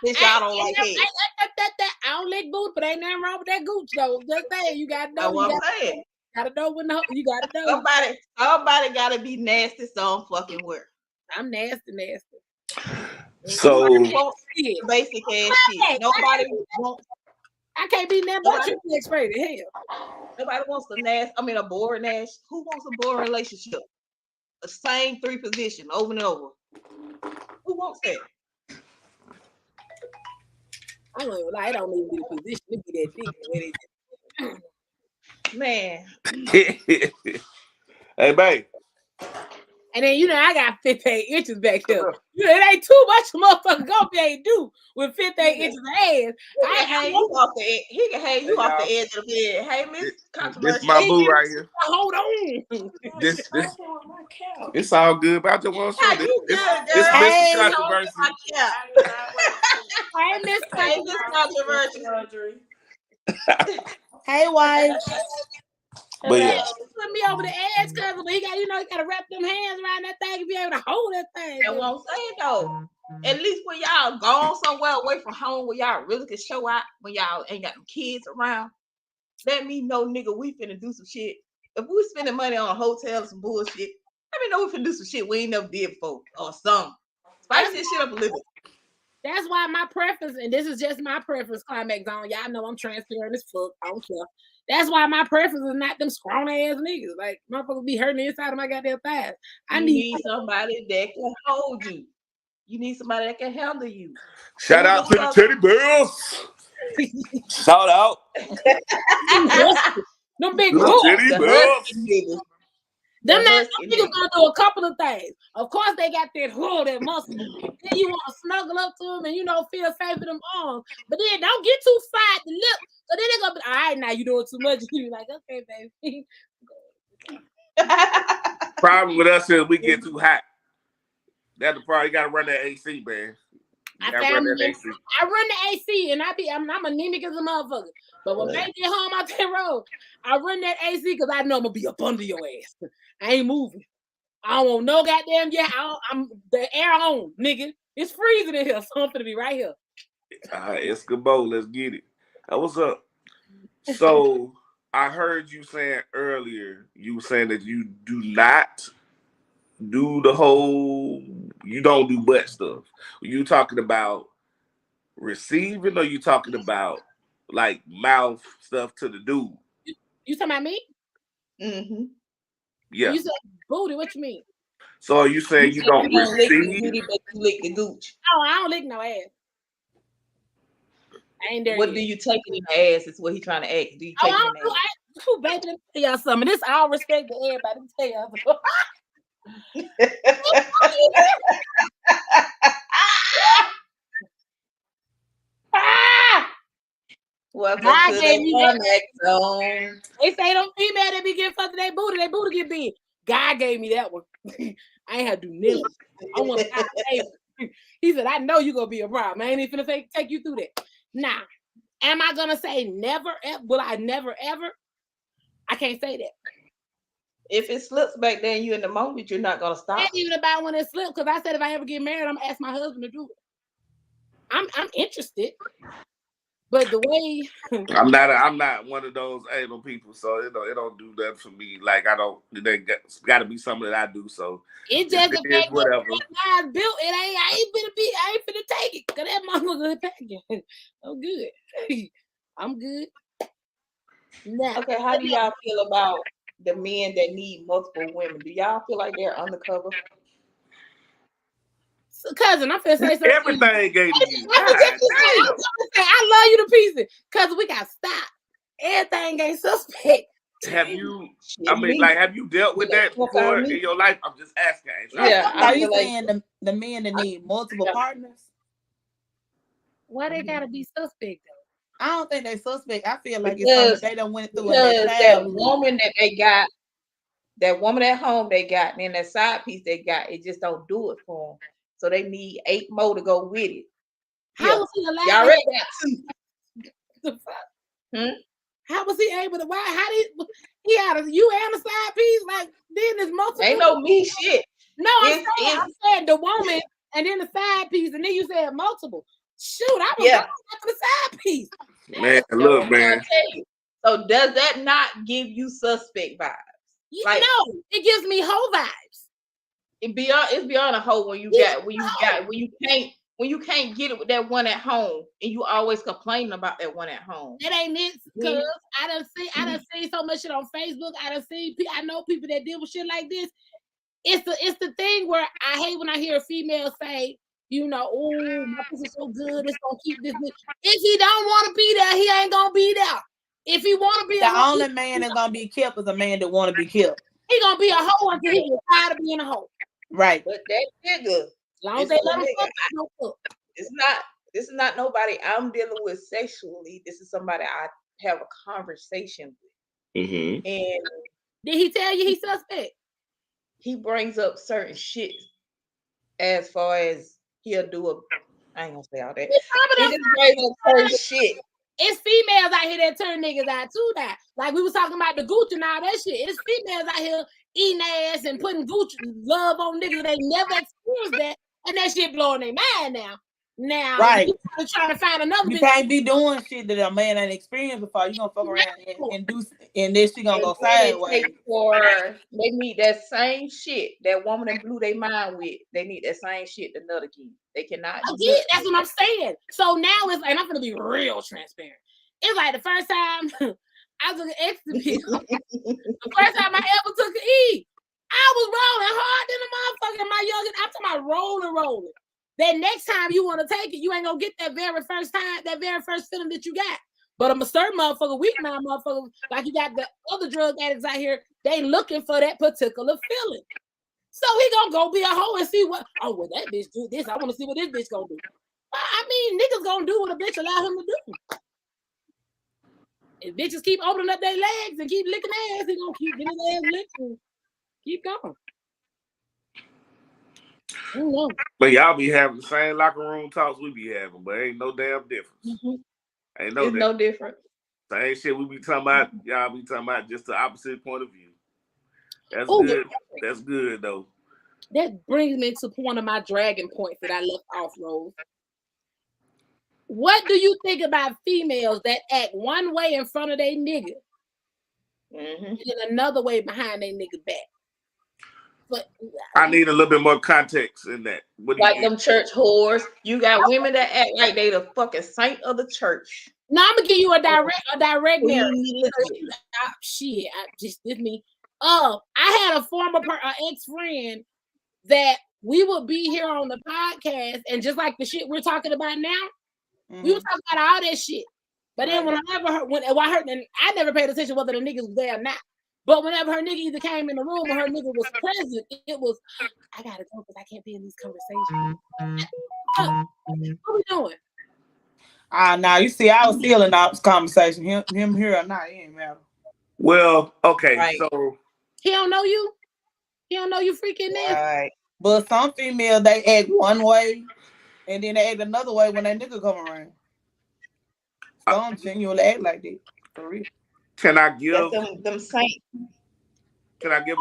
Speaker 5: Since y'all don't like head.
Speaker 6: I don't lick booty, but ain't nothing wrong with that gooch though. Just saying, you gotta know.
Speaker 5: That's what I'm saying.
Speaker 6: Gotta know when you gotta know.
Speaker 5: Somebody gotta be nasty some fucking where.
Speaker 6: I'm nasty.
Speaker 9: So
Speaker 5: basic ass shit. Nobody wants.
Speaker 6: I can't be nothing but you X-rated. Hell.
Speaker 5: Nobody wants a boring ass. Who wants a boring relationship? The same 3 position over and over. Who wants that?
Speaker 6: I don't even lie. I don't even be the position to be that big.
Speaker 5: Man.
Speaker 9: Hey, babe.
Speaker 6: And then, I got 58 inches back there. It ain't too much a motherfucker gonna be able to do with 58 inches of ass.
Speaker 5: He can hang you off the edge of the bed. Hey, Miss Controversial.
Speaker 9: This is my boo right here.
Speaker 6: Hold on.
Speaker 9: This it's all good, but I just want to say this
Speaker 5: Miss
Speaker 9: Controversial.
Speaker 6: Hey, Miss
Speaker 5: Controversial.
Speaker 3: Hey, wife.
Speaker 9: But yeah.
Speaker 6: Put me over the edge, cause he gotta wrap them hands around that thing and be able to hold that thing.
Speaker 5: That's what I'm saying though. At least when y'all gone somewhere away from home where y'all really can show out, when y'all ain't got them kids around, let me know, nigga, we finna do some shit. If we spending money on a hotel or some bullshit, let me know we finna do some shit we ain't never did before or something. Spice this shit up a little bit.
Speaker 6: That's why my preference, and this is just my preference, Climaxxx Zone. Y'all know I'm transparent as fuck. I don't care. That's why my preference is not them scrawny ass niggas. Like, motherfuckers be hurting the inside of my goddamn thighs. I need
Speaker 5: somebody that can hold you. You need somebody that can handle you.
Speaker 9: Shout out to the teddy bears. Shout out.
Speaker 6: Them big
Speaker 9: teddy bears.
Speaker 6: Them niggas gonna do a couple of things. Of course, they got that that muscle. Then you want to snuggle up to them and feel safe with them arms. But then don't get too fried the lip. So then they're gonna be all right. Now you doing too much. You be like, okay, baby.
Speaker 9: Problem with us is we get too hot. That's the problem. You gotta run that AC, man.
Speaker 6: I run the AC, and I'm anemic as a motherfucker. But when they get home out that road, I run that AC because I know I'm gonna be up under your ass. I ain't moving. I don't want no goddamn I'm the air on, nigga. It's freezing in here, so I'm gonna be right here.
Speaker 9: Escobar, let's get it. What's up? So I heard you saying earlier, you were saying that you do not do you don't do butt stuff. Are you talking about receiving, or you talking about like mouth stuff to the dude?
Speaker 6: You talking about me?
Speaker 5: Mm-hmm.
Speaker 9: Yeah.
Speaker 6: You said booty, what you mean?
Speaker 9: So are you saying you don't receive?
Speaker 5: Lick the booty, but you lick the gooch.
Speaker 6: Oh, I don't lick no ass. I ain't there.
Speaker 5: What do you take it in the ass? Is what he's trying to ask. Do you take it in the ass?
Speaker 6: Baby, let me tell y'all something. This all respect to everybody. Let me tell y'all.
Speaker 5: Welcome to the Climaxxx Zone.
Speaker 6: They say them female that be getting fucked their booty get big. God gave me that one. I ain't had to do nothing. I want to. He said, I know you're gonna be a problem. I ain't even finna take you through that. Now, am I gonna say never? Will I never ever? I can't say that.
Speaker 5: If it slips back there and you in the moment, you're not gonna stop.
Speaker 6: Not even about when it slips, because I said if I ever get married, I'm gonna ask my husband to do it. I'm interested, but the way
Speaker 9: I'm not one of those anal people, so it don't do that for me. Like I don't. Got to be something that I do. So
Speaker 6: it just the fact
Speaker 9: whatever.
Speaker 6: that mine's built. I ain't finna take it, cause that motherfucker packing. I'm good. I'm good.
Speaker 5: Now, okay, how do y'all feel about the men that need multiple women? Do y'all feel like they're undercover?
Speaker 6: So, cousin, I'm finna say something.
Speaker 9: Everything gave you.
Speaker 6: I love you to pieces, cause we got stopped. Everything ain't suspect.
Speaker 9: Have you? I mean, like, have you dealt with that before in your life? I'm just asking.
Speaker 3: Yeah, are you saying the men that need multiple partners?
Speaker 6: Why they gotta be suspect though?
Speaker 3: I don't think they suspect. I feel like it's something they done went through.
Speaker 5: Because that woman that they got, that woman at home they got, and then that side piece they got, it just don't do it for them. So they need 8 more to go with it.
Speaker 6: How was he allowed?
Speaker 5: Y'all already got 2.
Speaker 6: The fuck? How was he able to? Why? How did he had you and a side piece? Like then there's multiple.
Speaker 5: Ain't no me shit.
Speaker 6: No, I'm saying the woman and then the side piece, and then you said multiple. Shoot, I was going for the side piece.
Speaker 9: Man, look, man.
Speaker 5: So does that not give you suspect vibes?
Speaker 6: Like, no, it gives me hoe vibes.
Speaker 5: It's beyond a hoe when you can't get it with that one at home and you always complaining about that one at home.
Speaker 6: That ain't it, because I done seen so much shit on Facebook. I know people that deal with shit like this. It's the thing where I hate when I hear a female say, you know, oh, my pussy's so good, it's gonna keep this. If he don't want to be there, he ain't gonna be there. If he want to be
Speaker 3: the only man that's gonna be kept is a man that want to be kept.
Speaker 6: He gonna be a hoe until he gets tired of being a hoe.
Speaker 3: Right.
Speaker 5: But that nigga,
Speaker 6: as long as they let him fuck,
Speaker 5: this is not nobody I'm dealing with sexually. This is somebody I have a conversation with.
Speaker 9: Mm-hmm.
Speaker 5: And
Speaker 6: did he tell you he's suspect?
Speaker 5: He brings up certain shit as far as he'll do I ain't gonna say all that. He just brings up certain shit.
Speaker 6: It's females out here that turn niggas out too now. Like we was talking about the Gucci and all that shit. It's females out here eating ass and putting Gucci love on niggas. They never experienced that. And that shit blowing their mind now. Now,
Speaker 3: right.
Speaker 6: You trying to find another
Speaker 3: you can't be doing shit that a man ain't experienced before. You gonna fuck around and do, and then she gonna go sideways.
Speaker 5: They need that same shit that woman that blew their mind with. They need that same shit another kid. They cannot.
Speaker 6: That's what I'm saying. So now it's like, I'm gonna be real transparent. It's like the first time I took an ecstasy pill. The first time I ever took an E, I was rolling hard than a motherfucker. My youngest, I'm talking about rolling. That next time you want to take it, you ain't gonna get that very first time, that very first feeling that you got. But I'm a certain motherfucker, weak mind motherfucker, like you got the other drug addicts out here, they looking for that particular feeling. So he gonna go be a hoe and see what, oh, well, that bitch do this. I want to see what this bitch gonna do. I mean, niggas gonna do what a bitch allow him to do. If bitches keep opening up their legs and keep licking ass, he gonna keep getting his ass licked and keep going.
Speaker 9: But y'all be having the same locker room talks we be having, but ain't no damn difference.
Speaker 5: Mm-hmm. Ain't no different.
Speaker 9: Same shit we be talking about, y'all be talking about just the opposite point of view. That's good. That's good though.
Speaker 6: That brings me to one of my dragon points that I left off, Rose. What do you think about females that act one way in front of their nigga and another way behind their nigga back? But
Speaker 9: I need a little bit more context in that.
Speaker 5: Like them church whores. You got women that act like they the fucking saint of the church.
Speaker 6: No, I'm gonna give you a direct narrative. Shit, this me. I had a former ex-friend that we would be here on the podcast, and just like the shit we're talking about now, we were talking about all that shit. But then when I heard, and I never paid attention whether the niggas was there or not. But whenever her nigga either came in the room or her nigga was present, it was, I gotta go because I can't be in these conversations. What we doing?
Speaker 3: Now you see, I was still in the conversation. Him here or not, it ain't matter.
Speaker 9: Well, okay, so
Speaker 6: he don't know you. He don't know you freaking there.
Speaker 3: Right. But some females, they act one way, and then they act another way when that nigga come around. Some genuinely act like that, for real.
Speaker 9: Can I give
Speaker 5: them saints?
Speaker 9: can I give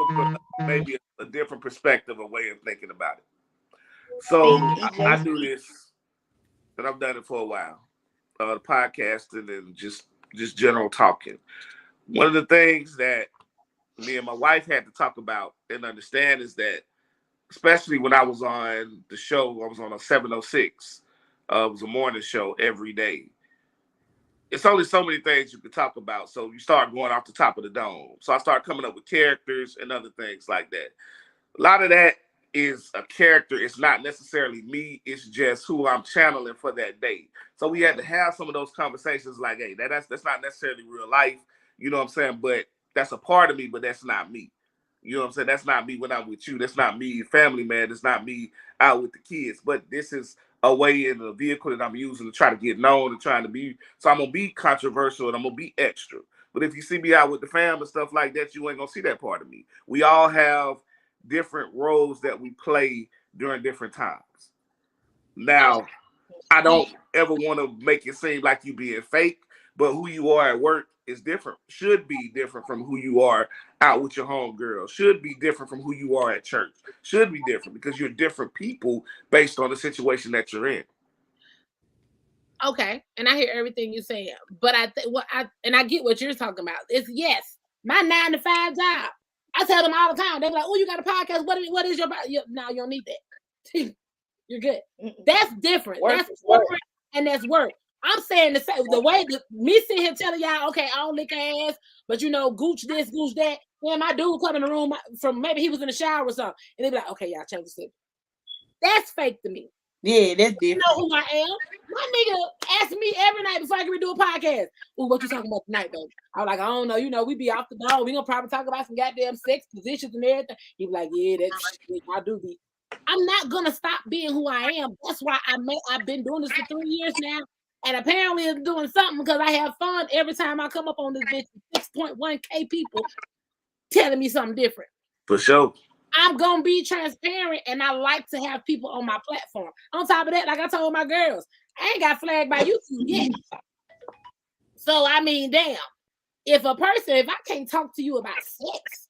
Speaker 9: maybe a different perspective, a way of thinking about it? So I do this, and I've done it for a while. The podcasting and just general talking. One of the things that me and my wife had to talk about and understand is that, especially when I was on the show, I was on a 706. It was a morning show every day. It's only so many things you can talk about, so you start going off the top of the dome. So I start coming up with characters and other things like that. A lot of that is a character. It's not necessarily me. It's just who I'm channeling for that day. So we had to have some of those conversations like, hey, that's not necessarily real life. You know what I'm saying? But that's a part of me, but that's not me. You know what I'm saying? That's not me when I'm with you. That's not me, family man. That's not me out with the kids. But this is a way in a vehicle that I'm using to try to get known and trying to be. So I'm going to be controversial and I'm going to be extra. But if you see me out with the fam and stuff like that, you ain't going to see that part of me. We all have different roles that we play during different times. Now, I don't ever want to make it seem like you being fake, but who you are at work is different. Should be different from who you are out with your homegirl. Should be different from who you are at church. Should be different because you're different people based on the situation that you're in.
Speaker 6: Okay, and I hear everything you're saying, but I get what you're talking about. It's yes, my 9-to-5 job. I tell them all the time. They're like, "Oh, you got a podcast? What is your?" No, you don't need that. You're good. That's different. That's corporate, and that's work. I'm saying the way that me sitting here telling y'all, okay, I don't lick ass, but gooch this, gooch that. Then my dude come in the room from maybe he was in the shower or something, and they be like, okay, y'all change the subject. That's fake to me.
Speaker 7: Yeah, that's different.
Speaker 6: You know who I am. My nigga asks me every night before I can do a podcast. Ooh, what you talking about tonight, baby? I was like, I don't know. We be off the dome. We gonna probably talk about some goddamn sex positions and everything. He be like, yeah, that's shit. I do be. I'm not gonna stop being who I am. That's why I've been doing this for 3 years now. And apparently it's doing something because I have fun every time I come up on this bitch. 6.1K people telling me something different.
Speaker 9: For sure.
Speaker 6: I'm gonna be transparent, and I like to have people on my platform. On top of that, like I told my girls, I ain't got flagged by YouTube yet. So I mean, damn, if I can't talk to you about sex,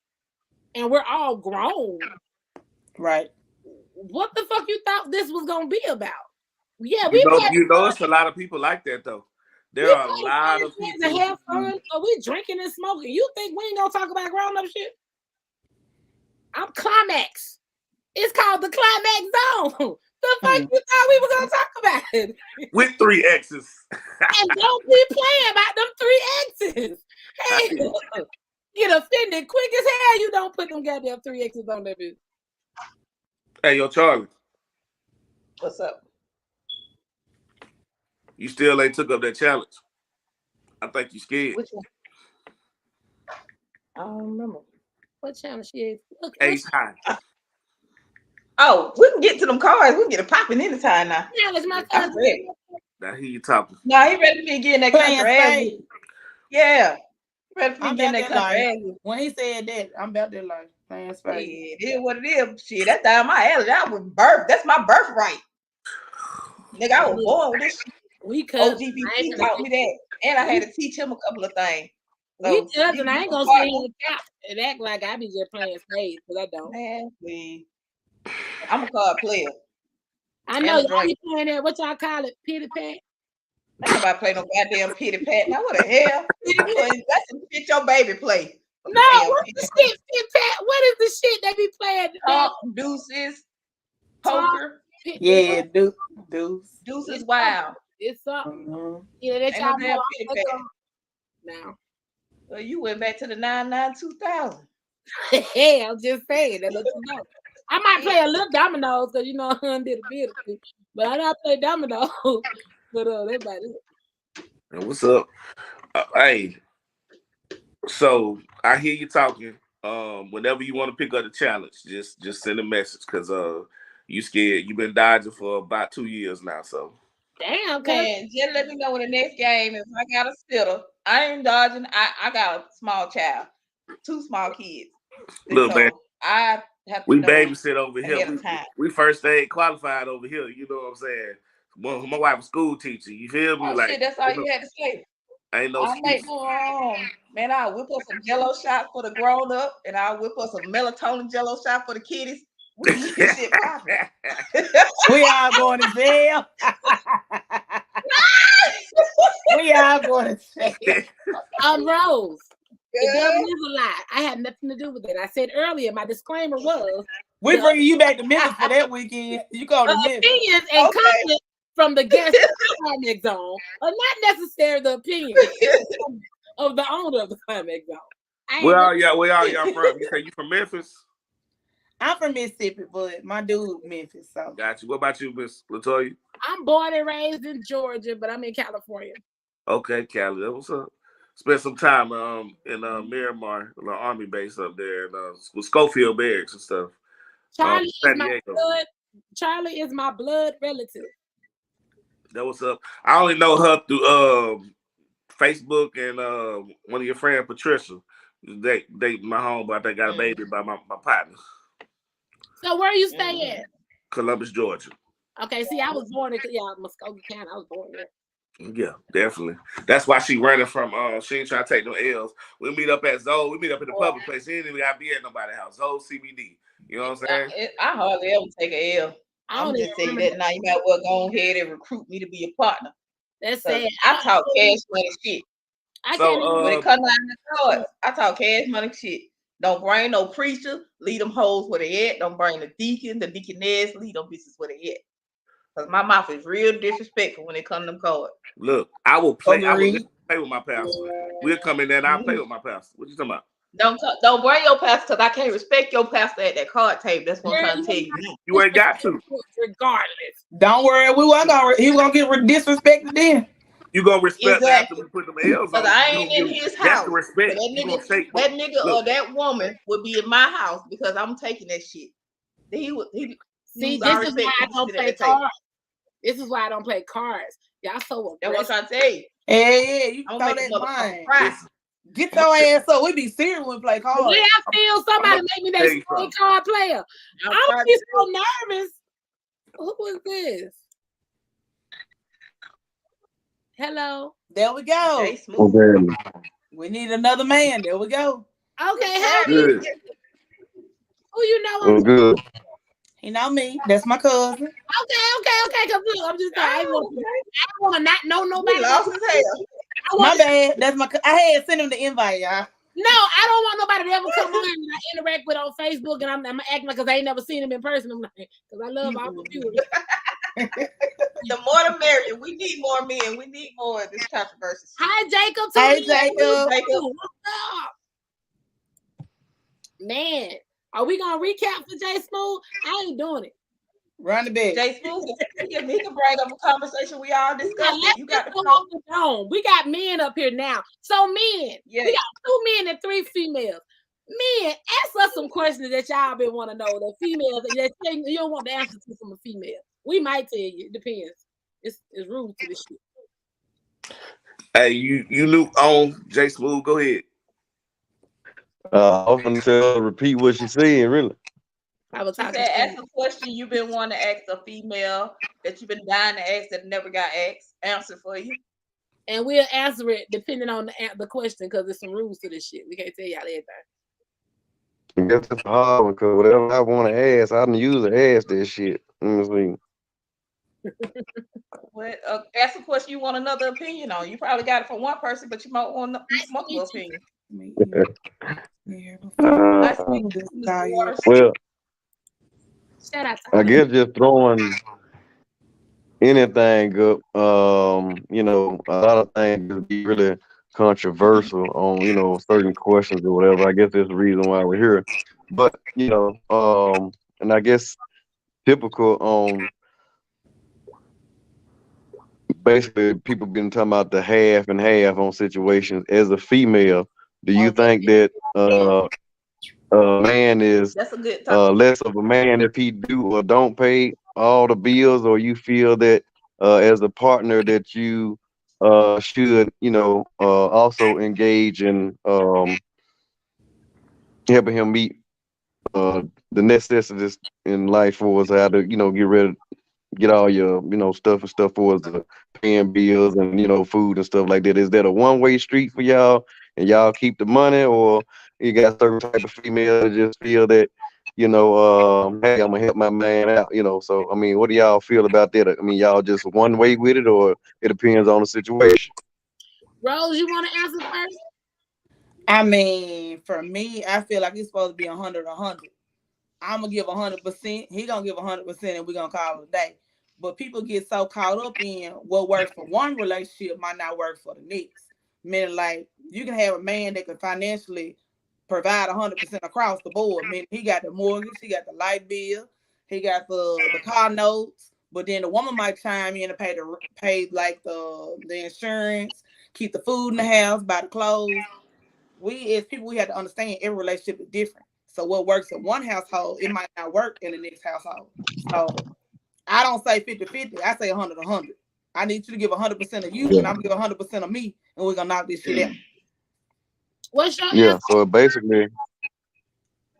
Speaker 6: and we're all grown,
Speaker 7: right?
Speaker 6: What the fuck you thought this was gonna be about? Yeah,
Speaker 9: it's a lot of people like that though. There are a lot of people
Speaker 6: to have fun. So we drinking and smoking. You think we ain't gonna talk about grown up shit? I'm Climaxxx. It's called the Climaxxx Zone. The fuck you thought we were gonna talk about it?
Speaker 9: With 3 X's.
Speaker 6: And don't be playing about them 3 X's. Hey, get offended quick as hell. You don't put them goddamn 3 X's on that bitch.
Speaker 9: Hey, yo, Charlie.
Speaker 5: What's up?
Speaker 9: You still ain't took up that challenge. I think you scared.
Speaker 5: Which one? I don't remember.
Speaker 6: What challenge she is?
Speaker 9: Ace High.
Speaker 5: Oh, we can get to them cars. We can get it popping anytime now.
Speaker 6: Yeah, it's my
Speaker 5: I'm ready.
Speaker 9: Now hear you talking.
Speaker 5: No, he ready for me getting that country. Yeah. Ready for me getting that country.
Speaker 7: When he said that, I'm about that life. Playing space.
Speaker 5: Yeah, it is what it is. Shit, that's down my alley. That was birth. That's my birthright. Nigga, I was born with this shit.
Speaker 6: We
Speaker 5: OGBT taught me that. And I had to teach him a couple of things.
Speaker 6: So, we cousin. I ain't gonna sit here and act like I be just playing spades, because I don't.
Speaker 5: Man, please. I'm a card player.
Speaker 6: I know y'all be playing that. What y'all call it? Pity pat?
Speaker 5: Ain't nobody play no goddamn pity pat. Now what the hell? That's some shit your baby play.
Speaker 6: No, what's the shit? Pity pat? What is the shit they be playing?
Speaker 5: Deuces, poker.
Speaker 7: Yeah, deuce.
Speaker 5: Deuce is wild.
Speaker 6: It's something. Yeah, that's y'all now.
Speaker 5: Well, you went back to the 99-2000.
Speaker 6: Hey, I'm just saying that. I might play a little dominoes because I did a bit of it, but I don't play dominoes. But that's about it.
Speaker 9: And what's up? Hey, so I hear you talking. Whenever you want to pick up the challenge, just send a message because you scared. You've been dodging for about 2 years now, so.
Speaker 6: Damn,
Speaker 5: man, just let me know when the next game is. I got a sitter. I ain't dodging. I got a small child, 2 small kids.
Speaker 9: Look, man,
Speaker 5: I have to
Speaker 9: we babysit over here.
Speaker 5: We
Speaker 9: first aid qualified over here. You know what I'm saying? My wife was a school teacher. You feel me?
Speaker 5: Shit, that's all you had to say.
Speaker 9: Ain't no
Speaker 5: I make
Speaker 9: excuse.
Speaker 5: no man, I'll whip up some jello shot for the grown up and I'll whip up some melatonin jello shot for the kiddies. We get this shit popping.
Speaker 3: We all going to jail. We all going to jail.
Speaker 6: Rose. The devil is a lie. I had nothing to do with it. I said earlier, my disclaimer was
Speaker 3: we bringing you back to Memphis for that weekend. You go to Memphis.
Speaker 6: Opinions and comments from the guests of the Climaxxx Zone are not necessarily the opinion of the owner of the Climaxxx Zone.
Speaker 9: Where y'all from? You say you from Memphis?
Speaker 3: I'm from Mississippi, but my dude Memphis. So
Speaker 9: got you. What about you, Miss Latoya?
Speaker 6: I'm born and raised in Georgia, but I'm in California.
Speaker 9: Okay, Cali. What's up? Spent some time in Miramar, the Army base up there, and with Schofield Barracks and stuff.
Speaker 6: Charlie is my blood relative.
Speaker 9: That what's up. I only know her through Facebook and one of your friends, Patricia. They my homeboy. They got a baby by my partner.
Speaker 6: So where you stay at?
Speaker 9: Columbus, Georgia.
Speaker 6: Okay, see, I was born in Muskogee County. I was born there.
Speaker 9: Yeah, definitely. That's why she running from she ain't trying to take no L's. We meet up at Zoe. We meet up in the public place. She ain't even got to be at nobody's house. Zoe CBD. You know what I'm saying?
Speaker 5: I hardly ever take an L. I'm just saying that now. You might well go ahead and recruit me to be a partner.
Speaker 6: That's it.
Speaker 5: I talk cash money shit. When it comes down to cards, I talk cash money shit. Don't bring no preacher. Leave them hoes where they at. Don't bring the deacon, the deaconess. Leave them bitches where they at. Because my mouth is real disrespectful when it comes to them cards.
Speaker 9: Look, I will play. I will play with my pastor. We'll come in there and I'll play with my pastor. What you talking about?
Speaker 5: Don't bring your pastor because I can't respect your pastor at that card table. That's what I'm trying to tell you.
Speaker 9: You ain't got to.
Speaker 6: Regardless.
Speaker 3: Don't worry, he was gonna get disrespected then.
Speaker 9: You gonna respect after we put them L's on.
Speaker 5: I ain't in his house.
Speaker 9: Respect.
Speaker 5: That nigga or that woman would be in my house because I'm taking that shit.
Speaker 6: See, this is why I don't play cards. This is why I don't play cards. Y'all so aggressive.
Speaker 5: That's what I'm trying to tell you.
Speaker 3: Yeah, you throw that line. Get your ass up. We be serious when we play cards.
Speaker 6: Yeah, I feel somebody make me that strong card player. I'm just so nervous. Who was this? Hello.
Speaker 3: There we go.
Speaker 10: Okay.
Speaker 3: We need another man. There we go.
Speaker 6: Okay, Harry. Who you know?
Speaker 10: I'm good.
Speaker 3: He know me. That's my cousin.
Speaker 6: Okay. Cause look, I'm just saying, I don't want to not know nobody.
Speaker 5: Lost his hell.
Speaker 3: My bad. That's my. I had sent him the invite, y'all.
Speaker 6: No, I don't want nobody to ever come on and I interact with on Facebook, and I'm acting like because I ain't never seen him in person. I'm like, because I love all the viewers.
Speaker 5: The more the merrier. We need more men. We need more of this controversy.
Speaker 6: Hi, Jacob.
Speaker 3: Hey, Jacob.
Speaker 6: What's up? Man, are we gonna recap for Jay Smooth? I ain't doing it.
Speaker 3: Run the bed.
Speaker 5: Jay Smooth, he can bring up a conversation we all discussed.
Speaker 6: You got to come the dome. We got men up here now. So men, we got 2 men and 3 females. Men, ask us some questions that y'all been want to know. The females that you don't want the answer to from a female. We might tell you. It depends. It's rude to this shit.
Speaker 9: Hey, you knew on Jay Smooth. Go ahead.
Speaker 10: I'm gonna tell her repeat what she said, really.
Speaker 6: I was talking.
Speaker 5: Ask a question you've been wanting to ask a female that you've been dying to ask that never got asked. Answer for you.
Speaker 6: And we'll answer it depending on the question because there's some rules to this shit. We can't tell y'all everything.
Speaker 10: I guess it's hard because whatever I want to ask, I can usually ask that shit. Let me see.
Speaker 5: Well, ask a question you want another opinion on. You probably got it from one person, but you might want multiple opinions.
Speaker 10: Well,
Speaker 6: shout out
Speaker 10: I guess just throwing anything up, you know, a lot of things would be really controversial on, you know, certain questions or whatever. I guess that's the reason why we're here. But, you know, and I guess typical on basically people been talking about the half and half on situations. As a female, do you think that a man is less of a man if he do or don't pay all the bills, or you feel that as a partner that you should, you know, also engage in helping him meet the necessities in life for us, how to, you know, get rid of get all your, stuff and stuff for us to paying bills and, food and stuff like that. Is that a one-way street for y'all and y'all keep the money, or you got certain type of female that just feel that, hey, I'm gonna help my man out, So I mean, what do y'all feel about that? I mean, y'all just one way with it, or it depends on the situation?
Speaker 6: Rose, you want to answer first?
Speaker 7: I mean, for me, I feel like it's supposed to be 100. I'm gonna give 100%. He gonna give 100%, and we're gonna call it a day. But people get so caught up in what works for one relationship might not work for the next. Meaning, like, you can have a man that can financially provide 100% across the board. Meaning, he got the mortgage, he got the light bill, he got the car notes. But then the woman might chime in and pay like the insurance, keep the food in the house, buy the clothes. We as people, we have to understand every relationship is different. So what works in one household, it might not work in the next household. So I don't say 50-50. I say 100-100. I need you to give 100% of you, and I'm gonna give 100% of me, and we're gonna knock this shit out.
Speaker 6: What's your
Speaker 10: answer? So basically,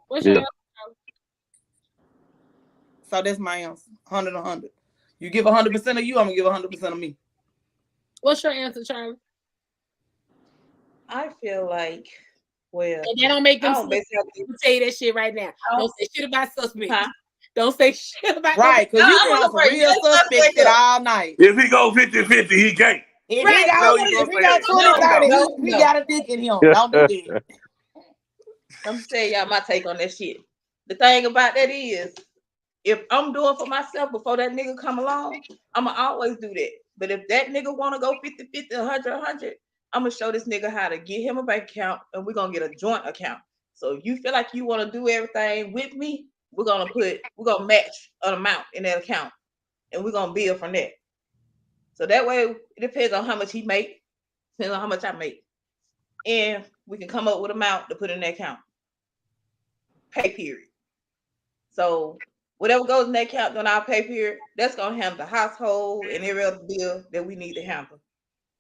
Speaker 6: what's your answer?
Speaker 7: So that's my answer. 100-100. You give 100% of you, I'm gonna give 100% of me.
Speaker 6: What's your answer, Charlie?
Speaker 5: I feel like, well,
Speaker 6: and they don't make them. I'll tell you that shit right now. Don't say shit about suspects. Huh? Don't say shit about
Speaker 7: right, because you can have some real suspects all night.
Speaker 9: If he go 50-50, he can't.
Speaker 7: If he got 20-30, he got a dick in him. Don't do that.
Speaker 5: I'm just telling y'all my take on that shit. The thing about that is, if I'm doing for myself before that nigga come along, I'ma always do that. But if that nigga wanna go 50-50, 100-100, I'm gonna show this nigga how to get him a bank account, and we're gonna get a joint account. So if you feel like you want to do everything with me, we're gonna match an amount in that account, and we're gonna build from that. So that way, it depends on how much he make, depends on how much I make, and we can come up with an amount to put in that account. Pay period. So whatever goes in that account on our pay period, that's gonna handle the household and every other bill that we need to handle.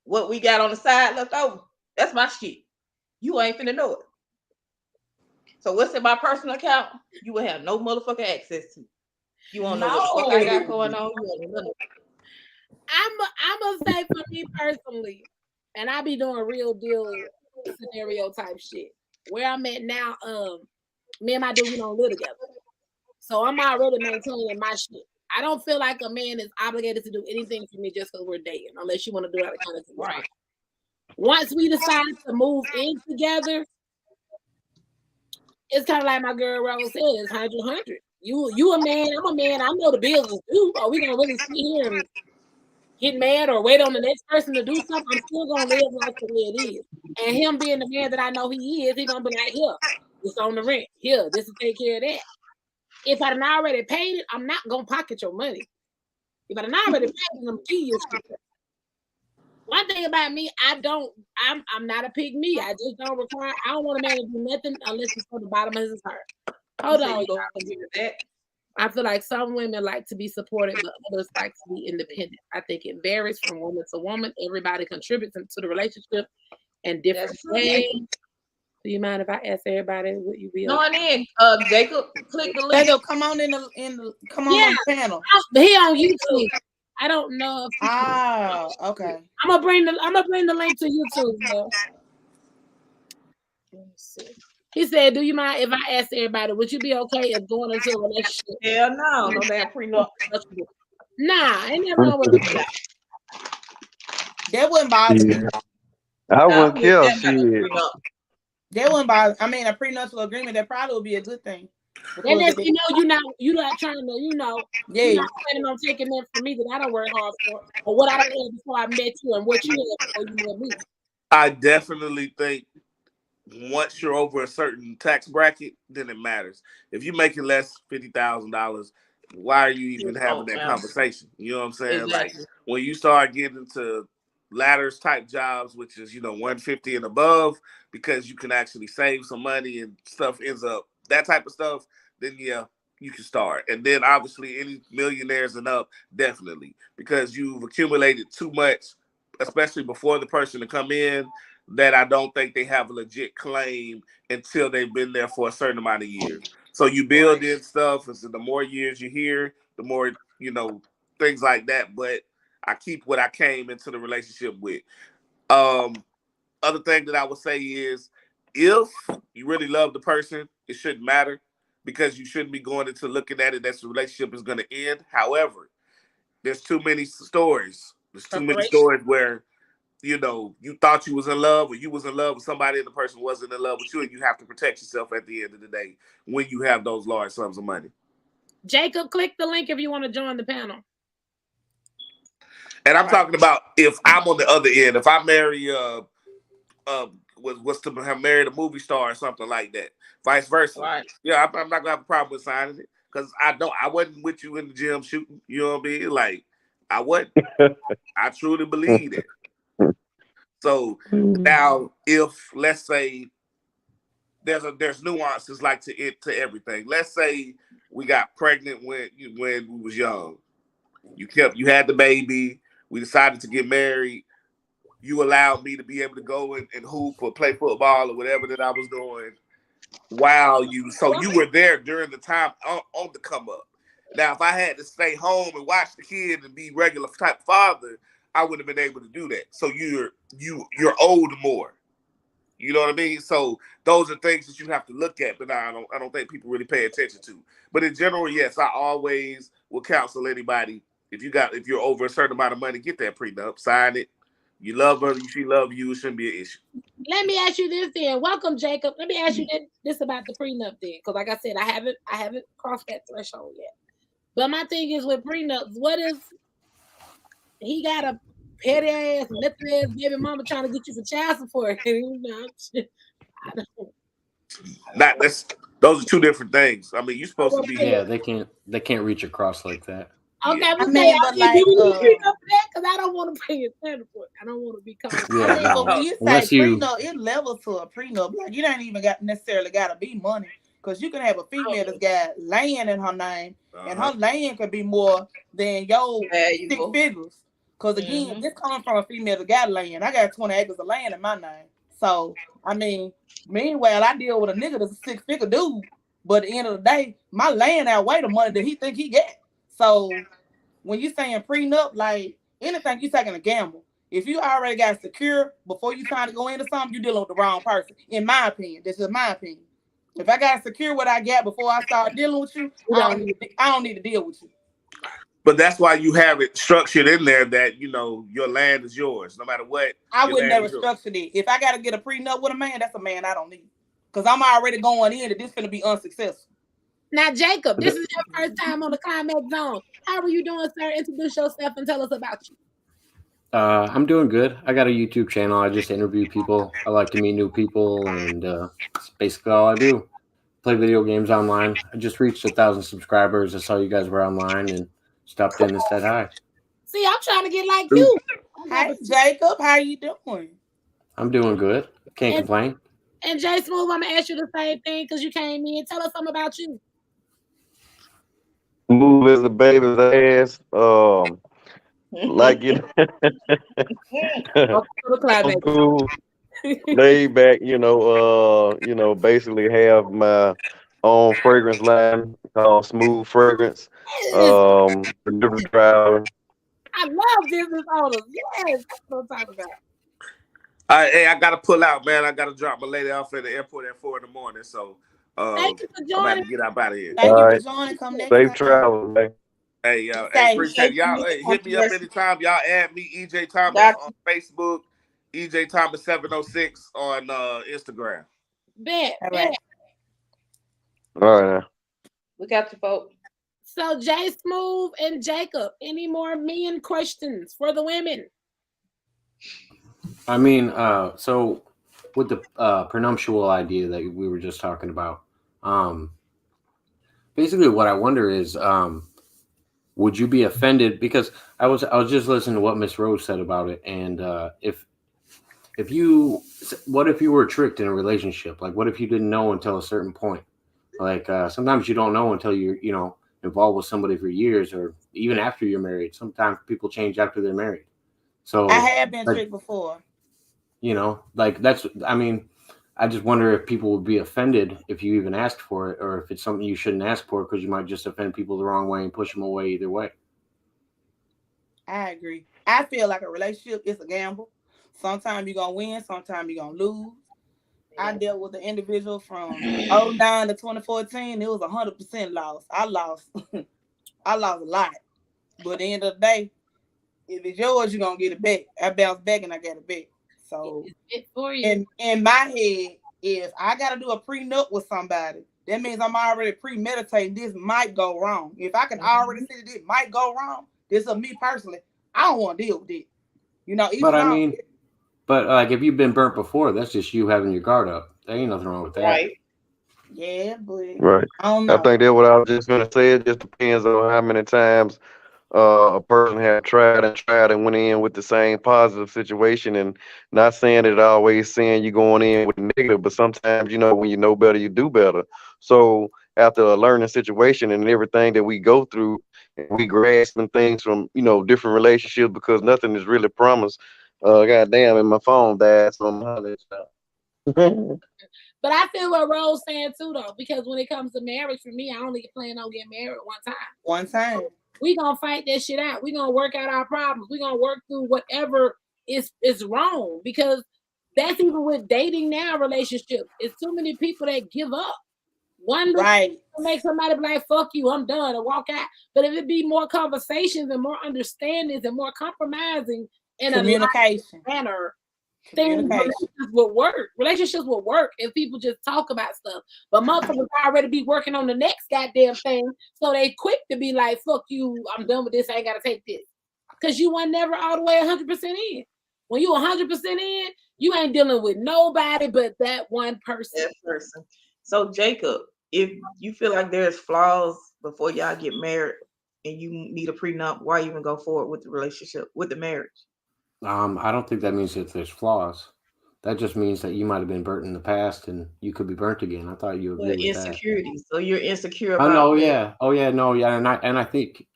Speaker 5: What we got on the side left over, that's my shit. You ain't finna know it. So what's in my personal account, you will have no motherfucking access to. You won't know what the fuck I got going on.
Speaker 6: I'm gonna say for me personally, and I be doing real deal scenario type shit. Where I'm at now, me and my dude, we don't live together. So I'm already maintaining my shit. I don't feel like a man is obligated to do anything for me just because we're dating, unless you want to do that kind of thing. Right. Once we decide to move in together, it's kind of like my girl Rose said, it's 100-100. You a man, I'm a man. I know the bills is due. Are we gonna really sit here and get mad or wait on the next person to do something? I'm still gonna live life the way it is. And him being the man that I know he is, he gonna be like, here, it's on the rent. Here, this will take care of that. If I done already paid it, I'm not gonna pocket your money. If I done already paid it, I'm gonna give you shit. One thing about me, I'm not a pig me. I just don't require. I don't want a man to do nothing unless it's from the bottom of his heart. Hold on, I feel like some women like to be supported, but others like to be independent. I think it varies from woman to woman. Everybody contributes to the relationship in different ways. Do you mind if I ask everybody? Would you be?
Speaker 5: No, okay? Jacob, click the link.
Speaker 7: Jacob, come on on the panel.
Speaker 6: He on YouTube. I don't know if
Speaker 7: okay.
Speaker 6: I'm gonna bring the link to YouTube. Let me see. He said, "Do you mind if I ask everybody? Would you be okay if going into a relationship?"
Speaker 5: Hell no, no damn prenup.
Speaker 6: Nah, ain't nothing wrong with that.
Speaker 7: That wouldn't bother me.
Speaker 10: I wouldn't care. Shit.
Speaker 7: That wouldn't bother. I mean, a prenuptial agreement that probably would be a good thing.
Speaker 6: And lets me know you're not trying to, you're not planning on taking that from me that I don't work hard for, or what I done had before I met you and what you had before you met me.
Speaker 9: I definitely think once you're over a certain tax bracket, then it matters. If you're making less $50,000, why are you even having that conversation? You know what I'm saying? Exactly. Like when you start getting into ladders type jobs, which is 150 and above, because you can actually save some money and stuff ends up that type of stuff, then yeah, you can start. And then obviously any millionaires and up, definitely, because you've accumulated too much, especially before the person to come in, that I don't think they have a legit claim until they've been there for a certain amount of years. So you build in stuff, and so the more years you're here, the more things like that. But I keep what I came into the relationship with. Other thing that I would say is, if you really love the person, it shouldn't matter, because you shouldn't be going into looking at it that the relationship is going to end. However, there's too many stories. There's too many stories where, you know, you thought you was in love, or you was in love with somebody and the person wasn't in love with you, and you have to protect yourself at the end of the day when you have those large sums of money.
Speaker 6: Jacob, click the link if you want to join the panel.
Speaker 9: And I'm talking about if I'm on the other end, if I marry was to have married a movie star or something like that, vice versa.
Speaker 5: Right.
Speaker 9: Yeah, I'm not gonna have a problem with signing it, because I wasn't with you in the gym shooting. You know what I mean? Like, I wasn't. I truly believe it. So now, if let's say there's nuances like to everything. Let's say we got pregnant when we was young. You had the baby. We decided to get married. You allowed me to be able to go and hoop or play football or whatever that I was doing so you were there during the time on the come up. Now, if I had to stay home and watch the kid and be regular type father, I would have been able to do that. So you're owed more. You know what I mean? So those are things that you have to look at, but I don't think people really pay attention to. But in general, yes, I always will counsel anybody, if you're over a certain amount of money, get that prenup, sign it. You love her, she love you, it shouldn't be an issue.
Speaker 6: Let me ask you this then. Welcome, Jacob. Let me ask you this about the prenup then, because like I said, I haven't crossed that threshold yet. But my thing is with prenups, what if he got a petty ass, method ass baby mama trying to get you for child support?
Speaker 9: Those are two different things. I mean, you're supposed to be.
Speaker 11: Yeah, they can't reach across like that.
Speaker 6: Okay, I'm gonna say, but like, because I don't want to pay a standard for it. I don't want to be called.
Speaker 7: Yeah, but when you say prenup, it levels to a prenup. Like, you don't even necessarily got to be money, because you can have a female that's got land in her name, and her land could be more than your 6 figures. Because again, this coming from a female that got land. I got 20 acres of land in my name. So I mean, meanwhile, I deal with a nigga that's a 6-figure dude, but at the end of the day, my land outweigh the money that he think he get. So when you saying prenup, like anything, you taking a gamble. If you already got secure before you trying to go into something, you dealing with the wrong person. In my opinion, this is my opinion. If I got secure what I got before I start dealing with you, I don't need to deal with you.
Speaker 9: But that's why you have it structured in there that, you know, your land is yours, no matter what.
Speaker 7: I would never structure it. If I got to get a prenup with a man, that's a man I don't need. Because I'm already going in that this is going to be unsuccessful.
Speaker 6: Now, Jacob, this is your first time on the Climaxxx Zone. How are you doing, sir? Introduce yourself and tell us about you.
Speaker 11: I'm doing good. I got a YouTube channel. I just interview people. I like to meet new people, and that's basically all I do. Play video games online. I just reached 1,000 subscribers. I saw you guys were online and stopped in and said hi.
Speaker 6: See, I'm trying to get like you.
Speaker 7: Hi, Jacob. How you doing?
Speaker 11: I'm doing good. Can't complain.
Speaker 6: And Jay Smooth, I'm going to ask you the same thing because you came in. Tell us something about you.
Speaker 10: Smooth as a baby's ass. Like, you know, I'm cool, laid back, you know, basically have my own fragrance line called Smooth Fragrance. Delivery driver.
Speaker 6: I love business owners. Yes, that's what I'm talking about.
Speaker 9: Hey, I gotta pull out, man. I gotta drop my lady off at the airport at 4 a.m. So
Speaker 6: thank you for joining.
Speaker 9: I'm about to get up out of here.
Speaker 7: Thank you for joining. Come next
Speaker 10: Safe
Speaker 7: time.
Speaker 10: travels, man.
Speaker 9: Hey, y'all. Hey, appreciate y'all. Hey, hit me up anytime. Y'all add me, EJ Thomas, on Facebook, EJ Thomas 706 on Instagram.
Speaker 6: Bet.
Speaker 7: All right.
Speaker 10: All right.
Speaker 5: We got the vote.
Speaker 6: So, Jay Smooth and Jacob, any more men questions for the women?
Speaker 11: I mean, so with the prenuptial idea that we were just talking about, basically what I wonder is, would you be offended? Because I was just listening to what Miss Rose said about it, and what if you were tricked in a relationship? Like, what if you didn't know until a certain point? Like, sometimes you don't know until you're, you know, involved with somebody for years, or even after you're married. Sometimes people change after they're married. So
Speaker 7: I have been tricked before.
Speaker 11: You know, like I mean, I just wonder if people would be offended if you even asked for it, or if it's something you shouldn't ask for because you might just offend people the wrong way and push them away either way.
Speaker 7: I agree. I feel like a relationship is a gamble. Sometimes you're gonna win, sometimes you're gonna lose. I dealt with an individual from 09 to 2014. It was 100% loss. I lost I lost a lot. But at the end of the day, if it's yours, you're gonna get it back. I bounced back and I got it back. So
Speaker 6: it's for you.
Speaker 7: In my head, if I gotta do a prenup with somebody, that means I'm already premeditating this might go wrong. If I can already see that it might go wrong, this is me personally. I don't want to deal with it. You know, even
Speaker 11: but I mean, but like if you've been burnt before, that's just you having your guard up. There ain't nothing wrong with that.
Speaker 5: Right.
Speaker 7: Yeah, but
Speaker 10: right.
Speaker 7: I don't know.
Speaker 10: I think that's what I was just gonna say. It just depends on how many times a person had tried and went in with the same positive situation, and not saying it always saying you're going in with negative, but sometimes, you know, when you know better, you do better. So after a learning situation and everything that we go through, and we grasping things from, you know, different relationships, because nothing is really promised. Goddamn, and my phone died, so I'm hollering.
Speaker 6: But I feel what Rose saying too, though, because when it comes to marriage, for me, I only plan on getting married one time.
Speaker 7: One time.
Speaker 6: We gonna fight that shit out. We gonna work out our problems. We gonna work through whatever is wrong, because that's even with dating now relationships. It's too many people that give up. One right make somebody be like, "Fuck you, I'm done," and walk out. But if it be more conversations and more understandings and more compromising in
Speaker 7: communication
Speaker 6: manner, relationships will work. Relationships will work if people just talk about stuff. But motherfuckers already be working on the next goddamn thing, so they quick to be like, "Fuck you, I'm done with this. I ain't gotta take this," because you were never all the way 100% in. When you 100% in, you ain't dealing with nobody but that one person.
Speaker 5: That person. So Jacob, if you feel like there's flaws before y'all get married and you need a prenup, why even go forward with the relationship, with the marriage?
Speaker 11: I don't think that means that there's flaws. That just means that you might have been burnt in the past and you could be burnt again. I thought you agreed with that.
Speaker 5: Insecurity. So you're insecure about
Speaker 11: no, yeah. Oh yeah, no, yeah. And I think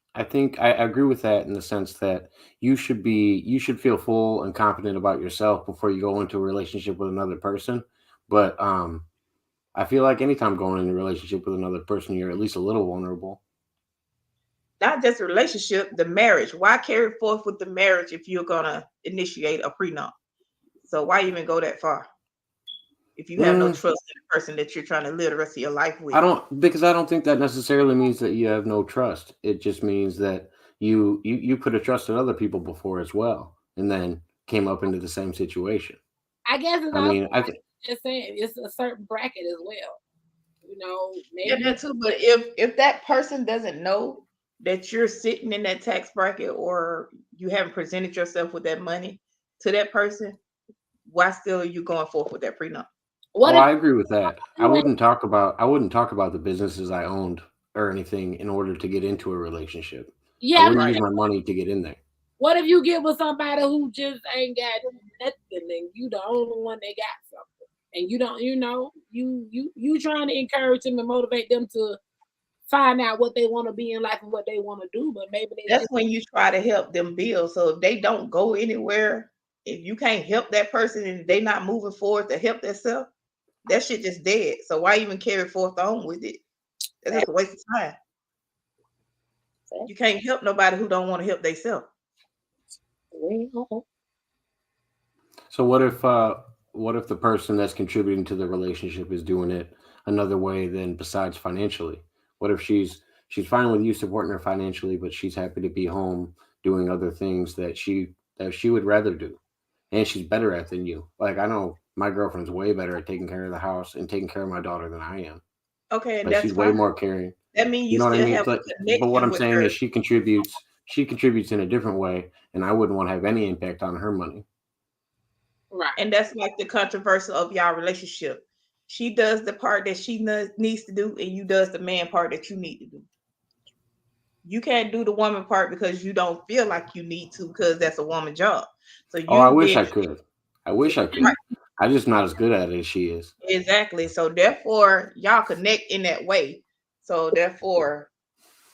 Speaker 11: I agree with that in the sense that you should feel full and confident about yourself before you go into a relationship with another person. But I feel like anytime going into a relationship with another person, you're at least a little vulnerable.
Speaker 5: Not just a relationship, the marriage. Why carry forth with the marriage if you're gonna initiate a prenup? So why even go that far if you have no trust in the person that you're trying to live the rest of your life with?
Speaker 11: I don't think that necessarily means that you have no trust. It just means that you could have trusted other people before as well, and then came up into the same situation.
Speaker 6: I guess just saying it's a certain bracket as well. You know, maybe
Speaker 5: that too. But if that person doesn't know that you're sitting in that tax bracket, or you haven't presented yourself with that money to that person, why still are you going forth with that prenup?
Speaker 11: I agree with that. I wouldn't talk about the businesses I owned or anything in order to get into a relationship. Yeah, I wouldn't use my money to get in there.
Speaker 6: What if you get with somebody who just ain't got nothing and you the only one that got something, and you don't, you trying to encourage them and motivate them to find out what they want to be in life and what they want to do, but maybe
Speaker 5: that's when you try to help them build. So if they don't go anywhere, if you can't help that person and they not moving forward to help themselves, that shit just dead. So why even carry forth on with it? That's just a waste of time. You can't help nobody who don't want to help themselves.
Speaker 11: So what if the person that's contributing to the relationship is doing it another way than besides financially? What if she's fine with you supporting her financially, but she's happy to be home doing other things that she would rather do, and she's better at than you? Like, I know my girlfriend's way better at taking care of the house and taking care of my daughter than I am.
Speaker 5: Okay, and
Speaker 11: like, she's way more caring.
Speaker 5: That means you know what I mean?
Speaker 11: But what I'm saying is she contributes in a different way, and I wouldn't want to have any impact on her money.
Speaker 5: Right. And that's like the controversy of y'all relationship. She does the part that she needs to do, and you does the man part that you need to do. You can't do the woman part because you don't feel like you need to, because that's a woman job. So
Speaker 11: I wish I could. Right. I'm just not as good at it as she is.
Speaker 5: Exactly. So therefore, y'all connect in that way. So therefore,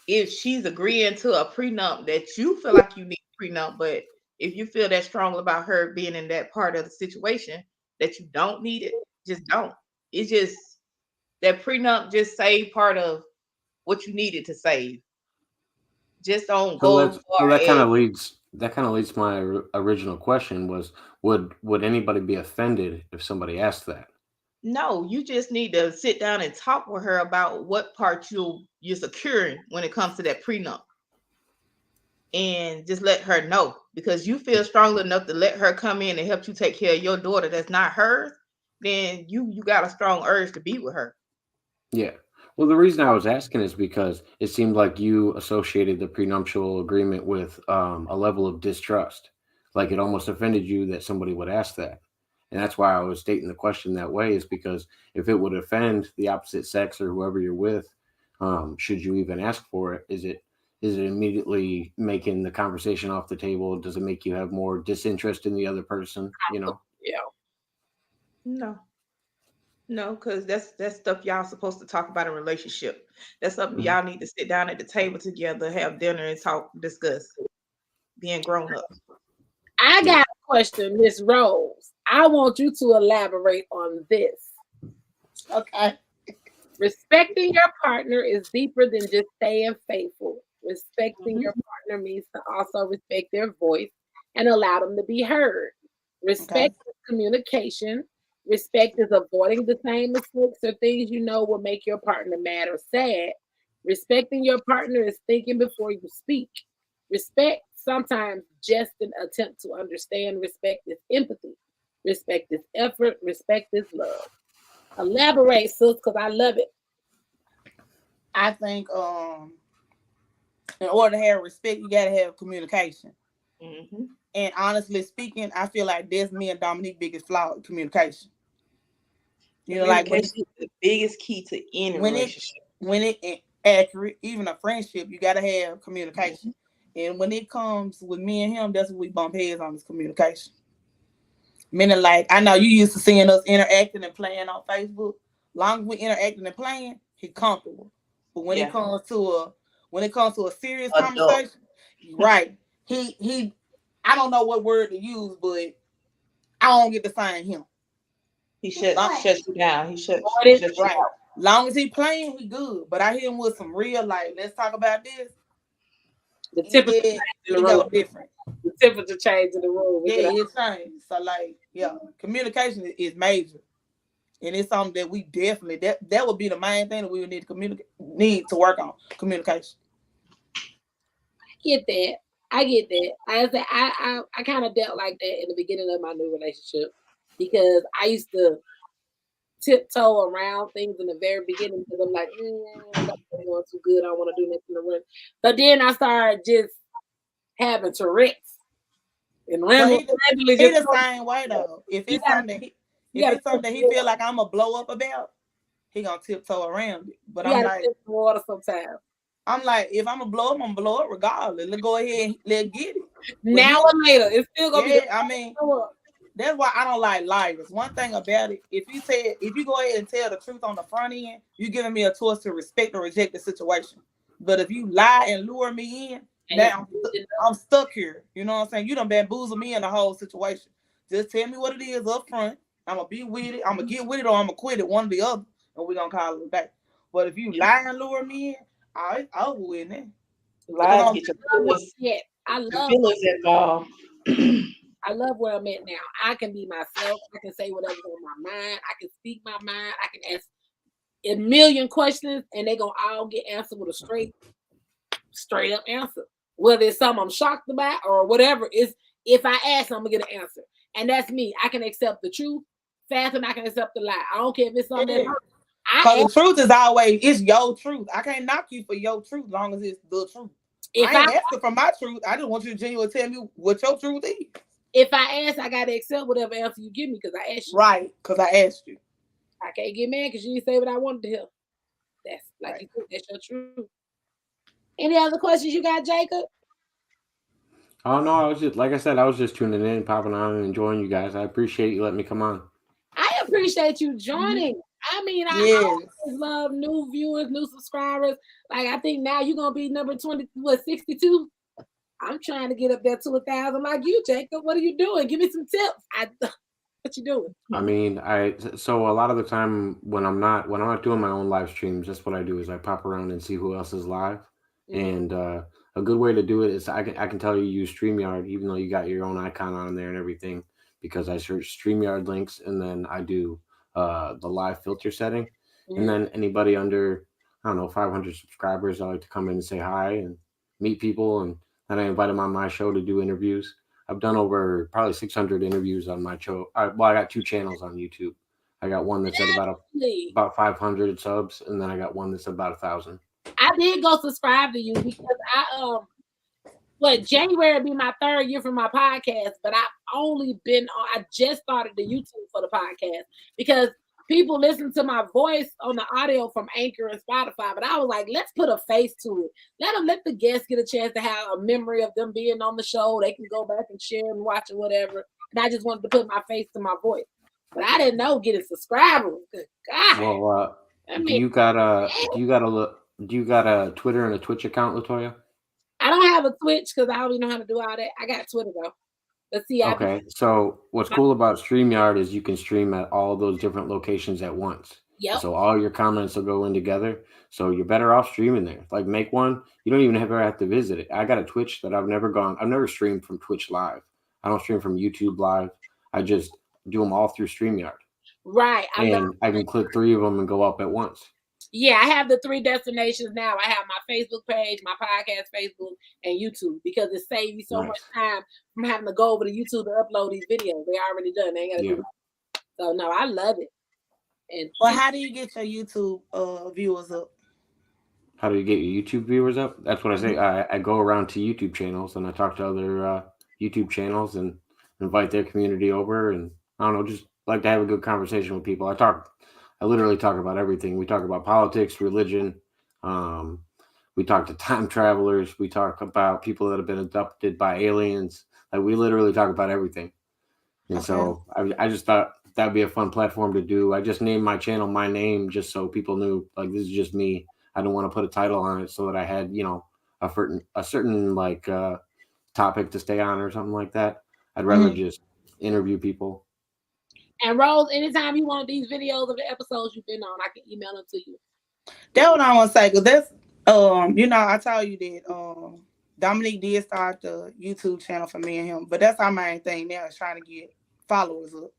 Speaker 5: if she's agreeing to a prenup that you feel like you need a prenup, but if you feel that strong about her being in that part of the situation that you don't need it, just don't. It's just that prenup just save part of what you needed to save. Just don't go.
Speaker 11: So that kind of leads that kind of leads to my original question was, would anybody be offended if somebody asked that?
Speaker 5: No, you just need to sit down and talk with her about what part you're securing when it comes to that prenup. And just let her know, because you feel strong enough to let her come in and help you take care of your daughter that's not hers, then you got a strong urge to be with her.
Speaker 11: Yeah. Well, the reason I was asking is because it seemed like you associated the prenuptial agreement with a level of distrust. Like it almost offended you that somebody would ask that. And that's why I was stating the question that way, is because if it would offend the opposite sex or whoever you're with, should you even ask for it? Is it immediately making the conversation off the table? Does it make you have more disinterest in the other person? You know?
Speaker 5: Yeah. No, because that's stuff y'all supposed to talk about in relationship. That's something y'all need to sit down at the table together, have dinner, and talk, discuss. Being grown up.
Speaker 6: I got a question, Miss Rose. I want you to elaborate on this.
Speaker 7: Okay.
Speaker 6: Respecting your partner is deeper than just staying faithful. Respecting your partner means to also respect their voice and allow them to be heard. Respect is communication. Respect is avoiding the same mistakes or things you know will make your partner mad or sad. Respecting your partner is thinking before you speak. Respect sometimes just an attempt to understand. Respect is empathy. Respect is effort. Respect is love. Elaborate, sis, because I love it.
Speaker 7: I think in order to have respect, you gotta have communication.
Speaker 5: Mm-hmm.
Speaker 7: And honestly speaking, I feel like that's me and Dominique's biggest flaw: communication. You know, like
Speaker 5: when the biggest key to any relationship.
Speaker 7: When it accurate, even a friendship, you gotta have communication. And when it comes with me and him, that's what we bump heads on, is communication. Meaning, like, I know you used to seeing us interacting and playing on Facebook. Long as we interacting and playing, he comfortable. But when it comes to a serious conversation, right? He I don't know what word to use, but I don't get to sign him.
Speaker 5: He shuts you down. He shuts
Speaker 7: right. Long as he playing, he good. But I hit him with some real, like, let's talk about this.
Speaker 6: The temperature change in the room.
Speaker 7: Different.
Speaker 6: The temperature change in the room.
Speaker 7: It changed. So, like, communication is major. And it's something that we definitely, that would be the main thing that we would need to work on, communication.
Speaker 6: I get that. I kind of dealt like that in the beginning of my new relationship, because I used to tiptoe around things in the very beginning because I'm like, I'm not going too good. I don't want to do nothing to run. But then I started just having Tourette's. And
Speaker 7: he the same way though. If it's something that he feel like I'm gonna blow up about, he gonna tiptoe around it. But I'm like,
Speaker 6: water sometimes.
Speaker 7: I'm like, if I'm gonna blow up, I'm gonna blow up regardless. Let's go ahead and let's get it.
Speaker 6: Now or later, it's still gonna be.
Speaker 7: I mean, that's why I don't like liars. One thing about it, if you go ahead and tell the truth on the front end, you're giving me a choice to respect or reject the situation. But if you lie and lure me in, now I'm stuck here. You know what I'm saying? You done bamboozle me in the whole situation. Just tell me what it is up front. I'm gonna be with it. I'm gonna get with it, or I'm gonna quit it. One or the other, and we're gonna call it a day. But if you lie and lure me in, it's over with it.
Speaker 5: Lies get your feelings involved.
Speaker 6: I love where I'm at now. I can be myself. I can say whatever's on my mind. I can speak my mind. I can ask a million questions, and they're gonna all get answered with a straight up answer. Whether it's something I'm shocked about or whatever, is if I ask, I'm gonna get an answer. And that's me. I can accept the truth fast, and I can accept the lie. I don't care if it's something that hurts.
Speaker 7: Because the truth is always, it's your truth. I can't knock you for your truth as long as it's the truth. I ain't asking for my truth. I just want you to genuinely tell me what your truth is.
Speaker 6: If I ask, I gotta accept whatever answer you give me because I asked you.
Speaker 7: Right, because I asked you.
Speaker 6: I can't get mad because you didn't say what I wanted to hear. That's like you said, that's your truth. Any other questions you got, Jacob?
Speaker 11: Oh no, I was just, like I said, I was just tuning in, popping on, and enjoying you guys. I appreciate you letting me come on.
Speaker 6: I appreciate you joining. I mean, I always love new viewers, new subscribers. Like, I think now you're gonna be number 62. I'm trying to get up there to 1,000 like you, Jacob. What are you doing? Give me some tips. What you doing?
Speaker 11: I mean, so a lot of the time when I'm not doing my own live streams, that's what I do, is I pop around and see who else is live. And a good way to do it is I can tell you use StreamYard, even though you got your own icon on there and everything, because I search StreamYard links and then I do the live filter setting. And then anybody under, I don't know, 500 subscribers, I like to come in and say hi and meet people. And then I invite them on my show to do interviews. I've done over probably 600 interviews on my show. I got 2 channels on YouTube. I got one that's at about 500 subs, and then I got one that's about 1,000.
Speaker 6: I did go subscribe to you because January will be my 3rd year for my podcast, but I just started the YouTube for the podcast because people listen to my voice on the audio from Anchor and Spotify, but I was like, let's put a face to it. Let the guests get a chance to have a memory of them being on the show. They can go back and share and watch it, whatever. And I just wanted to put my face to my voice. But I didn't know getting subscribers. Good God.
Speaker 11: Well, do you got a Twitter and a Twitch account, Latoya?
Speaker 6: I don't have a Twitch because I don't even know how to do all that. I got Twitter though. Let's see.
Speaker 11: Okay. So what's cool about StreamYard is you can stream at all those different locations at once.
Speaker 6: Yep.
Speaker 11: So all your comments will go in together. So you're better off streaming there. Like make one. You don't even ever have to visit it. I got a Twitch that I've never streamed from Twitch Live. I don't stream from YouTube Live. I just do them all through StreamYard.
Speaker 6: Right.
Speaker 11: I can click 3 of them and go up at once.
Speaker 6: Yeah, I have the 3 destinations now. I have my Facebook page, my podcast Facebook, and YouTube because it saves me so much time from having to go over to YouTube to upload these videos. They already done. They ain't gotta do that. So no, I love it. And
Speaker 7: how do you get your YouTube viewers up?
Speaker 11: How do you get your YouTube viewers up? That's what I say. I go around to YouTube channels and I talk to other YouTube channels and invite their community over, and I don't know, just like to have a good conversation with people. I literally talk about everything. We talk about politics, religion. We talk to time travelers. We talk about people that have been abducted by aliens. Like we literally talk about everything. And so I just thought that'd be a fun platform to do. I just named my channel my name just so people knew like this is just me. I don't want to put a title on it so that I had, a certain topic to stay on or something like that. I'd rather just interview people.
Speaker 6: And Rose, anytime you want these videos of the episodes you've been on, I can email them to you.
Speaker 7: That's what I want to say, because that's I told you that Dominique did start the YouTube channel for me and him, but that's our main thing now is trying to get followers up.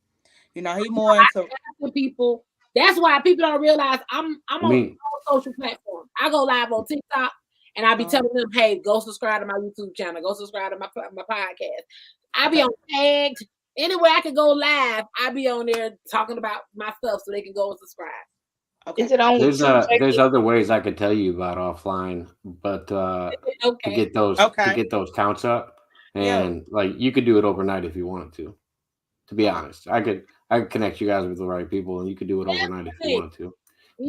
Speaker 7: He more into
Speaker 6: people. That's why people don't realize I'm on all social platforms. I go live on TikTok and I be telling them, hey, go subscribe to my YouTube channel, go subscribe to my podcast. I be on tagged. Anywhere I can go live, I be on there talking about my stuff so they can go and subscribe.
Speaker 5: Okay. Is it on?
Speaker 11: There's other ways I could tell you about offline, but to get those counts up, and like you could do it overnight if you wanted to. To be honest, I could connect you guys with the right people, and you could do it overnight if you wanted to.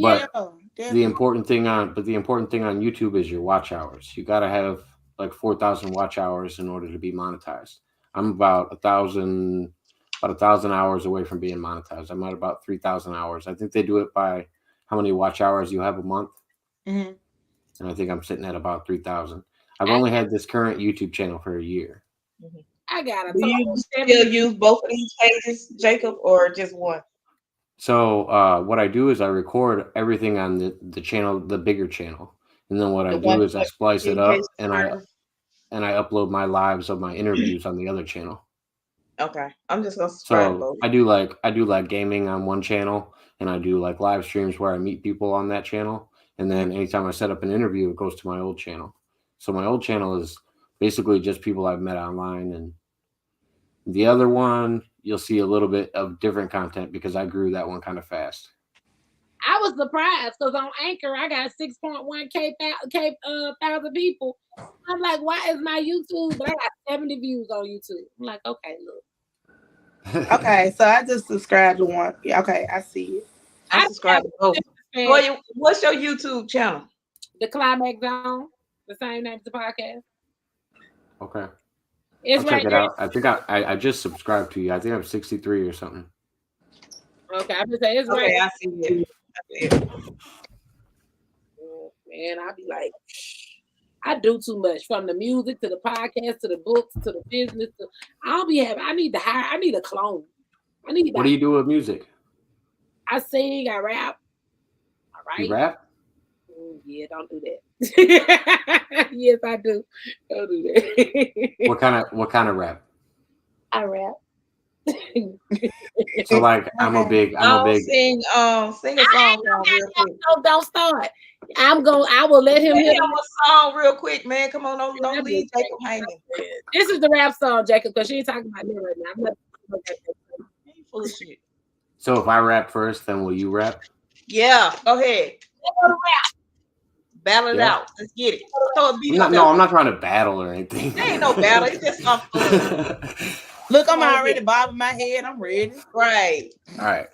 Speaker 11: But the important thing on YouTube is your watch hours. You got to have like 4,000 watch hours in order to be monetized. I'm about 1,000 hours away from being monetized. I'm at about 3,000 hours. I think they do it by how many watch hours you have a month.
Speaker 7: Mm-hmm.
Speaker 11: And I think I'm sitting at about 3,000. I've only had this current YouTube channel for a year.
Speaker 5: Mm-hmm.
Speaker 6: I got it.
Speaker 5: Do you still use both of these pages, Jacob, or just one?
Speaker 11: So what I do is I record everything on the channel, the bigger channel. And then what I do is I splice it up and I upload my lives of my interviews on the other channel.
Speaker 5: Okay, I'm just gonna subscribe both.
Speaker 11: I do like gaming on one channel, and I do like live streams where I meet people on that channel. And then anytime I set up an interview, it goes to my old channel. So my old channel is basically just people I've met online, and the other one you'll see a little bit of different content because I grew that one kind of fast.
Speaker 6: I was surprised because on Anchor I got 6.1K thousand people. I'm like, why is my YouTube? But I got 70 views on YouTube. I'm like, okay, look.
Speaker 7: Okay, so I just subscribed to one. Yeah, okay, I see it.
Speaker 5: I subscribe to both. What's your YouTube channel?
Speaker 6: The Climaxxx Zone, the same name as the podcast.
Speaker 11: Okay.
Speaker 6: It's
Speaker 11: check it out. I think I just subscribed to you. I think I'm 63 or something.
Speaker 6: Okay, I'm just saying it's
Speaker 5: right. I see it.
Speaker 6: Man, I be like, I do too much, from the music to the podcast to the books to the business. I need a clone.
Speaker 11: What do you do with music?
Speaker 6: I sing, I rap. All right.
Speaker 11: You rap?
Speaker 6: Yeah, don't do that. Yes, I do. Don't do that.
Speaker 11: What kind of rap?
Speaker 6: I rap.
Speaker 11: So like I'm a big
Speaker 5: sing a song real quick.
Speaker 6: Don't start. I will let him hear
Speaker 5: a song real quick, man. Come on, don't leave Jacob hanging.
Speaker 6: This is the rap song, Jacob, because she ain't talking about me right now. I'm not
Speaker 5: full of shit.
Speaker 11: So if I rap first, then will you rap?
Speaker 5: Yeah, go ahead. Battle it out. Let's get it.
Speaker 11: I'm not trying to battle or anything.
Speaker 5: There ain't no battle. It's just some fun.
Speaker 7: Look, I'm already bobbing my head. I'm ready.
Speaker 5: Right.
Speaker 11: All right.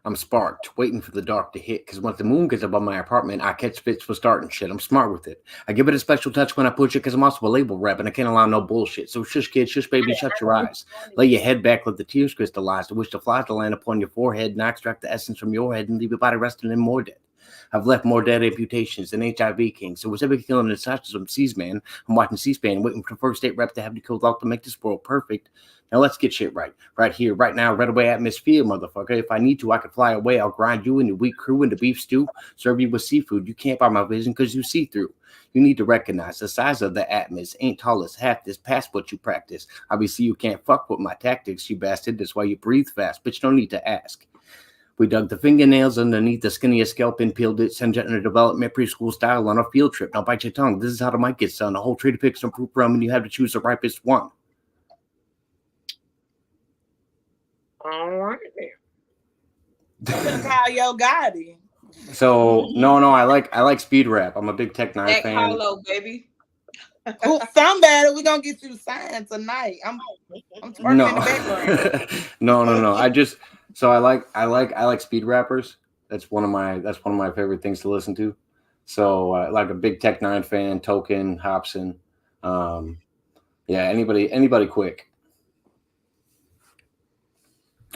Speaker 11: I'm sparked, waiting for the dark to hit. Because once the moon gets above my apartment, I catch fits for starting shit. I'm smart with it. I give it a special touch when I push it because I'm also a label rep and I can't allow no bullshit. So shush, kid, shush, baby, shut your eyes. Lay your head back, let the tears crystallize. I wish the flies to land upon your forehead and I extract the essence from your head and leave your body resting in more dead. I've left more dead amputations than HIV king. So whatever killing the size of some C's, man. I'm watching C-SPAN, waiting for the first state rep to have the code lock to make this world perfect. Now let's get shit right. Right here, right now, right away atmosphere, motherfucker. If I need to, I could fly away. I'll grind you in the wheat crew and the beef stew. Serve you with seafood. You can't buy my vision because you see through. You need to recognize the size of the atmos ain't tall as half this past what you practice. Obviously, you can't fuck with my tactics, you bastard. That's why you breathe fast, but you don't need to ask. We dug the fingernails underneath the skinniest scalp and peeled it, sent it in a development preschool style on a field trip. Now bite your tongue. This is how the mic gets done. A whole tree to pick some fruit from, and you have to choose the ripest one.
Speaker 6: All right.
Speaker 7: Call your Gotti.
Speaker 11: So no, I like speed rap. I'm a big Tech 9 fan.
Speaker 5: Hello, baby.
Speaker 7: Somebody, we're gonna get you to sign tonight. I'm twerking in the background.
Speaker 11: No. I like speed rappers. That's one of my favorite things to listen to. So like a big Tech 9 fan, Token, Hobson. Anybody quick.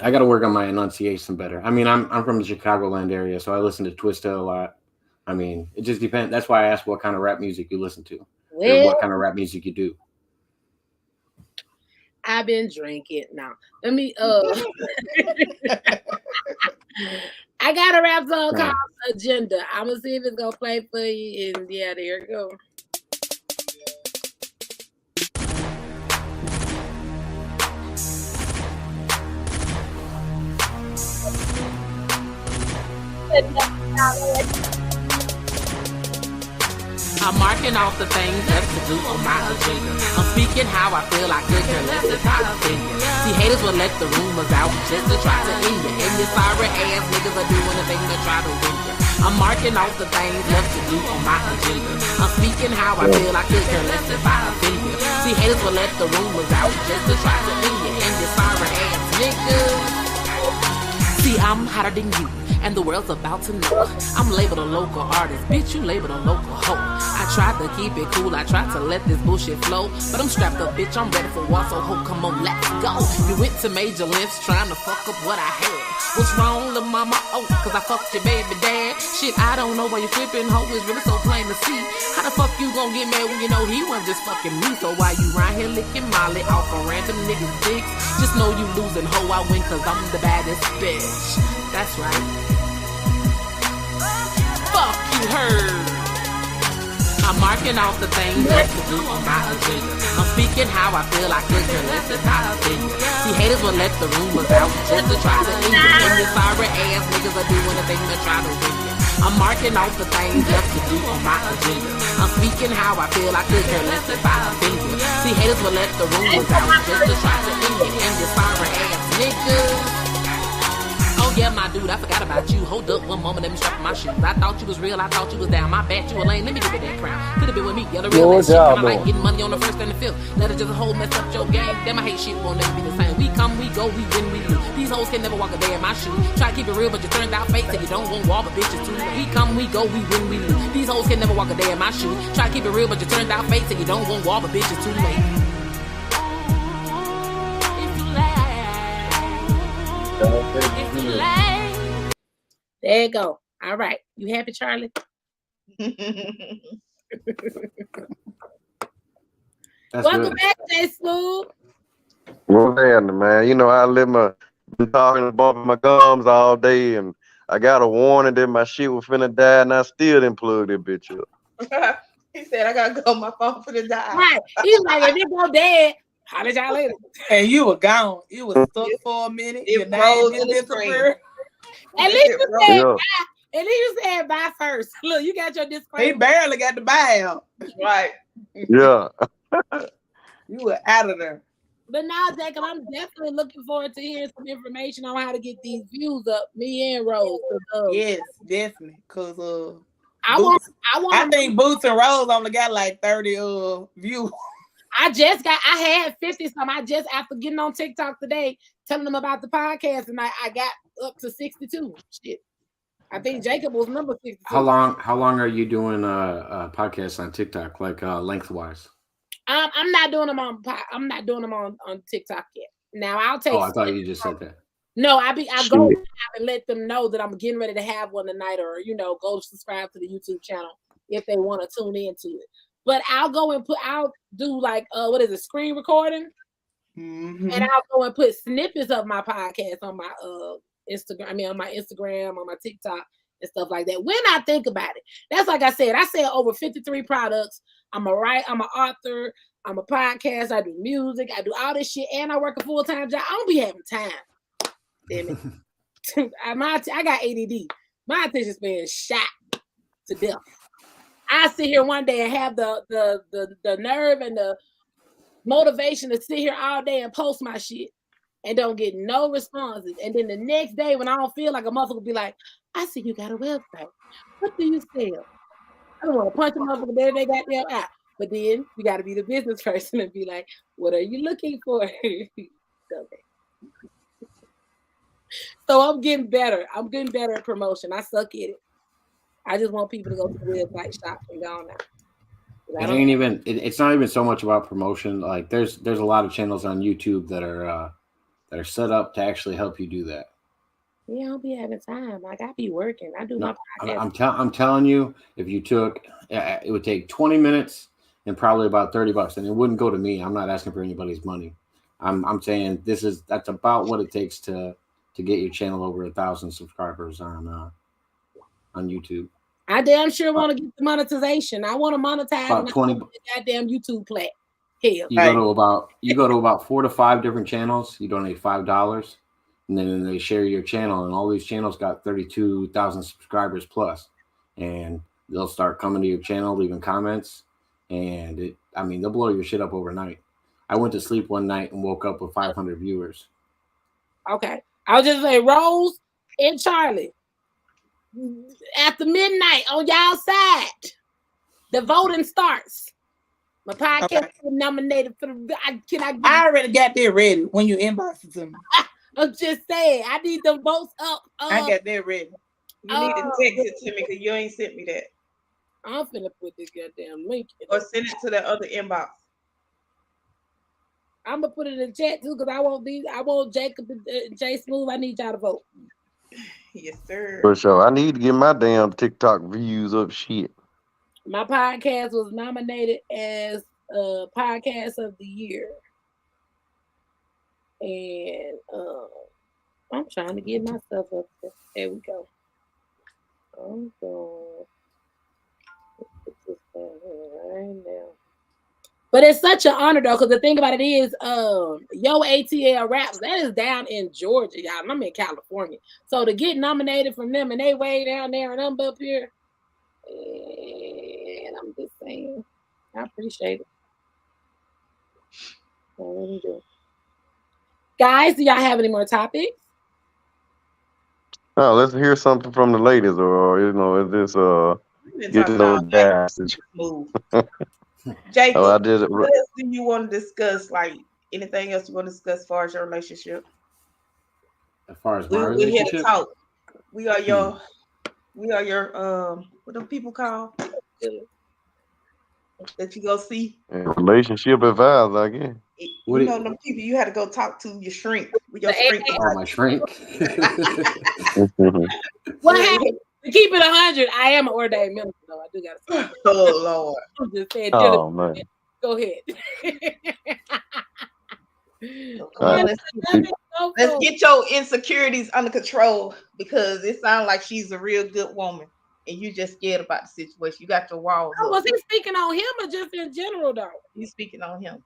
Speaker 11: I got to work on my enunciation better. I mean, I'm from the Chicagoland area, so I listen to Twista a lot. I mean, it just depends. That's why I asked what kind of rap music you listen to, or what kind of rap music you do.
Speaker 6: I've been drinking now. Let me. I got a rap song called Agenda. I'm gonna see if it's gonna play for you. And yeah, there you go.
Speaker 12: I'm marking off the things left to do on my agenda. I'm speaking how I feel, I could care less if I offend you. See, haters will let the rumors out just to try to end you. And these sorry ass niggas are doing the thing to try to win you. I'm marking off the things left to do on my agenda. I'm speaking how I feel, I could care less if I offend you. See, haters will let the rumors out just to try to end you. And these sorry ass niggas. See, I'm hotter than you. And the world's about to know. I'm labeled a local artist, bitch, you labeled a local hoe. I tried to keep it cool, I tried to let this bullshit flow. But I'm strapped up, bitch, I'm ready for war, so ho, come on, let's go. You went to major lengths trying to fuck up what I had. What's wrong, little mama? Oh, cause I fucked your baby dad. Shit, I don't know why you flipping, ho, it's really so plain to see. How the fuck you gon' get mad when you know he wasn't just fucking me? So why you round here licking Molly off a random nigga's dicks? Just know you losing, ho, I win cause I'm the baddest bitch. That's right. Fuck you heard. I'm marking off the things left to do on my agenda. I'm speaking how I feel, I could care less if I offend you. See, haters will let the rumors out just to try to end you. And these sorry ass niggas are doing the thing to try to win you. I'm marking off the things left to do on my agenda. I'm speaking how I feel, I could care less if I offend you. See, haters will let the rumors out just to try to end you. And these sorry ass niggas. Oh yeah, my dude, I forgot about you. Hold up one moment, let me strap my shoes. I thought you was real, I thought you was down. My bad, you a lame, let me give it that crown. Could've been with me, yeah, the real ass shit. Kinda like getting money on the first and the fifth. Let it just a whole mess up your game. Damn, I hate shit, won't never be the same. We come, we go, we win, we lose. These hoes can never walk a day in my shoes. Try to keep it real, but you turned out fake. Say you don't want wall, but bitches too. We come, we go, we win, we lose. These hoes can never walk a day in my shoes. Try to keep it real, but you turned out fake. Say you don't want wall, but bitches too late. If you like.
Speaker 6: There you go. All right. You happy, Charlie? Welcome back, J Smooth.
Speaker 10: What's happening, man? You know, been talking and bumping my gums all day, and I got a warning that my shit was finna die, and I still didn't plug that bitch up.
Speaker 5: He said, I gotta go. My phone for the die.
Speaker 6: Right. He's like, if it go dead, holler at y'all later.
Speaker 7: And you were gone. You was stuck for a minute. Your name didn't disappear.
Speaker 6: At least you said bye. At least you said bye first. Look, you got your disclaimer.
Speaker 7: He barely got the bye out.
Speaker 5: Right.
Speaker 10: Yeah.
Speaker 7: You were out of there.
Speaker 6: But now, Jacob, I'm definitely looking forward to hearing some information on how to get these views up. Me and Rose.
Speaker 7: Yes, definitely. Cause
Speaker 6: I
Speaker 7: think Boots and Rose only got like 30 views.
Speaker 6: I had 50 some. I just, after getting on TikTok today, telling them about the podcast, and I got up to 62. Shit. I think Jacob was number 62.
Speaker 11: How long are you doing podcasts on TikTok, like lengthwise?
Speaker 6: I'm not doing them on TikTok yet. Now I'll take.
Speaker 11: Oh, I thought you just said that.
Speaker 6: No, I go and let them know that I'm getting ready to have one tonight, or go subscribe to the YouTube channel if they want to tune into it. But I'll do like screen recording, and I'll go and put snippets of my podcast on my Instagram. I mean, on my Instagram, on my TikTok, and stuff like that. When I think about it, that's like I said over 53 products. I'm an author. I'm a podcast. I do music. I do all this shit, and I work a full-time job. I don't be having time. Damn it. I got ADD. My attention span shot to death. I sit here one day and have the nerve and the motivation to sit here all day and post my shit and don't get no responses. And then the next day when I don't feel like a motherfucker, be like, I see you got a website. What do you sell? I don't want to punch a motherfucker there. They got their app. But then you got to be the business person and be like, what are you looking for? So I'm getting better. I'm getting better at promotion. I suck at it. I just want people to go to the website, shop, and go on now.
Speaker 11: It's not even so much about promotion. Like there's a lot of channels on YouTube that are set up to actually help you do that.
Speaker 6: Yeah, I don't be having time. Like I be working. I do my
Speaker 11: podcast. I'm telling you, if you took, it would take 20 minutes and probably about $30, and it wouldn't go to me. I'm not asking for anybody's money. I'm saying that's about what it takes to get your channel over 1,000 subscribers on YouTube.
Speaker 6: I damn sure want to get the monetization. I want to monetize
Speaker 11: about 20
Speaker 6: the goddamn YouTube plat. Hell,
Speaker 11: you go to about 4 to 5 different channels. You donate $5, and then they share your channel, and all these channels got 32,000 subscribers plus, and they'll start coming to your channel, leaving comments, and they'll blow your shit up overnight. I went to sleep one night and woke up with 500 viewers.
Speaker 6: Okay, I was just saying, Rose and Charlie. After midnight on y'all side, the voting starts. My podcast nominated for the.
Speaker 7: I already got that ready when you inbox it to me.
Speaker 6: I'm just saying, I need the votes up.
Speaker 7: I got that ready.
Speaker 5: You need to text it to me because you ain't sent me that.
Speaker 6: I'm finna put this goddamn link in.
Speaker 5: Or send it to the other inbox.
Speaker 6: I'm gonna put it in the chat too because I want Jacob and Jay Smooth. I need y'all to vote.
Speaker 5: Yes, sir.
Speaker 10: For sure. I need to get my damn TikTok views up. Shit.
Speaker 6: My podcast was nominated as podcast of the year. And I'm trying to get my stuff up there. There we go. I'm going to put this down here right now. But it's such an honor though, because the thing about it is, Yo ATL Raps, that is down in Georgia, y'all. And I'm in California. So to get nominated from them and they way down there and I'm up here, and I'm just saying, I appreciate it. Guys, do y'all have any more topics?
Speaker 10: Oh, let's hear something from the ladies, or is this get to know guys?
Speaker 5: Jacob, what else do you want to discuss? Like anything else you want to discuss as far as your relationship?
Speaker 11: As far as my relationship?
Speaker 5: We're here to talk. We are your what do people call that you go see?
Speaker 10: Relationship advisor, I guess.
Speaker 5: You know them people you had to go talk to your shrink with your shrink.
Speaker 11: Oh, my shrink.
Speaker 6: What happened? To keep it 100, I am an ordained minister, though. I do gotta say.
Speaker 5: Oh Lord!
Speaker 6: I'm just saying.
Speaker 10: Oh man.
Speaker 6: Go ahead.
Speaker 5: Come on, let's get your insecurities under control because it sounds like she's a real good woman. and you just scared about the situation. You got your walls up.
Speaker 6: Was he speaking on him or just in general though?
Speaker 5: He's speaking on him.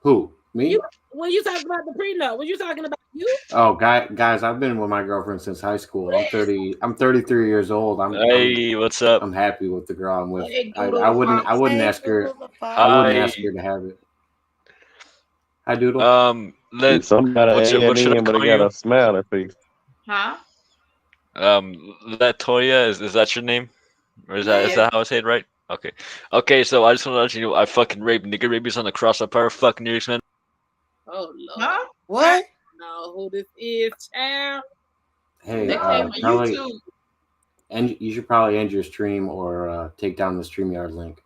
Speaker 11: Who? Me?
Speaker 6: When you talking about the prenup, were you talking about you?
Speaker 11: Oh, guys, I've been with my girlfriend since high school. I'm 33 years old.
Speaker 13: Hey, what's up?
Speaker 11: I'm happy with the girl I'm with.
Speaker 5: Hey,
Speaker 11: I wouldn't ask her. I wouldn't ask her to have it. Hi, Doodle.
Speaker 10: Somebody
Speaker 13: what should I
Speaker 10: but
Speaker 13: call
Speaker 10: they got
Speaker 13: you?
Speaker 10: a smiling face.
Speaker 5: Huh?
Speaker 13: Latoya, is that your name? Or is that how I say it right? Okay. Okay, so I just want to let you know I fucking raped nigga rabies on the cross up our fucking ears, man.
Speaker 6: Oh Lord.
Speaker 5: Huh?
Speaker 3: What?
Speaker 6: I don't know who this is, child.
Speaker 11: Hey, probably, and you should probably end your stream or take down the StreamYard link.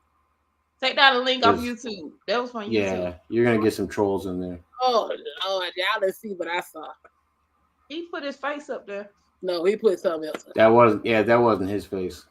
Speaker 5: Take down the link off YouTube. That was from YouTube.
Speaker 11: Yeah, you're gonna get some trolls in there.
Speaker 6: Oh Lord, y'all, let's see what I saw.
Speaker 5: He put his face up there.
Speaker 6: No, he put something else.
Speaker 11: That wasn't his face.